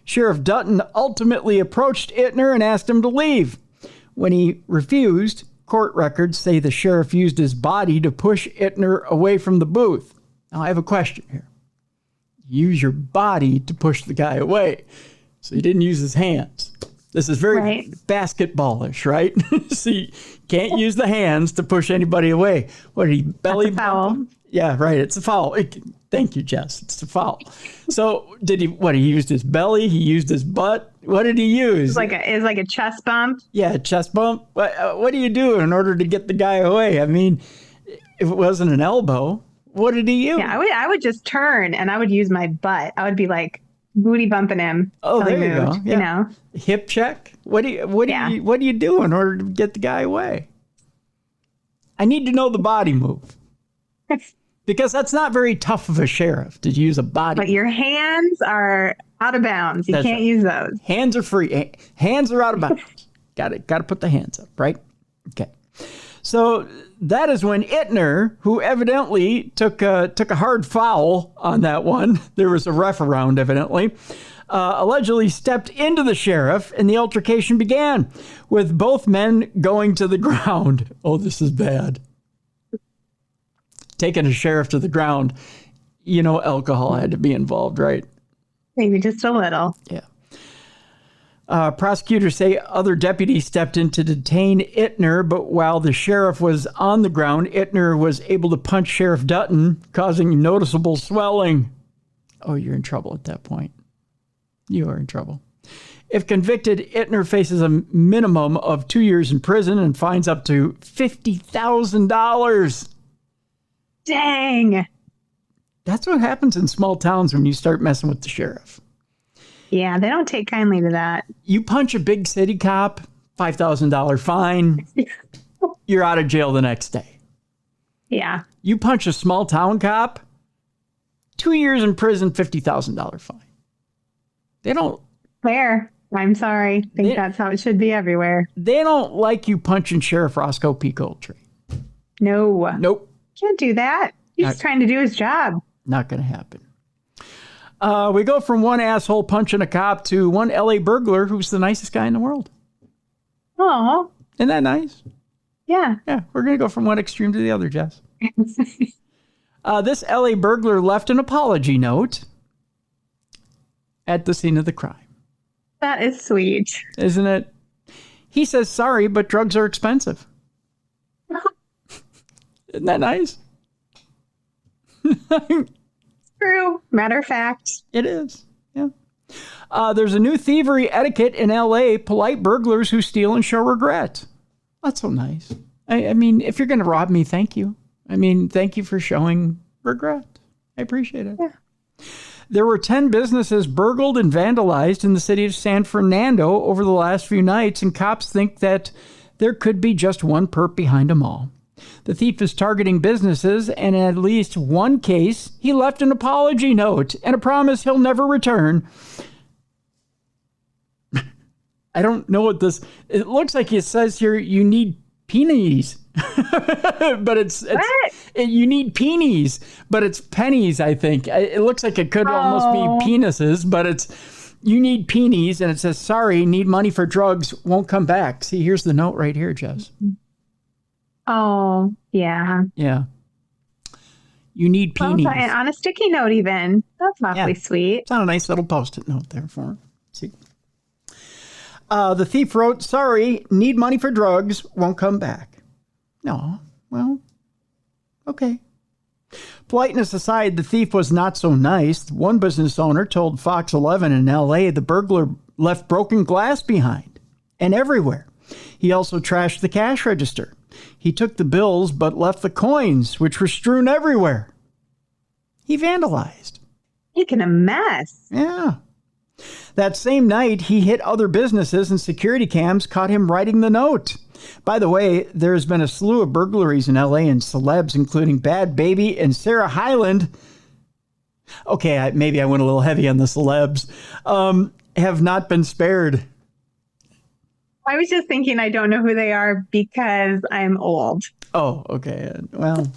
Sheriff Dutton ultimately approached Ittner and asked him to leave. When he refused, court records say the sheriff used his body to push Ittner away from the booth. Now, I have a question here. Use your body to push the guy away. So he didn't use his hands. This is very basketballish, right? So you can't use the hands to push anybody away. What, did he belly bump him? Yeah, right. It's a foul. Thank you, Jess. It's a foul. So he used his belly? He used his butt? What did he use? It's like a chest bump. Yeah, a chest bump. What do you do in order to get the guy away? I mean, if it wasn't an elbow, what did he use? Yeah, I would just turn and I would use my butt. I would be like booty bumping him. Oh, there you go. Yeah. You know, hip check. What do you do in order to get the guy away? I need to know the body move because that's not very tough of a sheriff to use a body. But your hands are out of bounds. You can't use those. Hands are free. Hands are out of bounds. Got to put the hands up, right? Okay. So that is when Ittner, who evidently took a hard foul on that one, there was a ref around evidently, allegedly stepped into the sheriff and the altercation began with both men going to the ground. Oh, this is bad. Taking a sheriff to the ground, alcohol had to be involved, right? Maybe just a little. Yeah. Prosecutors say other deputies stepped in to detain Ittner, but while the sheriff was on the ground, Ittner was able to punch Sheriff Dutton, causing noticeable swelling. Oh, you're in trouble at that point. You are in trouble. If convicted, Ittner faces a minimum of 2 years in prison and fines up to $50,000. Dang. That's what happens in small towns when you start messing with the sheriff. Yeah, they don't take kindly to that. You punch a big city cop, $5,000 fine, you're out of jail the next day. Yeah. You punch a small town cop, 2 years in prison, $50,000 fine. They don't. Fair. I'm sorry. I think that's how it should be everywhere. They don't like you punching Sheriff Roscoe P. Goldtree. No. Nope. Can't do that. He's trying to do his job. Not going to happen. We go from one asshole punching a cop to one LA burglar who's the nicest guy in the world. Oh. Isn't that nice? Yeah. Yeah, we're going to go from one extreme to the other, Jess. This LA burglar left an apology note at the scene of the crime. That is sweet. Isn't it? He says, sorry, but drugs are expensive. Isn't that nice? True. Matter of fact. It is. Yeah. There's a new thievery etiquette in LA. Polite burglars who steal and show regret. That's so nice. I mean, if you're going to rob me, thank you. I mean, thank you for showing regret. I appreciate it. Yeah. There were 10 businesses burgled and vandalized in the city of San Fernando over the last few nights, and cops think that there could be just one perp behind them all. The thief is targeting businesses, and in at least one case, he left an apology note and a promise he'll never return. I don't know what this... It looks like it says here you need pennies. But it's you need peenies, but it's pennies, I think. It looks like it could almost be penises, but it's you need peenies, and it says, sorry, need money for drugs, won't come back. See, here's the note right here, Jess. Oh, yeah. Yeah. You need peonies. Well, and on a sticky note even. That's awfully sweet. It's on a nice little Post-it note there for him. See? The thief wrote, sorry, need money for drugs, won't come back. No, well, okay. Politeness aside, the thief was not so nice. One business owner told Fox 11 in L.A. the burglar left broken glass behind and everywhere. He also trashed the cash register. He took the bills but left the coins, which were strewn everywhere. He vandalized. Making a mess. Yeah. That same night, he hit other businesses and security cams caught him writing the note. By the way, there's been a slew of burglaries in LA and celebs, including Bad Baby and Sarah Hyland. Okay, maybe I went a little heavy on the celebs. Have not been spared. I was just thinking I don't know who they are because I'm old. Oh, okay. Well,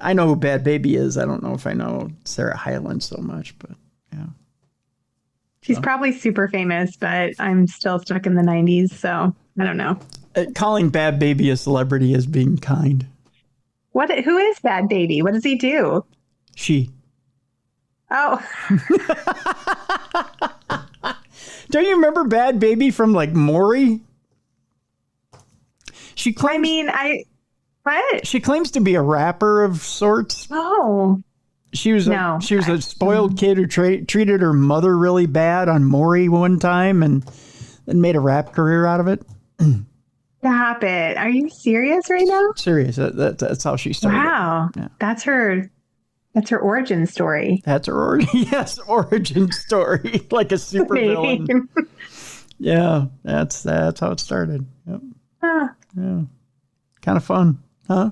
I know who Bad Baby is. I don't know if I know Sarah Hyland so much, but yeah. She's probably super famous, but I'm still stuck in the 90s, so I don't know. Calling Bad Baby a celebrity is being kind. Who is Bad Baby? What does he do? She. Oh. Don't you remember Bad Baby from like Maury? She claims. What? She claims to be a rapper of sorts. Oh. She was a spoiled kid who treated her mother really bad on Maury one time and then made a rap career out of it. Stop it. Are you serious right now? Serious. That's how she started. Wow. Yeah. That's her origin story. That's her origin story. Like a super villain. Yeah, that's how it started. Yep. Huh. Yeah. Kind of fun, huh?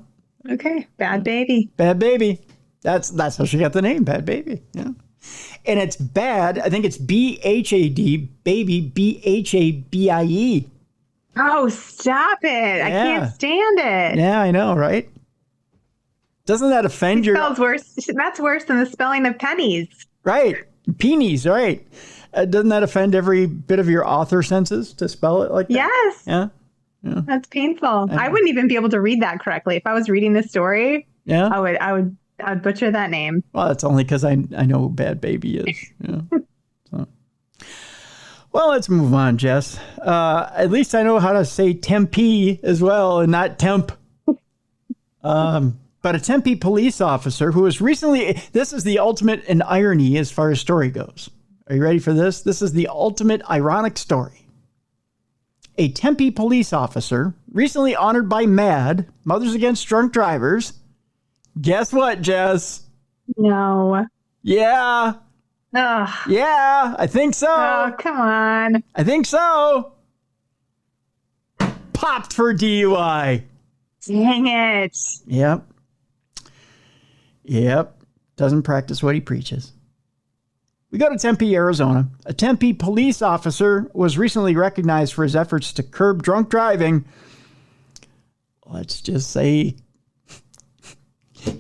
Okay. Bad Baby. Bad Baby. That's how she got the name, Bad Baby. Yeah. And it's bad. I think it's BHAD, baby, BHABIE. Oh, stop it. Yeah. I can't stand it. Yeah, I know, right? Doesn't that offend your... Spells worse. That's worse than the spelling of pennies. Right. Peonies, right. Doesn't that offend every bit of your author senses to spell it like that? Yes. Yeah. Yeah. That's painful. I wouldn't even be able to read that correctly. If I was reading this story, yeah, I would butcher that name. Well, that's only because I know who Bad Baby is. Yeah. So. Well, let's move on, Jess. At least I know how to say Tempe as well and not temp. But a Tempe police officer who was recently, this is the ultimate in irony as far as story goes. Are you ready for this? This is the ultimate ironic story. A Tempe police officer, recently honored by MAD, Mothers Against Drunk Drivers. Guess what, Jess? No. Yeah. Ugh. Yeah, I think so. Oh, come on. I think so. Popped for DUI. Dang it. Yep. Doesn't practice what he preaches. We go to Tempe, Arizona. A Tempe police officer was recently recognized for his efforts to curb drunk driving. Let's just say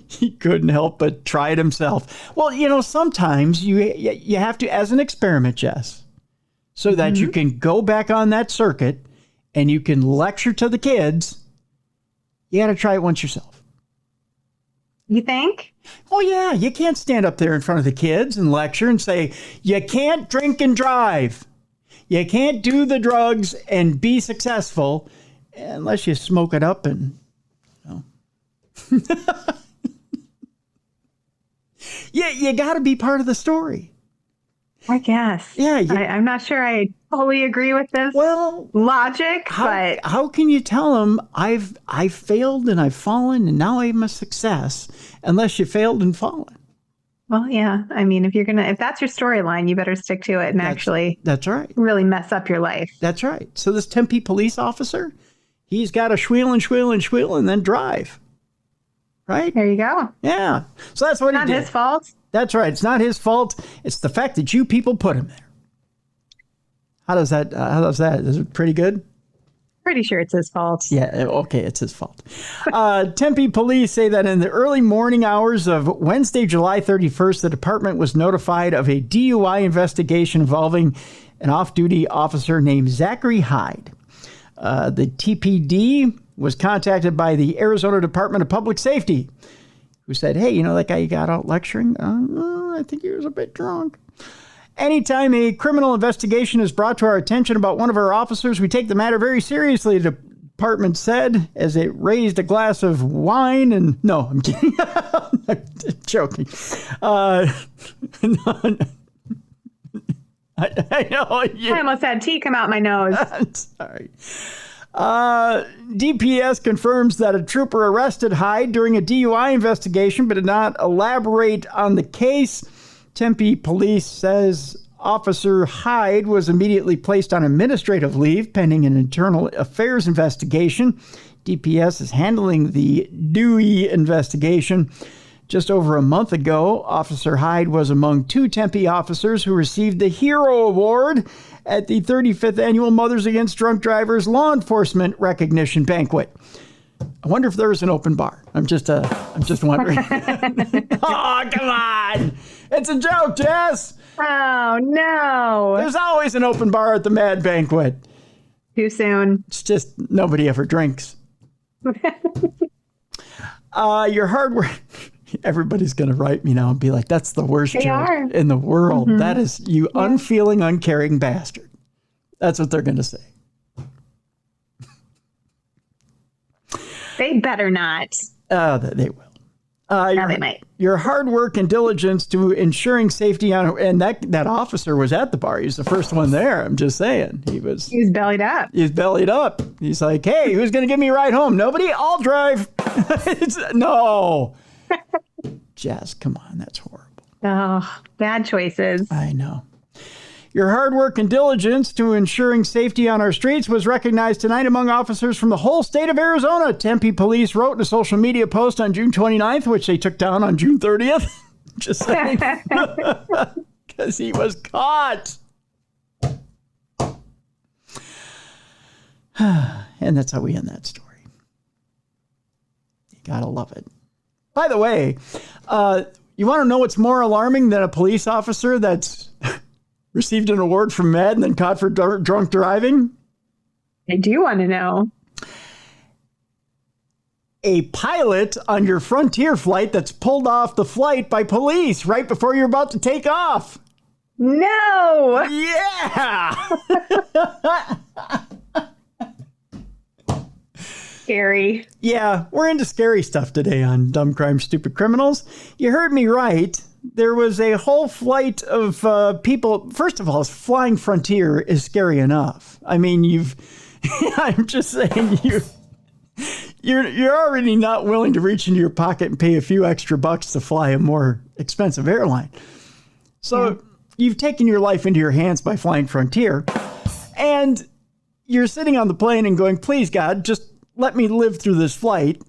he couldn't help but try it himself. Well, sometimes you have to, as an experiment, Jess, so that you can go back on that circuit and you can lecture to the kids. You got to try it once yourself. You think? Oh, yeah. You can't stand up there in front of the kids and lecture and say, you can't drink and drive. You can't do the drugs and be successful unless you smoke it up and, Yeah, you got to be part of the story. I guess. Yeah. I'm not sure I fully agree with this logic, but... How can you tell them I've failed and I've fallen and now I'm a success unless you failed and fallen? Well, yeah. I mean, if that's your storyline, you better stick to it and that's right. Really mess up your life. That's right. So this Tempe police officer, he's got to squeal and then drive. Right? There you go. Yeah. So that's what he did. Not his fault. That's right. It's not his fault. It's the fact that you people put him there. How does that? Is it pretty good? Pretty sure it's his fault. Yeah. Okay. It's his fault. Tempe police say that in the early morning hours of Wednesday, July 31st, the department was notified of a DUI investigation involving an off-duty officer named Zachary Hyde. The TPD was contacted by the Arizona Department of Public Safety, who said, hey, you know that guy you got out lecturing? I think he was a bit drunk. Anytime a criminal investigation is brought to our attention about one of our officers, we take the matter very seriously, the department said as it raised a glass of wine and... No, I'm kidding. I'm joking. I know. I almost had tea come out my nose. Sorry. DPS confirms that a trooper arrested Hyde during a DUI investigation but did not elaborate on the case. Tempe police says Officer Hyde was immediately placed on administrative leave pending an internal affairs investigation. DPS is handling the Dewey investigation. Just over a month ago, Officer Hyde was among 2 Tempe officers who received the Hero Award at the 35th Annual Mothers Against Drunk Drivers Law Enforcement Recognition Banquet. I wonder if there's an open bar. I'm just wondering. Oh, come on. It's a joke, Jess. Oh, no. There's always an open bar at the Mad Banquet. Too soon. It's just nobody ever drinks. Your hard work. Everybody's going to write me now and be like, that's the worst joke in the world. Mm-hmm. That is, you unfeeling, uncaring bastard. That's what they're going to say. They better not. They will. They might. Your hard work and diligence to ensuring safety and that officer was at the bar. He was the first one there. I'm just saying. He was bellied up. He's bellied up. He's like, hey, who's going to give me a ride home? Nobody? I'll drive. No. Jess, come on. That's horrible. Oh, bad choices. I know. Your hard work and diligence to ensuring safety on our streets was recognized tonight among officers from the whole state of Arizona. Tempe police wrote in a social media post on June 29th, which they took down on June 30th. Just saying. Because he was caught. And that's how we end that story. You gotta love it. By the way, you want to know what's more alarming than a police officer that's received an award from MED and then caught for drunk driving? I do want to know. A pilot on your Frontier flight that's pulled off the flight by police right before you're about to take off. No! Yeah! Scary. Yeah, we're into scary stuff today on Dumb Crime, Stupid Criminals. You heard me right. There was a whole flight of people. First of all, flying Frontier is scary enough. I mean, I'm just saying you're already not willing to reach into your pocket and pay a few extra bucks to fly a more expensive airline. So you've taken your life into your hands by flying Frontier, and you're sitting on the plane and going, please, God, just let me live through this flight.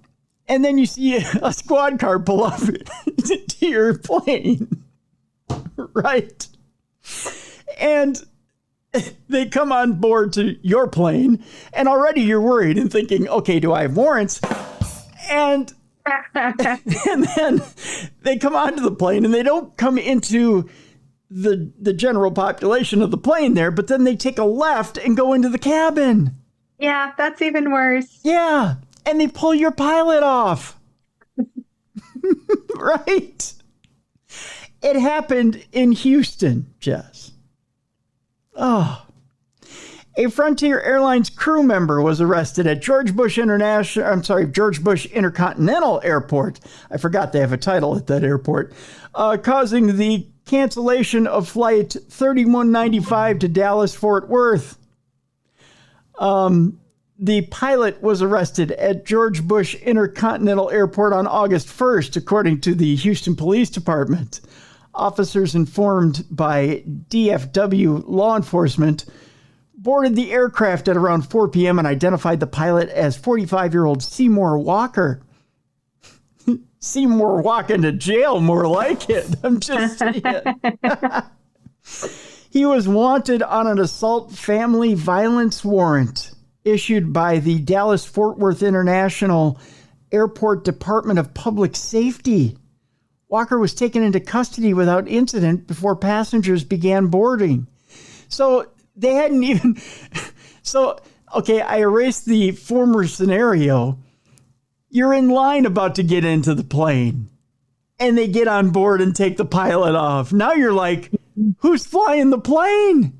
And then you see a squad car pull up to your plane, right? And they come on board to your plane, and already you're worried and thinking, okay, do I have warrants? And then they come onto the plane, and they don't come into the general population of the plane there, but then they take a left and go into the cabin. Yeah, that's even worse. Yeah. And they pull your pilot off. Right? It happened in Houston, Jess. Oh. A Frontier Airlines crew member was arrested at George Bush Intercontinental Airport. I forgot they have a title at that airport. Causing the cancellation of flight 3195 to Dallas-Fort Worth. The pilot was arrested at George Bush Intercontinental Airport on August 1st, according to the Houston Police Department. Officers informed by DFW law enforcement boarded the aircraft at around 4 p.m. and identified the pilot as 45-year-old Seymour Walker. Seymour walking to jail, more like it. I'm just saying. He was wanted on an assault family violence warrant issued by the Dallas-Fort Worth International Airport Department of Public Safety. Walker was taken into custody without incident before passengers began boarding. So they hadn't even... So, okay, I erased the former scenario. You're in line about to get into the plane. and they get on board and take the pilot off. Now you're like, who's flying the plane?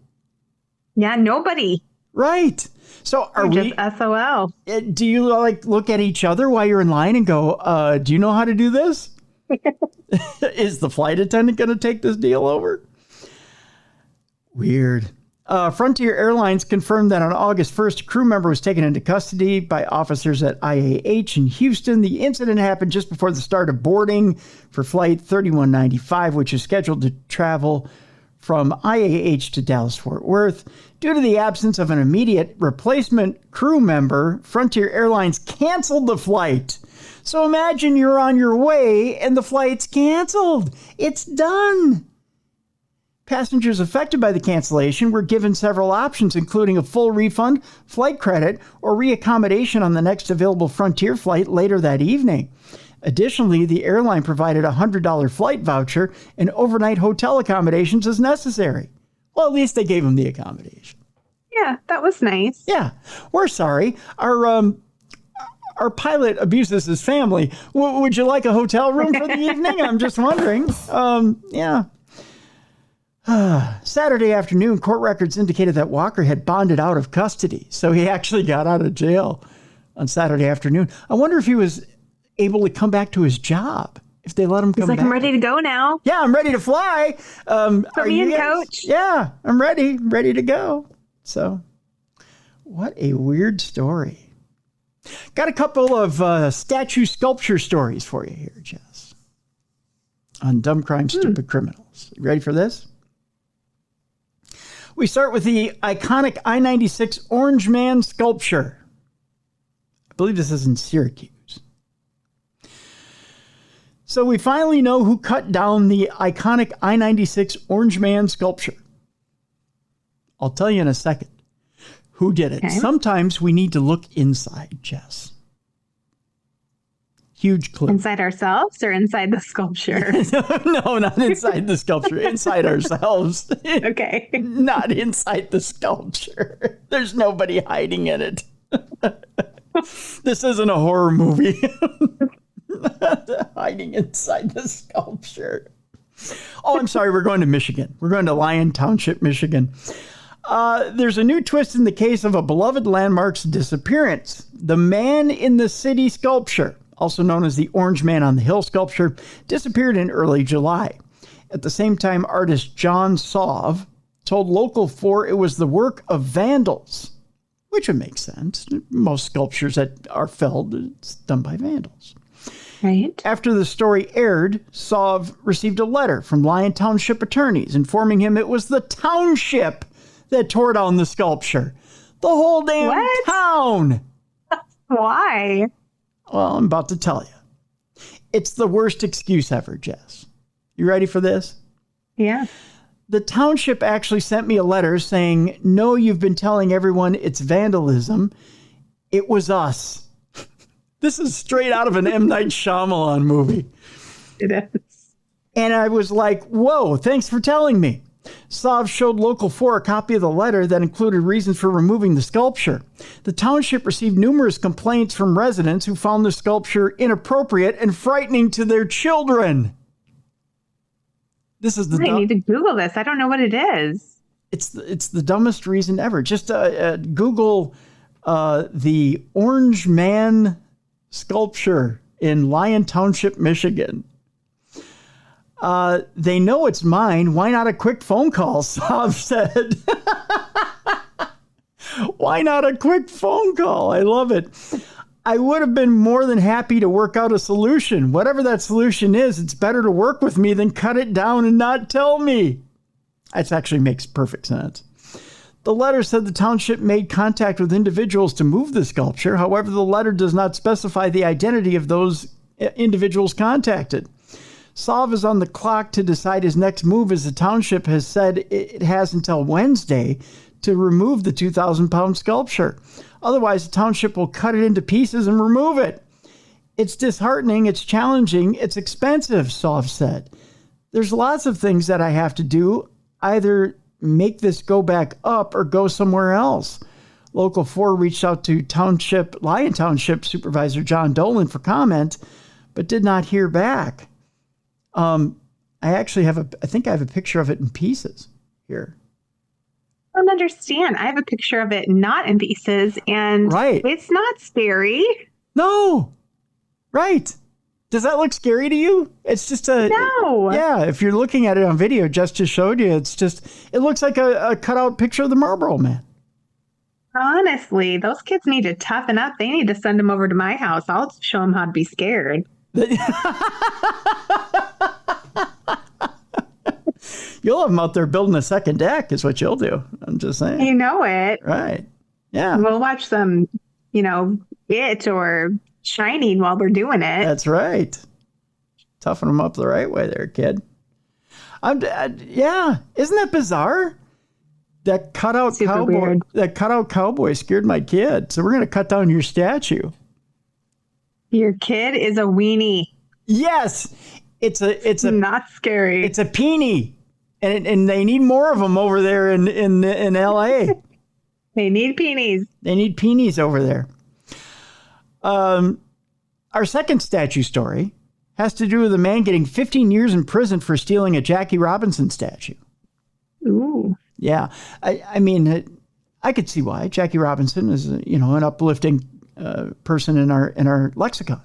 Yeah, nobody. Right. So are we just SOL? Do you like look at each other while you're in line and go, do you know how to do this? Is the flight attendant going to take this deal over? Weird. Frontier Airlines confirmed that on August 1st, a crew member was taken into custody by officers at IAH in Houston. The incident happened just before the start of boarding for Flight 3195, which is scheduled to travel from IAH to Dallas-Fort Worth. Due to the absence of an immediate replacement crew member, Frontier Airlines canceled the flight. So imagine you're on your way and the flight's canceled. It's done. Passengers affected by the cancellation were given several options, including a full refund, flight credit, or reaccommodation on the next available Frontier flight later that evening. Additionally, the airline provided a $100 flight voucher and overnight hotel accommodations as necessary. Well, at least they gave them the accommodation. Yeah, that was nice. Yeah, we're sorry. Our pilot abuses his family. Would you like a hotel room for the evening? I'm just wondering. Yeah. Saturday afternoon, court records indicated that Walker had bonded out of custody, so he actually got out of jail on Saturday afternoon. I wonder if he was able to come back to his job, if they let him come back. I'm ready to go now. Yeah, I'm ready to fly. Put me in, coach. Yeah, I'm ready to go. So, what a weird story. Got a couple of statue sculpture stories for you here, Jess, on dumb crime, stupid criminals. You ready for this? We start with the iconic I-96 Orange Man sculpture. I believe this is in Syracuse. So we finally know who cut down the iconic I-96 Orange Man sculpture. I'll tell you in a second who did it. Okay. Sometimes we need to look inside, Jess. Huge clue. Inside ourselves or inside the sculpture? No, not inside the sculpture. Inside ourselves. Okay. Not inside the sculpture. There's nobody hiding in it. This isn't a horror movie. Hiding inside the sculpture. Oh, I'm sorry. We're going to Michigan. We're going to Lyon Township, Michigan. There's a new twist in the case of a beloved landmark's disappearance. The Man in the City sculpture, also known as the Orange Man on the Hill sculpture, disappeared in early July. At the same time, artist John Sauve told Local 4 it was the work of vandals, which would make sense. Most sculptures that are felled, it's done by vandals. Right. After the story aired, Sauve received a letter from Lyon Township attorneys informing him it was the township that tore down the sculpture. The whole damn town. Why? Well, I'm about to tell you. It's the worst excuse ever, Jess. You ready for this? Yeah. The township actually sent me a letter saying, no, you've been telling everyone it's vandalism. It was us. This is straight out of an M. Night Shyamalan movie. It is. And I was like, whoa, thanks for telling me. Sauve showed Local 4 a copy of the letter that included reasons for removing the sculpture. The township received numerous complaints from residents who found the sculpture inappropriate and frightening to their children. This is I need to Google this. I don't know what it is. It's the dumbest reason ever. Just Google the Orange Man sculpture in Lyon Township, Michigan. They know it's mine. Why not a quick phone call? Sauve said. Why not a quick phone call? I love it. I would have been more than happy to work out a solution. Whatever that solution is, it's better to work with me than cut it down and not tell me. That actually makes perfect sense. The letter said the township made contact with individuals to move the sculpture. However, the letter does not specify the identity of those individuals contacted. Sauve is on the clock to decide his next move, as the township has said it has until Wednesday to remove the 2,000-pound sculpture. Otherwise, the township will cut it into pieces and remove it. It's disheartening, it's challenging, it's expensive, Sauve said. There's lots of things that I have to do, either make this go back up or go somewhere else. Local 4 reached out to Lyon Township Supervisor John Dolan for comment, but did not hear back. I actually have I think I have a picture of it in pieces here. I don't understand. I have a picture of it not in pieces, and Right. It's not scary. No. Right. Does that look scary to you? It's just No. Yeah, if you're looking at it on video, just showed you, it looks like a cutout picture of the Marlboro Man. Honestly, those kids need to toughen up. They need to send them over to my house. I'll show them how to be scared. You'll have them out there building a second deck is what you'll do. I'm just saying. You know it. Right. Yeah. We'll watch some, It or Shining while we're doing it. That's right. Toughen them up the right way there, kid. Yeah. Isn't that bizarre? That cutout Super cowboy. weird. That cutout cowboy scared my kid. So we're going to cut down your statue. Your kid is a weenie. Yes. It's a Not scary. It's a peenie. And they need more of them over there in LA. They need peonies. They need peonies over there. Our second statue story has to do with a man getting 15 years in prison for stealing a Jackie Robinson statue. Ooh. Yeah. I mean, I could see why. Jackie Robinson is, an uplifting person in our lexicon.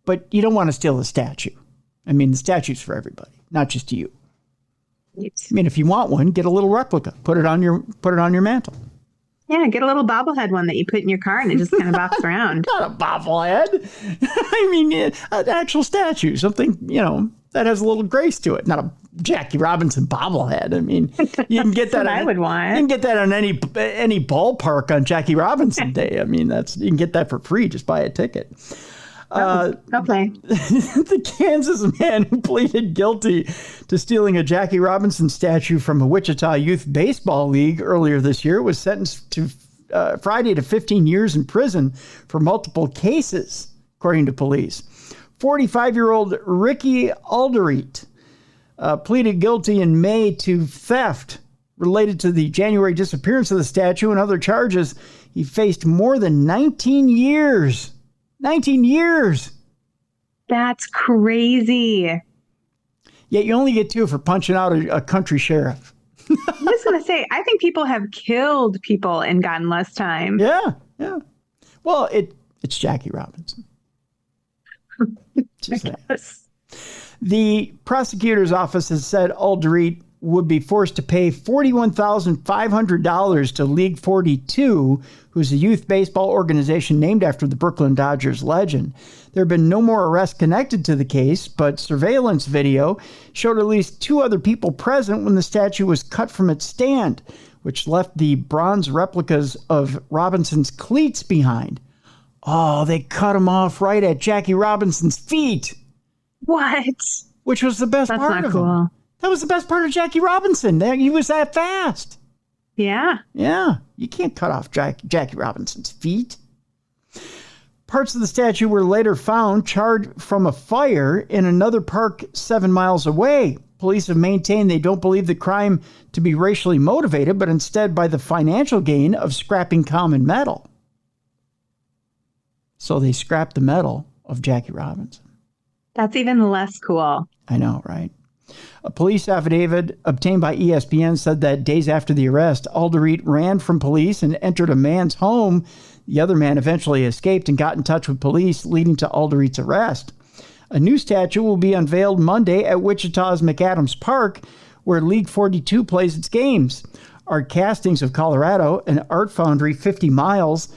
But you don't want to steal the statue. I mean, the statue's for everybody, not just you. I mean, if you want one, get a little replica. Put it on your mantle. Yeah, get a little bobblehead one that you put in your car and it just kind of bops around. Not a bobblehead. I mean, an actual statue, something, that has a little grace to it. Not a Jackie Robinson bobblehead. I mean, you can get that. I would want. You can get that on any ballpark on Jackie Robinson Day. I mean, you can get that for free. Just buy a ticket. Okay. The Kansas man who pleaded guilty to stealing a Jackie Robinson statue from a Wichita Youth Baseball League earlier this year was sentenced to Friday to 15 years in prison for multiple cases, according to police. 45-year-old Ricky Alderete pleaded guilty in May to theft related to the January disappearance of the statue and other charges. He faced more than 19 years. 19 years. That's crazy. Yet you only get 2 for punching out a country sheriff. I was going to say, I think people have killed people and gotten less time. Yeah. Well, it's Jackie Robinson. The prosecutor's office has said Alderete would be forced to pay $41,500 to League 42, who's a youth baseball organization named after the Brooklyn Dodgers legend. There have been no more arrests connected to the case, but surveillance video showed at least 2 other people present when the statue was cut from its stand, which left the bronze replicas of Robinson's cleats behind. Oh, they cut them off right at Jackie Robinson's feet. What? Which was the best That's part not of cool. him. That was the best part of Jackie Robinson. He was that fast. Yeah. Yeah. You can't cut off Jackie Robinson's feet. Parts of the statue were later found charred from a fire in another park 7 miles away. Police have maintained they don't believe the crime to be racially motivated, but instead by the financial gain of scrapping common metal. So they scrapped the metal of Jackie Robinson. That's even less cool. I know, right? A police affidavit obtained by ESPN said that days after the arrest, Alderete ran from police and entered a man's home. The other man eventually escaped and got in touch with police, leading to Alderete's arrest. A new statue will be unveiled Monday at Wichita's McAdams Park, where League 42 plays its games. Art Castings of Colorado, an art foundry 50 miles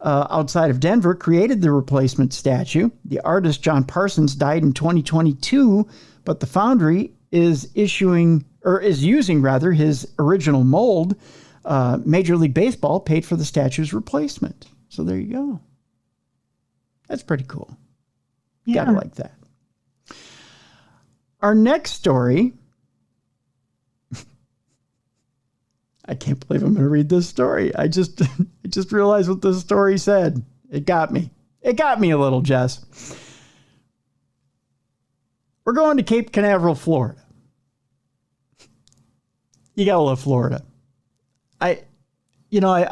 outside of Denver, created the replacement statue. The artist, John Parsons, died in 2022, but the foundry is using his original mold. Major League Baseball paid for the statue's replacement. So there you go. That's pretty cool. You gotta like that. Our next story. I can't believe I'm going to read this story. I just realized what this story said. It got me. It got me a little, Jess. We're going to Cape Canaveral, Florida. You gotta love Florida. I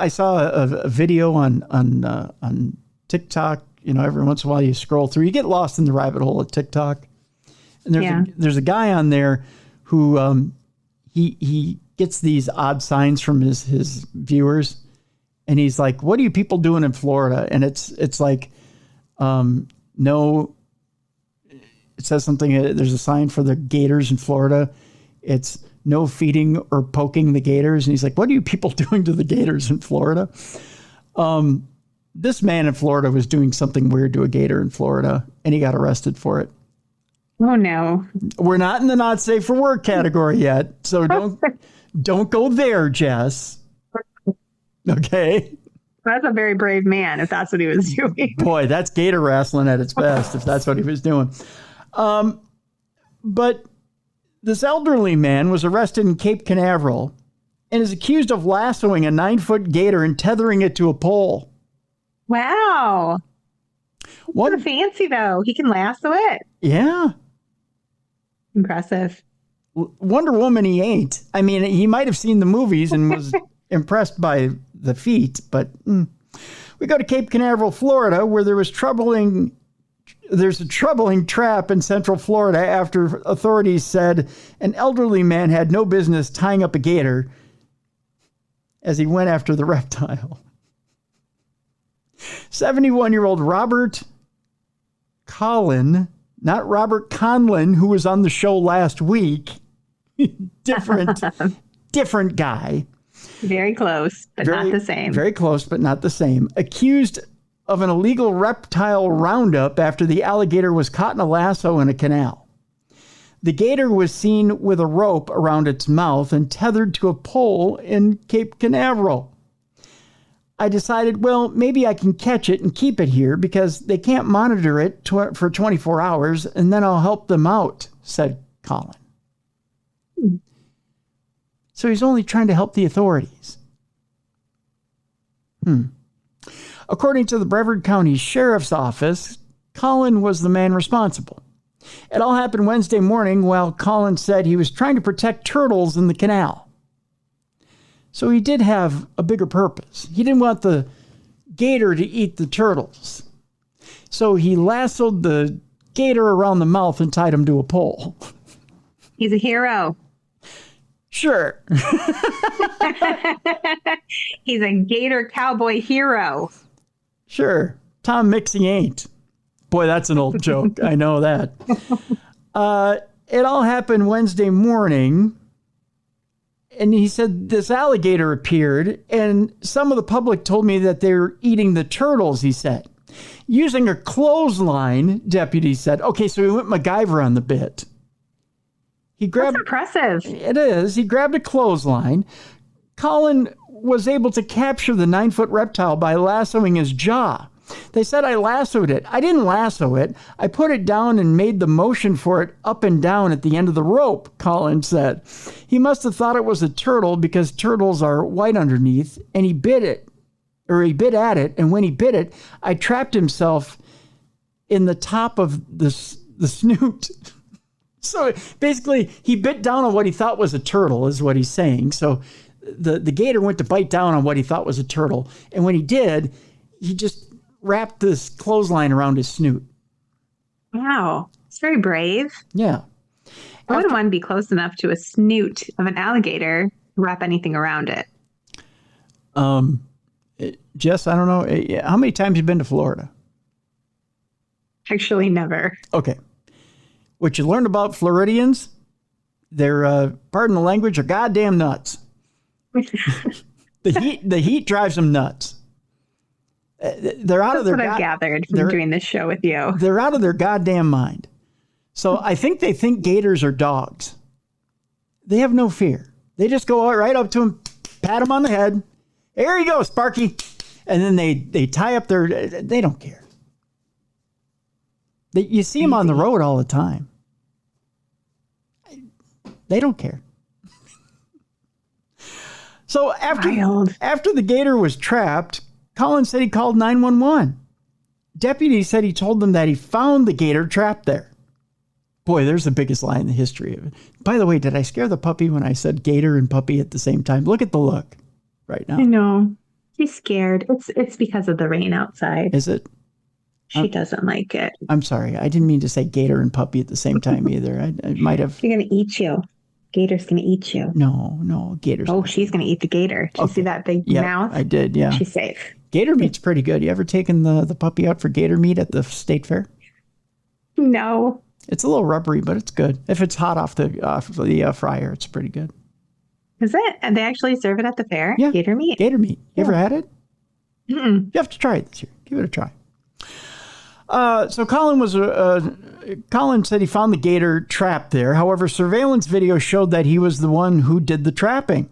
saw a video on TikTok. Every once in a while you scroll through, you get lost in the rabbit hole of TikTok. And there's a guy on there who he gets these odd signs from his viewers, and he's like, "What are you people doing in Florida?" And it's like, no. It says something. There's a sign for the gators in Florida. It's no feeding or poking the gators. And he's like, "What are you people doing to the gators in Florida?" This man in Florida was doing something weird to a gator in Florida, and he got arrested for it. Oh no. We're not in the not safe for work category yet, so don't go there, Jess. Okay. That's a very brave man if that's what he was doing. Boy, that's gator wrestling at its best if that's what he was doing. But this elderly man was arrested in Cape Canaveral and is accused of lassoing a 9-foot gator and tethering it to a pole. Wow. What fancy though. He can lasso it. Yeah. Impressive. Wonder Woman he ain't. I mean, he might have seen the movies and was impressed by the feat, but we go to Cape Canaveral, Florida, where there's a troubling trap in Central Florida after authorities said an elderly man had no business tying up a gator as he went after the reptile. 71-year-old Robert Collin, not Robert Conlon, who was on the show last week. different guy. Very close, but not the same. Very close, but not the same. Accused of an illegal reptile roundup after the alligator was caught in a lasso in a canal. The gator was seen with a rope around its mouth and tethered to a pole in Cape Canaveral. I decided, well, maybe I can catch it and keep it here because they can't monitor it for 24 hours, and then I'll help them out, said Colin. So he's only trying to help the authorities. According to the Brevard County Sheriff's Office, Colin was the man responsible. It all happened Wednesday morning while Colin said he was trying to protect turtles in the canal. So he did have a bigger purpose. He didn't want the gator to eat the turtles. So he lassoed the gator around the mouth and tied him to a pole. He's a hero. Sure. He's a gator cowboy hero. Sure. Tom Mixie ain't. Boy, that's an old joke. I know that. It all happened Wednesday morning. And he said this alligator appeared, and some of the public told me that they were eating the turtles, he said. Using a clothesline, deputies said. Okay, so he went MacGyver on the bit. That's impressive. It is. He grabbed a clothesline. Colin was able to capture the 9-foot reptile by lassoing his jaw. They said I lassoed it. I didn't lasso it. I put it down and made the motion for it up and down at the end of the rope, Colin said. He must have thought it was a turtle because turtles are white underneath, and he bit at it, and when he bit it, I trapped himself in the top of the snoot. So basically, he bit down on what he thought was a turtle, is what he's saying. So the gator went to bite down on what he thought was a turtle, and when he did, he just wrapped this clothesline around his snoot. Wow. It's very brave. Yeah. I wouldn't want to be close enough to a snoot of an alligator to wrap anything around it. Jess, I don't know. How many times have you been to Florida? Actually, never. Okay. What you learned about Floridians, they're, pardon the language, are goddamn nuts. The heat drives them nuts. They're out of their. That's what I've gathered from doing this show with you. They're out of their goddamn mind. So I think they think gators are dogs. They have no fear. They just go right up to them, pat them on the head. There you go, Sparky. And then they tie up they don't care. You see them on the road all the time. They don't care. So after the gator was trapped, Colin said he called 911. Deputies said he told them that he found the gator trapped there. Boy, there's the biggest lie in the history of it. By the way, did I scare the puppy when I said gator and puppy at the same time? Look at the look right now. I know. He's scared. It's because of the rain outside. Is it? She doesn't like it. I'm sorry. I didn't mean to say gator and puppy at the same time either. I might have. She's going to eat you. Gator's going to eat you. No, gator's. Oh, she's going to eat the gator. Did you see that big mouth? I did, yeah. She's safe. Gator meat's pretty good. You ever taken the puppy out for gator meat at the state fair? No. It's a little rubbery, but it's good. If it's hot off the fryer, it's pretty good. Is it? And they actually serve it at the fair? Yeah. Gator meat? Gator meat. You ever had it? Mm-mm. You have to try it this year. Give it a try. So Colin said he found the gator trapped there. However, surveillance video showed that he was the one who did the trapping.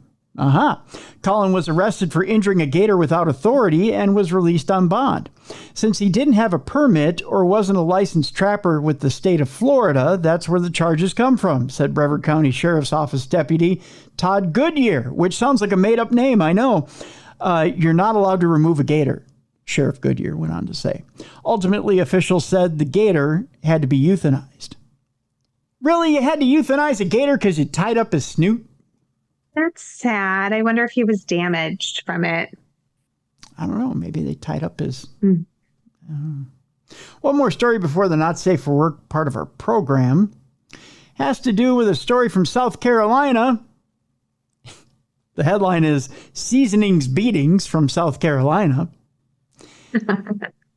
Colin was arrested for injuring a gator without authority and was released on bond. Since he didn't have a permit or wasn't a licensed trapper with the state of Florida, that's where the charges come from, said Brevard County Sheriff's Office Deputy Todd Goodyear, which sounds like a made-up name, I know. You're not allowed to remove a gator, Sheriff Goodyear went on to say. Ultimately, officials said the gator had to be euthanized. Really? You had to euthanize a gator because you tied up his snoot? That's sad. I wonder if he was damaged from it. I don't know. Maybe they tied up his... One more story before the Not Safe for Work part of our program. Has to do with a story from South Carolina. The headline is Seasonings Beatings from South Carolina.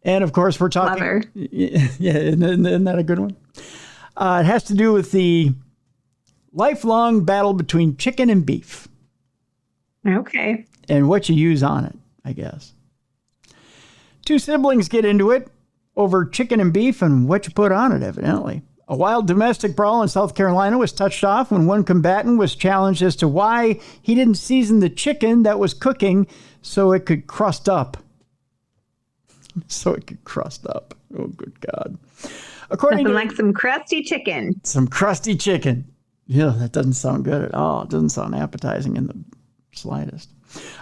And of course, we're talking... Clever. Yeah, isn't that a good one? It has to do with the lifelong battle between chicken and beef. Okay. And what you use on it, I guess. Two siblings get into it over chicken and beef and what you put on it, evidently. A wild domestic brawl in South Carolina was touched off when one combatant was challenged as to why he didn't season the chicken that was cooking so it could crust up. Oh, good God. According to like some crusty chicken. Some crusty chicken. Yeah, that doesn't sound good at all. It doesn't sound appetizing in the slightest.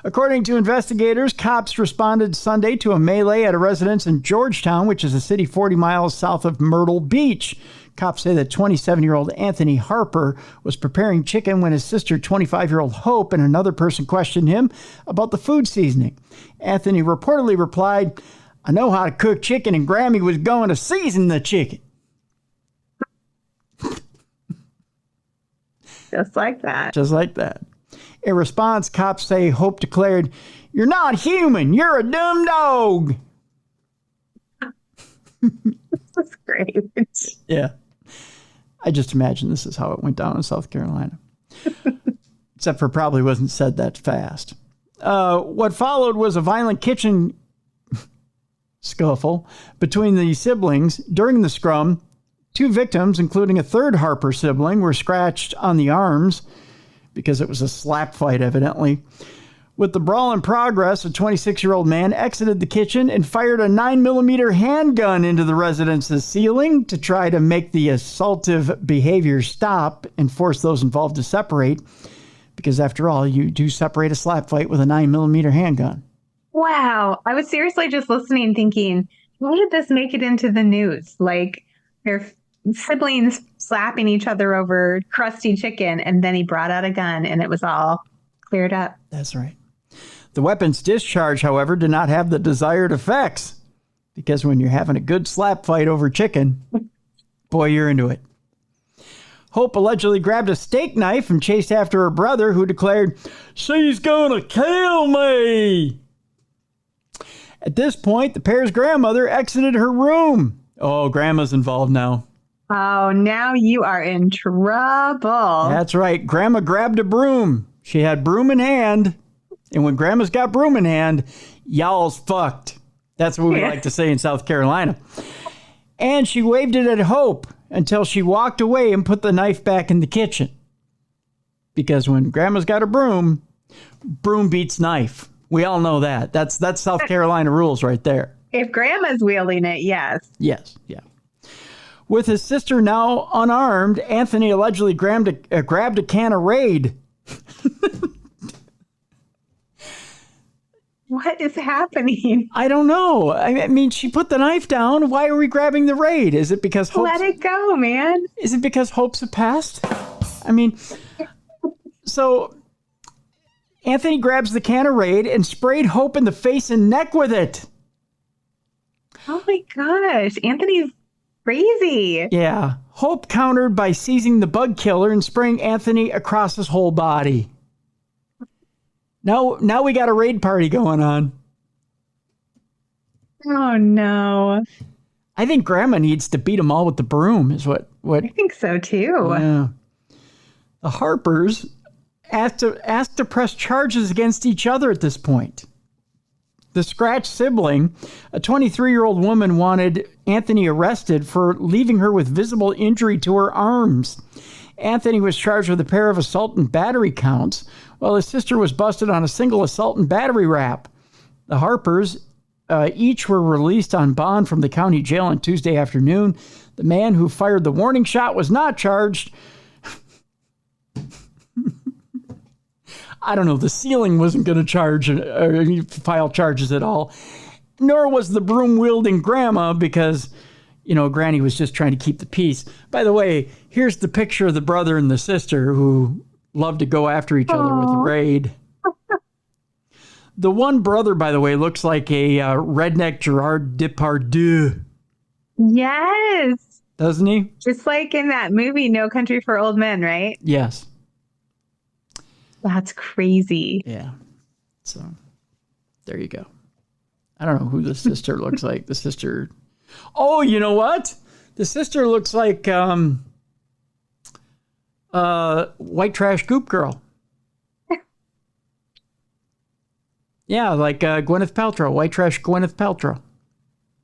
According to investigators, cops responded Sunday to a melee at a residence in Georgetown, which is a city 40 miles south of Myrtle Beach. Cops say that 27-year-old Anthony Harper was preparing chicken when his sister, 25-year-old Hope, and another person questioned him about the food seasoning. Anthony reportedly replied, "I know how to cook chicken, and Grammy was going to season the chicken." Just like that. Just like that. In response, cops say Hope declared, "You're not human. You're a dumb dog." That's great. Yeah. I just imagine this is how it went down in South Carolina. Except for probably wasn't said that fast. What followed was a violent kitchen scuffle between the siblings. During the scrum, two victims, including a third Harper sibling, were scratched on the arms because it was a slap fight, evidently. With the brawl in progress, a 26-year-old man exited the kitchen and fired a 9mm handgun into the residence's ceiling to try to make the assaultive behavior stop and force those involved to separate. Because after all, you do separate a slap fight with a 9mm handgun. Wow. I was seriously just listening thinking, why did this make it into the news? Like, their siblings slapping each other over crusty chicken, and then he brought out a gun and it was all cleared up. That's right. The weapon's discharge, however, did not have the desired effects, because when you're having a good slap fight over chicken, boy, you're into it. Hope allegedly grabbed a steak knife and chased after her brother, who declared, "She's gonna kill me." At this point, the pair's grandmother exited her room. Oh, grandma's involved now. Oh, now you are in trouble. That's right. Grandma grabbed a broom. She had broom in hand. And when grandma's got broom in hand, y'all's fucked. That's what we like to say in South Carolina. And she waved it at Hope until she walked away and put the knife back in the kitchen. Because when grandma's got a broom, broom beats knife. We all know that. That's South Carolina rules right there. If grandma's wielding it, yes. Yes, yeah. With his sister now unarmed, Anthony allegedly grabbed a can of Raid. What is happening? I don't know. I mean, she put the knife down. Why are we grabbing the Raid? Is it because Let it go, man. Is it because Hope's a pest? I mean, so Anthony grabs the can of Raid and sprayed Hope in the face and neck with it. Oh my gosh. Anthony's crazy. Yeah. Hope countered by seizing the bug killer and spraying Anthony across his whole body. Now we got a raid party going on. Oh no. I think Grandma needs to beat them all with the broom is what I think so too. Yeah. The Harpers asked to press charges against each other at this point. The Scratch sibling, a 23-year-old woman, wanted Anthony arrested for leaving her with visible injury to her arms. Anthony was charged with a pair of assault and battery counts, while his sister was busted on a single assault and battery rap. The Harpers each were released on bond from the county jail on Tuesday afternoon. The man who fired the warning shot was not charged. I don't know, the ceiling wasn't going to charge or file charges at all, nor was the broom-wielding Grandma because, Granny was just trying to keep the peace. By the way, here's the picture of the brother and the sister who loved to go after each other with a raid. The one brother, by the way, looks like a redneck Gerard Depardieu. Yes. Doesn't he? Just like in that movie, No Country for Old Men, right? Yes. That's crazy. Yeah. So there you go. I don't know who the sister looks like. The sister. Oh, you know what? The sister looks like White Trash Goop Girl. Yeah, like Gwyneth Paltrow, White Trash Gwyneth Paltrow.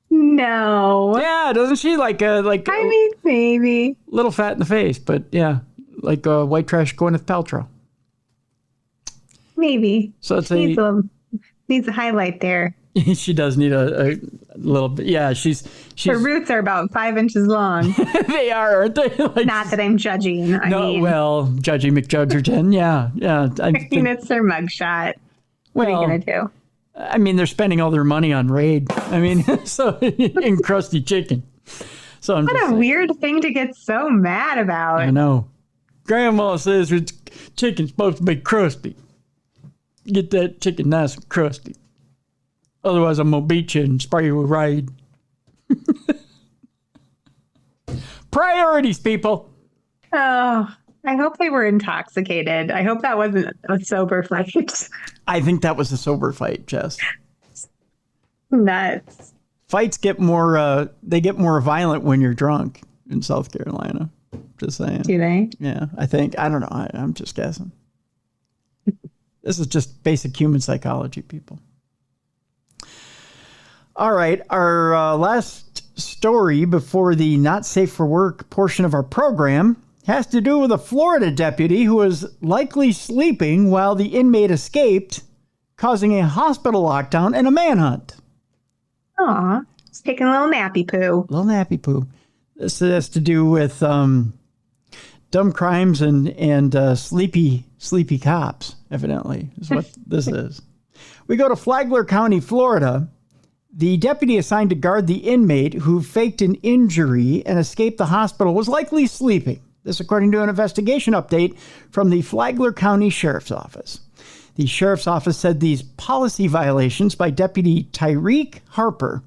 No. Yeah, doesn't she? I mean, maybe. Little fat in the face, but yeah, like White Trash Gwyneth Paltrow. Maybe. So it's needs a highlight there. She does need a little bit. Yeah, she's her roots are about 5 inches long. They are, aren't they? Not that I'm judging. Judging McJudgerton. Yeah. I mean, it's their mugshot. What are you going to do? I mean, they're spending all their money on Raid. I mean, so in crusty chicken. So what a weird thing to get so mad about. I know. Grandma says chicken's supposed to be crusty. Get that chicken nice and crusty. Otherwise, I'm going to beat you and spray you with Raid. Priorities, people. Oh, I hope they were intoxicated. I hope that wasn't a sober fight. I think that was a sober fight, Jess. Nuts. Fights get more, they get more violent when you're drunk in South Carolina. Just saying. Do they? Yeah, I think. I don't know. I'm just guessing. This is just basic human psychology, people. All right. Our last story before the not safe for work portion of our program has to do with a Florida deputy who was likely sleeping while the inmate escaped, causing a hospital lockdown and a manhunt. Aw, he's taking a little nappy poo. Little nappy poo. This has to do with dumb crimes and sleepy cops, evidently, is what this is. We go to Flagler County, Florida. The deputy assigned to guard the inmate who faked an injury and escaped the hospital was likely sleeping. This according to an investigation update from the Flagler County Sheriff's Office. The Sheriff's Office said these policy violations by Deputy Tyreek Harper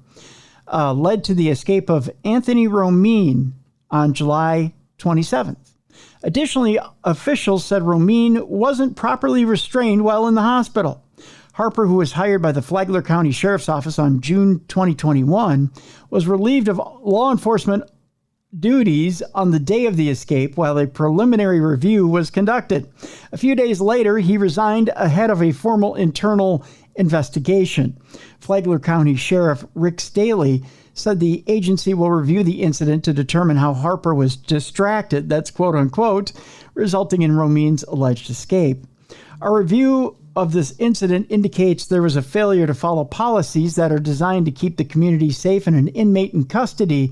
led to the escape of Anthony Romine on July 27th. Additionally, officials said Romine wasn't properly restrained while in the hospital. Harper, who was hired by the Flagler County Sheriff's Office on June 2021, was relieved of law enforcement duties on the day of the escape while a preliminary review was conducted. A few days later, he resigned ahead of a formal internal investigation. Flagler County Sheriff Rick Staley said the agency will review the incident to determine how Harper was distracted, that's quote unquote, resulting in Romine's alleged escape. A review of this incident indicates there was a failure to follow policies that are designed to keep the community safe and an inmate in custody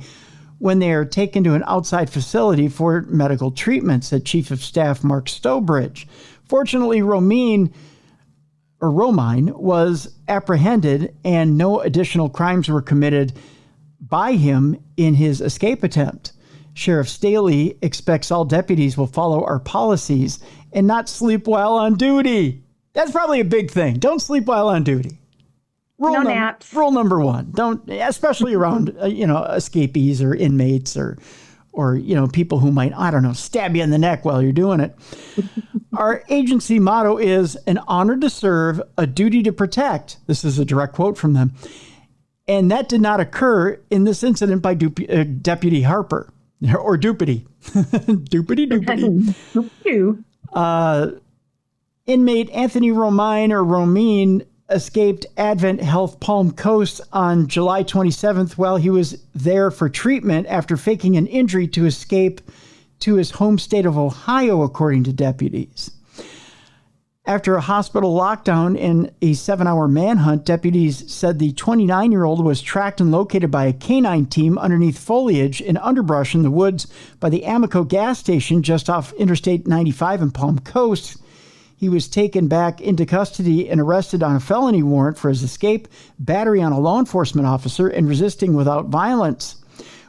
when they are taken to an outside facility for medical treatment, said Chief of Staff Mark Stowbridge. Fortunately, Romine was apprehended and no additional crimes were committed by him in his escape attempt. Sheriff Staley expects all deputies will follow our policies and not sleep while on duty. That's probably a big thing. Don't sleep while on duty. No naps. Rule number one: don't, especially around escapees or inmates or people who might, I don't know, stab you in the neck while you're doing it. Our agency motto is an honor to serve, a duty to protect. This is a direct quote from them. And that did not occur in this incident by Deputy Harper or Dupity. Dupity. Inmate Anthony Romine escaped Advent Health Palm Coast on July 27th while he was there for treatment after faking an injury to escape to his home state of Ohio, according to deputies. After a hospital lockdown and a 7-hour manhunt, deputies said the 29-year-old was tracked and located by a canine team underneath foliage and underbrush in the woods by the Amoco gas station just off Interstate 95 in Palm Coast. He was taken back into custody and arrested on a felony warrant for his escape, battery on a law enforcement officer, and resisting without violence.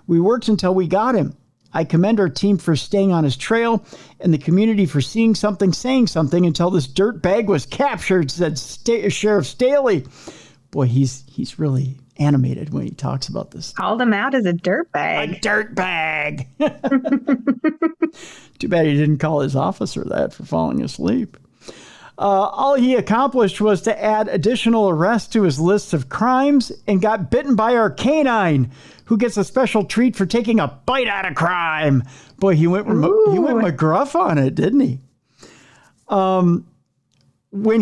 We worked until we got him. I commend our team for staying on his trail and the community for seeing something, saying something until this dirtbag was captured, said Sheriff Staley. Boy, he's really animated when he talks about this. Called him out as a dirtbag. A dirtbag. Too bad he didn't call his officer that for falling asleep. All he accomplished was to add additional arrests to his list of crimes and got bitten by our canine, who gets a special treat for taking a bite out of crime. Boy, he went McGruff on it, didn't he? When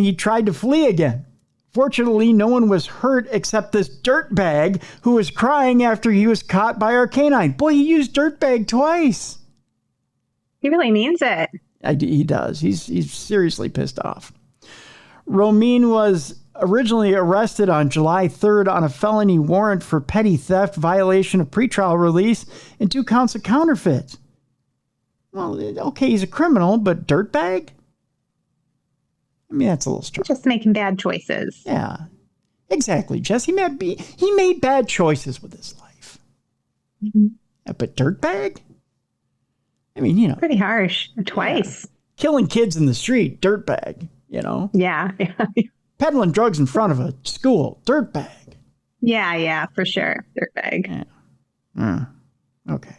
he tried to flee again. Fortunately, no one was hurt except this dirtbag who was crying after he was caught by our canine. Boy, he used dirtbag twice. He really means it. He does. He's seriously pissed off. Romine was originally arrested on July 3rd on a felony warrant for petty theft, violation of pretrial release, and 2 counts of counterfeit. Well, okay, he's a criminal, but dirtbag? I mean, that's a little strong. Just making bad choices. Yeah, exactly, Jess. He made bad choices with his life. Mm-hmm. But dirtbag? I mean, pretty harsh. Twice. Yeah. Killing kids in the street, dirtbag, Yeah. Peddling drugs in front of a school, dirtbag. Yeah, for sure. Dirtbag. Yeah. Okay.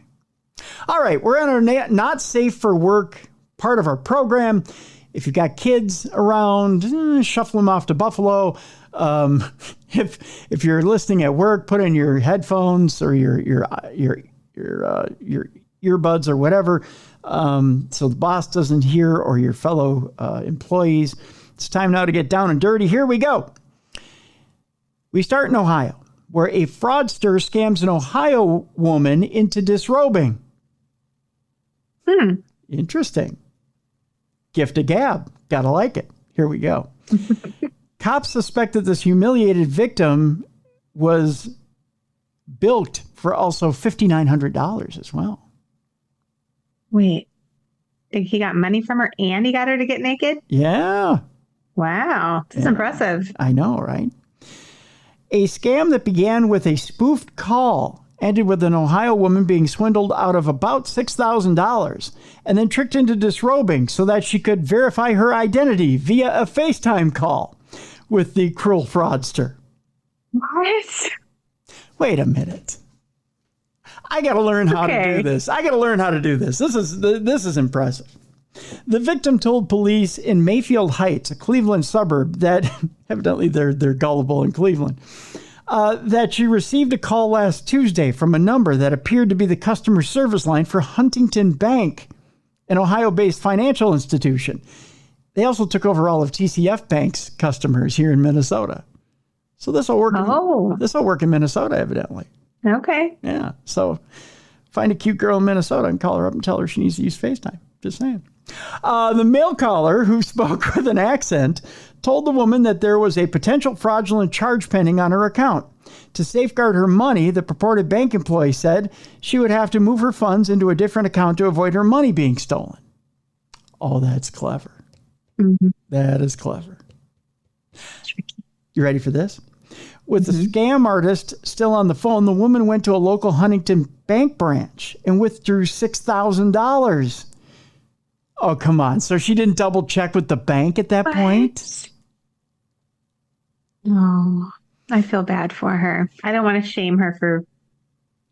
All right, we're on our not safe for work part of our program. If you've got kids around, shuffle them off to Buffalo. If you're listening at work, put in your headphones or your earbuds or whatever, so the boss doesn't hear or your fellow employees. It's time now to get down and dirty. Here we go. We start in Ohio, where a fraudster scams an Ohio woman into disrobing. Interesting. Gift of gab. Gotta like it. Here we go. Cops suspect that this humiliated victim was bilked for also $5,900 as well. Wait, he got money from her and he got her to get naked? Yeah. Wow. This is impressive. I know, right? A scam that began with a spoofed call ended with an Ohio woman being swindled out of about $6,000 and then tricked into disrobing so that she could verify her identity via a FaceTime call with the cruel fraudster. What? Wait a minute. I got to learn how to do this. This is impressive. The victim told police in Mayfield Heights, a Cleveland suburb, that evidently they're gullible in Cleveland, that she received a call last Tuesday from a number that appeared to be the customer service line for Huntington Bank, an Ohio-based financial institution. They also took over all of TCF Bank's customers here in Minnesota. So this will work. This will work in Minnesota, evidently. Okay. Yeah. So find a cute girl in Minnesota and call her up and tell her she needs to use FaceTime. Just saying. The mail caller, who spoke with an accent, told the woman that there was a potential fraudulent charge pending on her account. To safeguard her money, the purported bank employee said she would have to move her funds into a different account to avoid her money being stolen. Oh, that's clever. Mm-hmm. That is clever. Tricky. You ready for this? With the scam artist still on the phone, the woman went to a local Huntington Bank branch and withdrew $6,000. Oh, come on. So she didn't double check with the bank at that point? Oh. I feel bad for her. I don't want to shame her for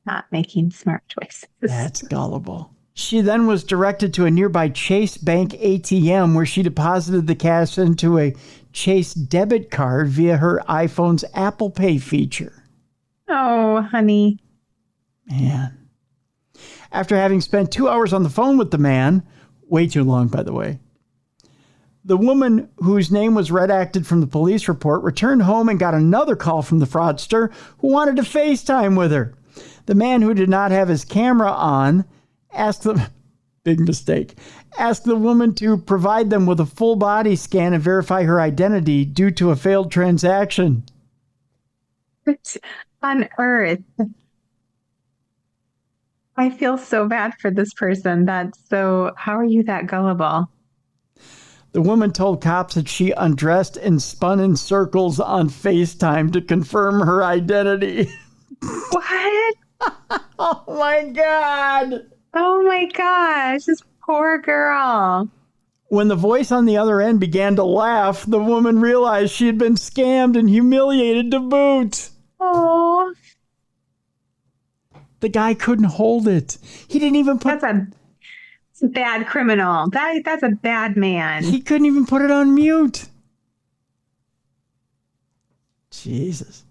not making smart choices. That's gullible. She then was directed to a nearby Chase Bank ATM where she deposited the cash into a Chase debit card via her iPhone's Apple Pay feature. Oh, honey. Man. After having spent 2 hours on the phone with the man, way too long, by the way, the woman, whose name was redacted from the police report, returned home and got another call from the fraudster who wanted to FaceTime with her. The man, who did not have his camera on, asked the woman to provide them with a full body scan and verify her identity due to a failed transaction. What on earth? I feel so bad for this person. How are you that gullible? The woman told cops that she undressed and spun in circles on FaceTime to confirm her identity. What? Oh my God. Oh my gosh, this poor girl. When the voice on the other end began to laugh, the woman realized she had been scammed and humiliated to boot. Oh. The guy couldn't hold it. He didn't even put... That's a bad criminal. That's a bad man. He couldn't even put it on mute. Jesus.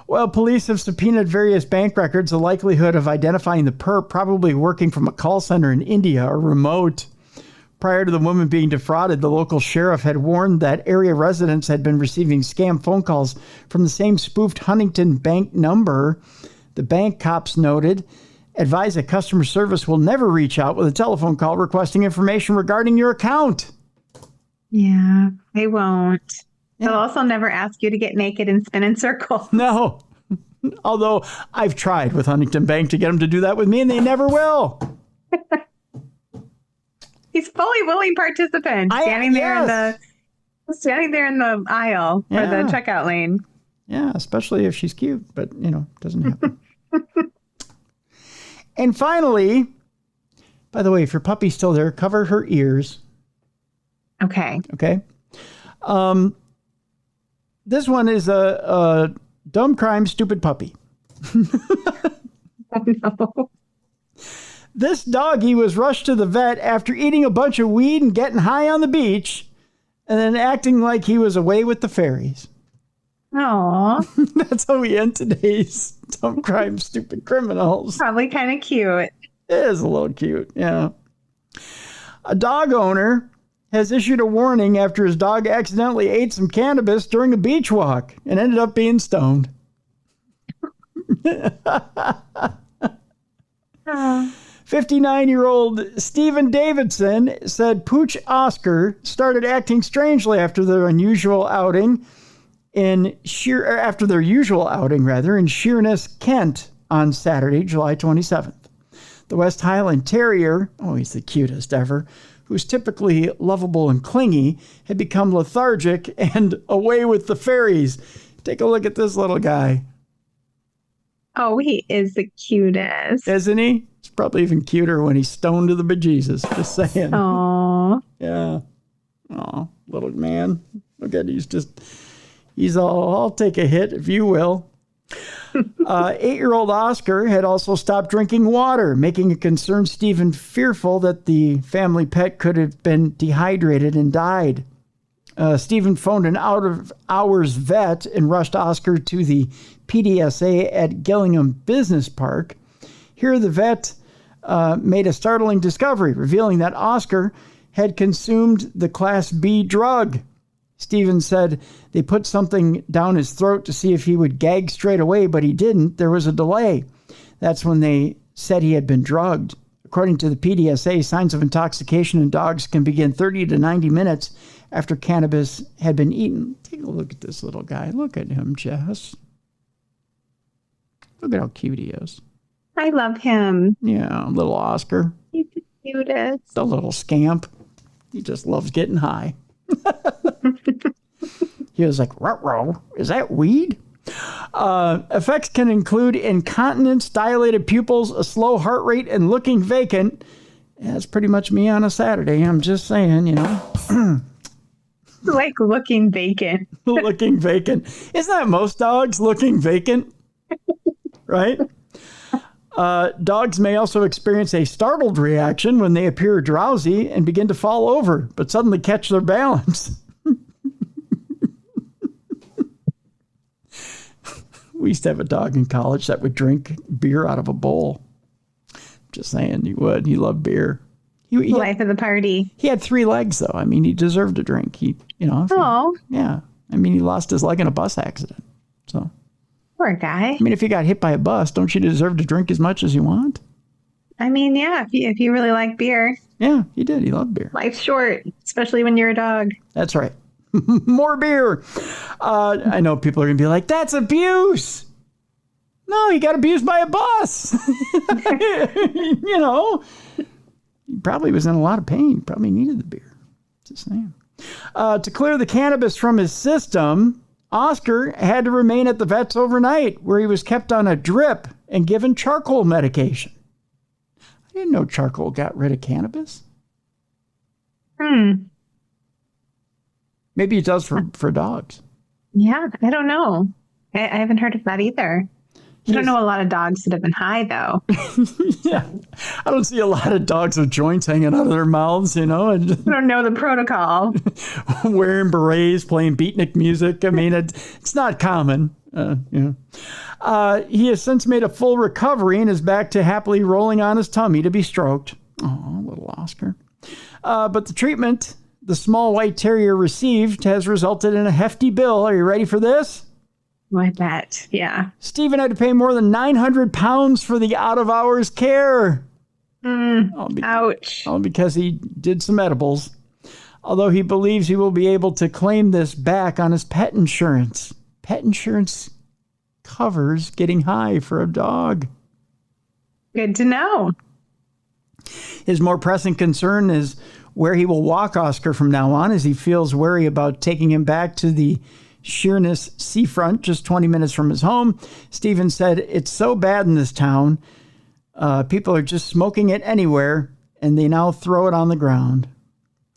Well, police have subpoenaed various bank records. The likelihood of identifying the perp, probably working from a call center in India, are remote. Prior to the woman being defrauded, the local sheriff had warned that area residents had been receiving scam phone calls from the same spoofed Huntington Bank number. The bank, cops noted, advised that customer service will never reach out with a telephone call requesting information regarding your account. Yeah, they won't. Yeah. They'll also never ask you to get naked and spin in circles. No. Although I've tried with Huntington Bank to get them to do that with me, and they never will. He's fully willing participant, standing there in the aisle or the checkout lane. Yeah, especially if she's cute, but doesn't happen. And finally, by the way, if your puppy's still there, cover her ears. Okay. Okay. This one is a dumb crime, stupid puppy. Oh, no. This doggy was rushed to the vet after eating a bunch of weed and getting high on the beach, and then acting like he was away with the fairies. Aw. That's how we end today's dumb crime, stupid criminals. Probably kind of cute. It is a little cute, yeah. A dog owner has issued a warning after his dog accidentally ate some cannabis during a beach walk and ended up being stoned. 59-year-old Stephen Davidson said Pooch Oscar started acting strangely after their usual outing in Sheerness, Kent on Saturday, July 27th. The West Highland Terrier, he's the cutest ever, who's typically lovable and clingy, had become lethargic and away with the fairies. Take a look at this little guy. Oh, he is the cutest. Isn't he? He's probably even cuter when he's stoned to the bejesus. Just saying. Aww. Yeah. Oh, little man. Look at he's all, I'll take a hit if you will. 8-year-old Oscar had also stopped drinking water, making a concerned Stephen fearful that the family pet could have been dehydrated and died. Stephen phoned an out-of-hours vet and rushed Oscar to the PDSA at Gillingham Business Park. Here, the vet made a startling discovery, revealing that Oscar had consumed the Class B drug. Stephen said they put something down his throat to see if he would gag straight away, but he didn't. There was a delay. That's when they said he had been drugged. According to the PDSA, signs of intoxication in dogs can begin 30 to 90 minutes after cannabis had been eaten. Take a look at this little guy. Look at him, Jess. Look at how cute he is. I love him. Yeah, little Oscar. He's the cutest. The little scamp. He just loves getting high. He was like, ruh-roh, is that weed? Effects can include incontinence, dilated pupils, a slow heart rate, and looking vacant. Yeah, that's pretty much me on a Saturday. I'm just saying, Like looking vacant. Looking vacant. Isn't that most dogs looking vacant? Right? Dogs may also experience a startled reaction when they appear drowsy and begin to fall over, but suddenly catch their balance. We used to have a dog in college that would drink beer out of a bowl. Just saying, he would. He loved beer. He Life of the party. He had 3 legs, though. I mean, he deserved a drink. Yeah. I mean, he lost his leg in a bus accident. So, poor guy. I mean, if you got hit by a bus, don't you deserve to drink as much as you want? I mean, yeah, if you really like beer. Yeah, he did. He loved beer. Life's short, especially when you're a dog. That's right. More beer. I know people are going to be like, that's abuse. No, he got abused by a bus. He probably was in a lot of pain. Probably needed the beer. Just saying. To clear the cannabis from his system, Oscar had to remain at the vet's overnight, where he was kept on a drip and given charcoal medication. I didn't know charcoal got rid of cannabis. Maybe it does for dogs. Yeah, I don't know. I haven't heard of that either. I don't know a lot of dogs that have been high, though. Yeah. I don't see a lot of dogs with joints hanging out of their mouths, I don't know the protocol. Wearing berets, playing beatnik music. I mean, it's not common. He has since made a full recovery and is back to happily rolling on his tummy to be stroked. Oh, little Oscar. But the treatment the small white terrier received has resulted in a hefty bill. Are you ready for this? I bet. Yeah. Stephen had to pay more than £900 for the out-of-hours care. Ouch. All because he did some edibles. Although he believes he will be able to claim this back on his pet insurance. Pet insurance covers getting high for a dog. Good to know. His more pressing concern is where he will walk Oscar from now on, as he feels wary about taking him back to the Sheerness seafront, just 20 minutes from his home. Stephen said, it's so bad in this town. People are just smoking it anywhere, and they now throw it on the ground.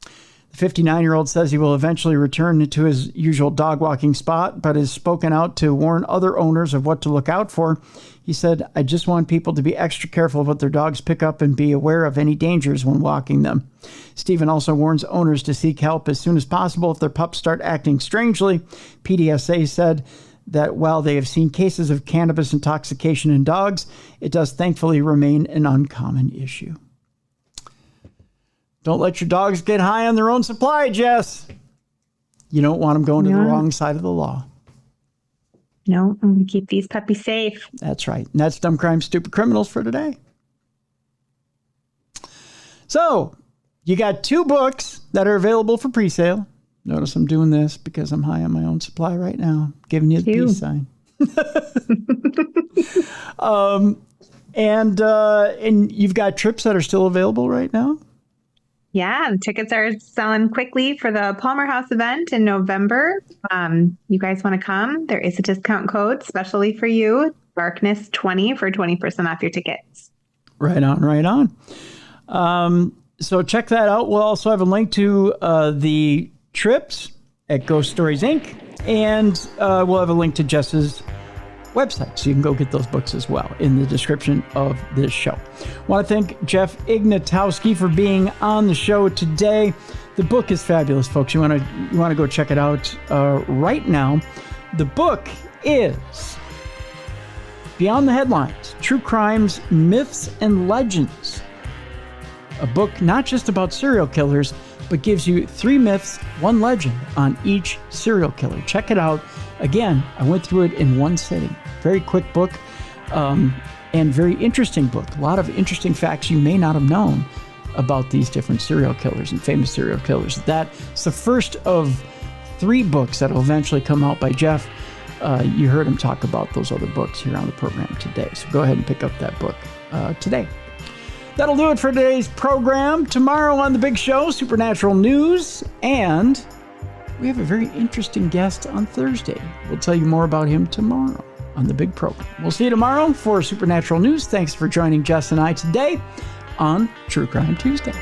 The 59-year-old says he will eventually return to his usual dog walking spot, but has spoken out to warn other owners of what to look out for. He said, I just want people to be extra careful of what their dogs pick up and be aware of any dangers when walking them. Stephen also warns owners to seek help as soon as possible if their pups start acting strangely. PDSA said that while they have seen cases of cannabis intoxication in dogs, it does thankfully remain an uncommon issue. Don't let your dogs get high on their own supply, Jess. You don't want them going to the wrong side of the law. No, I'm going to keep these puppies safe. That's right. And that's Dumb Crime, Stupid Criminals for today. So, you got 2 books that are available for pre-sale. Notice I'm doing this because I'm high on my own supply right now. Giving you the peace sign. And you've got trips that are still available right now? Yeah, the tickets are selling quickly for the Palmer House event in November. You guys want to come? There is a discount code specially for you, Darkness20 for 20% off your tickets. Right on, right on. So check that out. We'll also have a link to the trips at Ghost Stories Inc. And we'll have a link to Jess's website, so you can go get those books as well in the description of this show. I want to thank Jeff Ignatowski for being on the show today. The book is fabulous, folks. You want to go check it out right now. The book is Beyond the Headlines: True Crimes, Myths, and Legends. A book not just about serial killers, but gives you 3 myths, 1 legend on each serial killer. Check it out. Again, I went through it in one sitting. Very quick book, and very interesting book. A lot of interesting facts you may not have known about these different serial killers and famous serial killers. That's the first of 3 books that will eventually come out by Jeff. You heard him talk about those other books here on the program today. So go ahead and pick up that book today. That'll do it for today's program. Tomorrow on The Big Show, Supernatural News, and we have a very interesting guest on Thursday. We'll tell you more about him tomorrow on the big program. We'll see you tomorrow for Supernatural News. Thanks for joining Jess and I today on True Crime Tuesday.